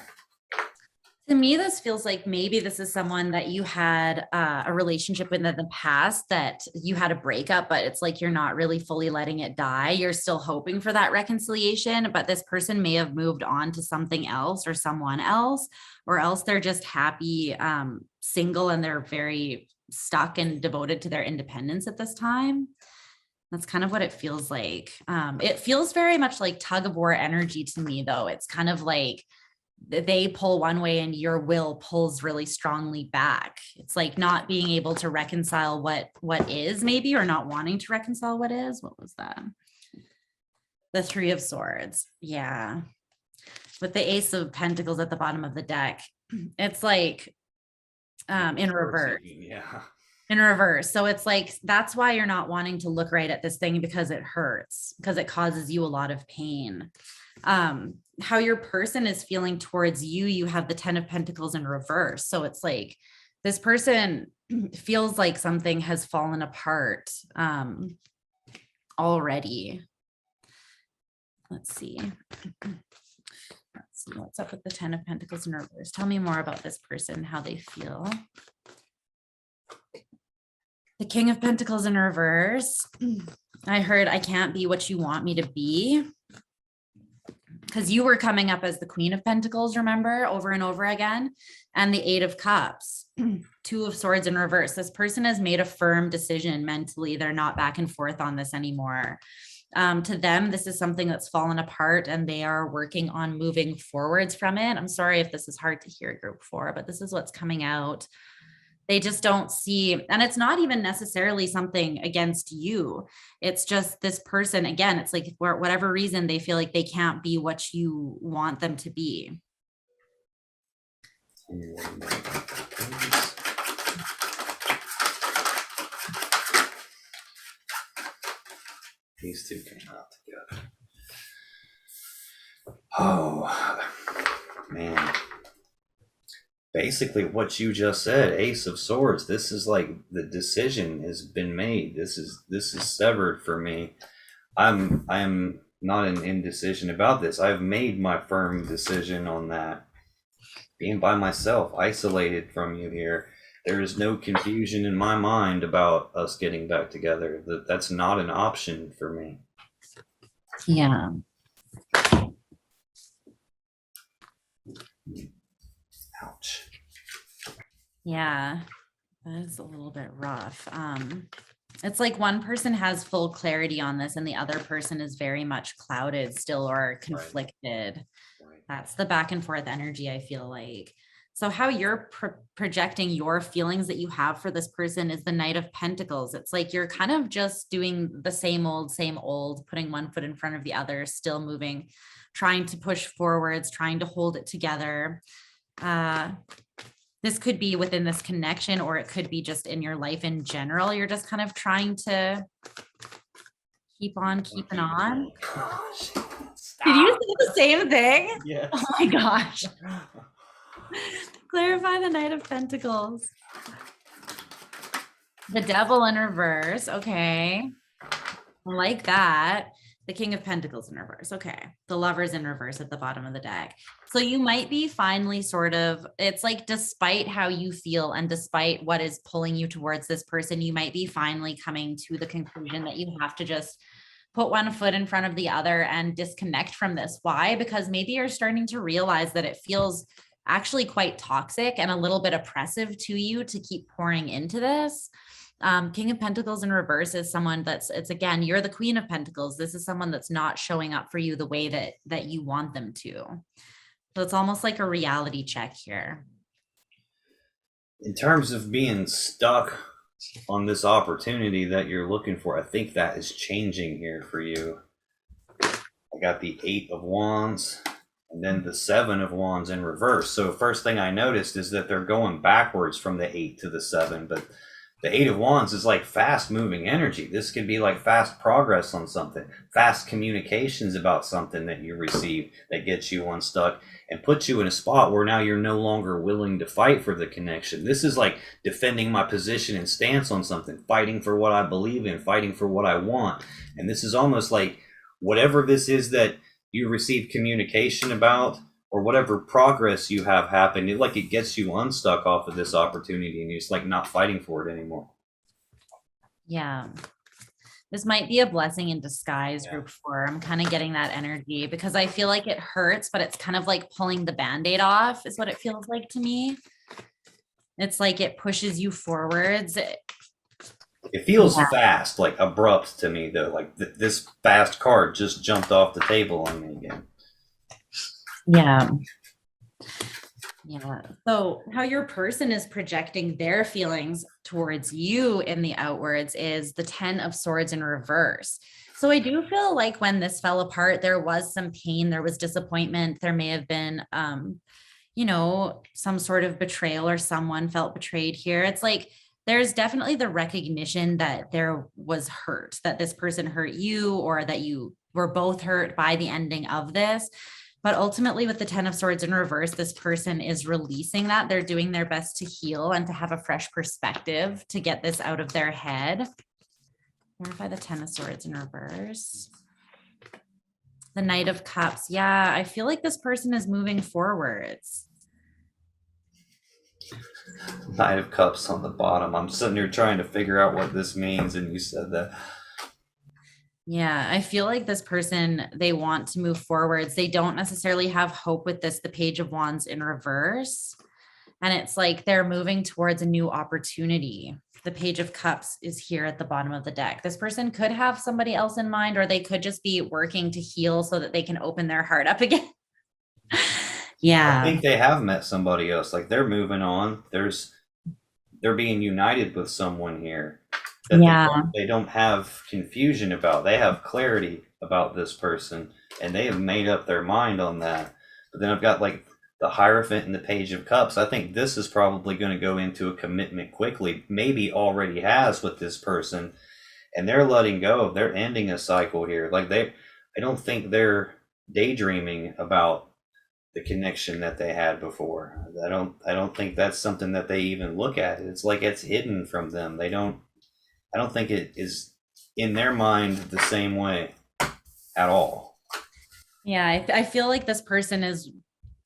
To me, this feels like maybe this is someone that you had a relationship with in the past, that you had a breakup, but it's like you're not really fully letting it die. You're still hoping for that reconciliation, but this person may have moved on to something else or someone else, or else they're just happy single and they're very stuck and devoted to their independence at this time. That's kind of what it feels like. It feels very much like tug of war energy to me, though. It's kind of like they pull one way and your will pulls really strongly back. It's like not being able to reconcile what is, maybe, or not wanting to reconcile what is. What was that? The Three of Swords. Yeah. With the Ace of Pentacles at the bottom of the deck, it's like in reverse. Yeah. In reverse. So it's like, that's why you're not wanting to look right at this thing, because it hurts, because it causes you a lot of pain. How your person is feeling towards you, you have the Ten of Pentacles in reverse. So it's like this person feels like something has fallen apart already. Let's see what's up with the Ten of Pentacles in reverse. Tell me more about this person, how they feel. The King of Pentacles in reverse. I heard, I can't be what you want me to be. Because you were coming up as the Queen of Pentacles, remember, over and over again. And the Eight of Cups, Two of Swords in reverse. This person has made a firm decision mentally. They're not back and forth on this anymore. To them, this is something that's fallen apart and they are working on moving forwards from it. I'm sorry if this is hard to hear, group 4, but this is what's coming out. They just don't see, and it's not even necessarily something against you. It's just this person, again, it's like for whatever reason, they feel like they can't be what you want them to be. These two came out together. Oh, man. Basically what you just said, Ace of Swords, this is like the decision has been made. This is severed for me. I am not in indecision about this. I've made my firm decision on that. Being by myself, isolated from you here. There is no confusion in my mind about us getting back together. That's not an option for me. Yeah. Ouch. Yeah, that is a little bit rough. It's like one person has full clarity on this and the other person is very much clouded still or conflicted. Right. That's the back and forth energy, I feel like. So how you're projecting your feelings that you have for this person is the Knight of Pentacles. It's like you're kind of just doing the same old, putting one foot in front of the other, still moving, trying to push forwards, trying to hold it together. This could be within this connection, or it could be just in your life in general. You're just kind of trying to keep on keeping on. Gosh, did you say the same thing? Yes. Oh my gosh. Clarify the Knight of Pentacles. The devil in reverse. Okay. I like that. The King of Pentacles in reverse. Okay. The Lovers in reverse at the bottom of the deck. So you might be finally sort of, it's like despite how you feel and despite what is pulling you towards this person, you might be finally coming to the conclusion that you have to just put one foot in front of the other and disconnect from this. Why? Because maybe you're starting to realize that it feels actually quite toxic and a little bit oppressive to you to keep pouring into this. King of Pentacles in reverse is someone that's, it's again, you're the Queen of Pentacles. This is someone that's not showing up for you the way that you want them to. So it's almost like a reality check here. In terms of being stuck on this opportunity that you're looking for, I think that is changing here for you. I got the 8 of Wands and then the 7 of Wands in reverse. So first thing I noticed is that they're going backwards from the 8 to the 7, but the 8 of Wands is like fast moving energy. This could be like fast progress on something, fast communications about something that you receive that gets you unstuck and puts you in a spot where now you're no longer willing to fight for the connection. This is like defending my position and stance on something, fighting for what I believe in, fighting for what I want. And this is almost like whatever this is that you receive communication about, or whatever progress you have happened, it gets you unstuck off of this opportunity and you're just like not fighting for it anymore. Yeah. This might be a blessing in disguise, Yeah. group 4. I'm kind of getting that energy because I feel like it hurts, but it's kind of like pulling the Band-Aid off is what it feels like to me. It's like it pushes you forwards. It feels fast, like abrupt to me though. Like this fast card just jumped off the table on me again. Yeah. Yeah. So how your person is projecting their feelings towards you in the outwards is the 10 of Swords in reverse. So I do feel like when this fell apart, there was some pain, there was disappointment, there may have been, some sort of betrayal or someone felt betrayed here. It's like, there's definitely the recognition that there was hurt, that this person hurt you or that you were both hurt by the ending of this. But ultimately, with the 10 of Swords in reverse, this person is releasing that. They're doing their best to heal and to have a fresh perspective to get this out of their head. Clarify the 10 of Swords in reverse. The Knight of Cups. Yeah, I feel like this person is moving forwards. Knight of Cups on the bottom. I'm sitting here trying to figure out what this means, and you said that. Yeah, I feel like this person, they want to move forwards. They don't necessarily have hope with this, the Page of Wands in reverse. And it's like they're moving towards a new opportunity. The Page of Cups is here at the bottom of the deck. This person could have somebody else in mind, or they could just be working to heal so that they can open their heart up again. Yeah. I think they have met somebody else. Like they're moving on. They're being united with someone here that they don't have confusion about. They have clarity about this person and they have made up their mind on that. But then I've got like the Hierophant and the Page of Cups. I think this is probably going to go into a commitment quickly, maybe already has with this person, and they're letting go. They're ending a cycle here. Like I don't think they're daydreaming about the connection that they had before. I don't think that's something that they even look at. It's like it's hidden from them. I don't think it is in their mind the same way at all. Yeah, I feel like this person is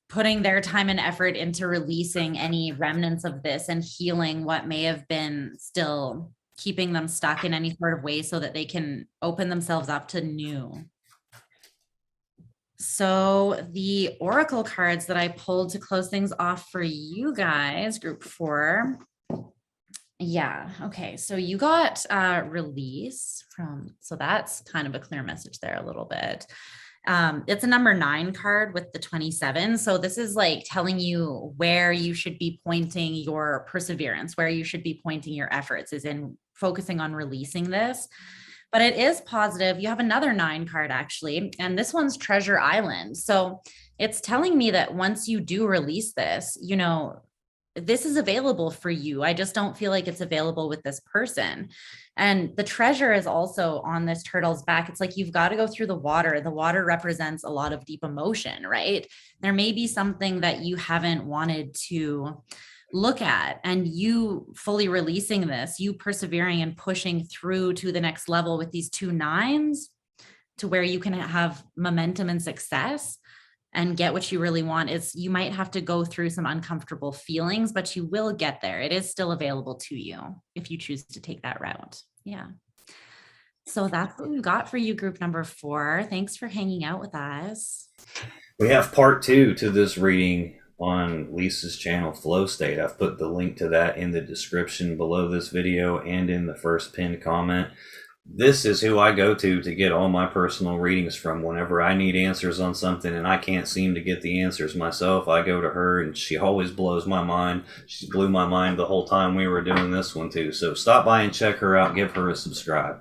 putting their time and effort into releasing any remnants of this and healing what may have been still keeping them stuck in any sort of way so that they can open themselves up to new. So the oracle cards that I pulled to close things off for you guys, group 4. Yeah. Okay. So you got release from, so that's kind of a clear message there a little bit. It's a number 9 card with the 27. So this is like telling you where you should be pointing your perseverance, where you should be pointing your efforts is in focusing on releasing this. But it is positive. You have another 9 card actually, and this one's Treasure Island. So it's telling me that once you do release this, this is available for you. I just don't feel like it's available with this person. And the treasure is also on this turtle's back. It's like you've got to go through the water. The water represents a lot of deep emotion, right? There may be something that you haven't wanted to look at, and you fully releasing this, you persevering and pushing through to the next level with these 2 9s to where you can have momentum and success and get what you really want. Is you might have to go through some uncomfortable feelings, but you will get there. It is still available to you if you choose to take that route. Yeah. So that's what we've got for you, group number 4. Thanks for hanging out with us. We have part 2 to this reading on Lisa's channel, Flow State. I've put the link to that in the description below this video and in the first pinned comment. This is who I go to get all my personal readings from. Whenever I need answers on something and I can't seem to get the answers myself, I go to her, and she always blows my mind. She blew my mind the whole time we were doing this one too. So stop by and check her out. Give her a subscribe.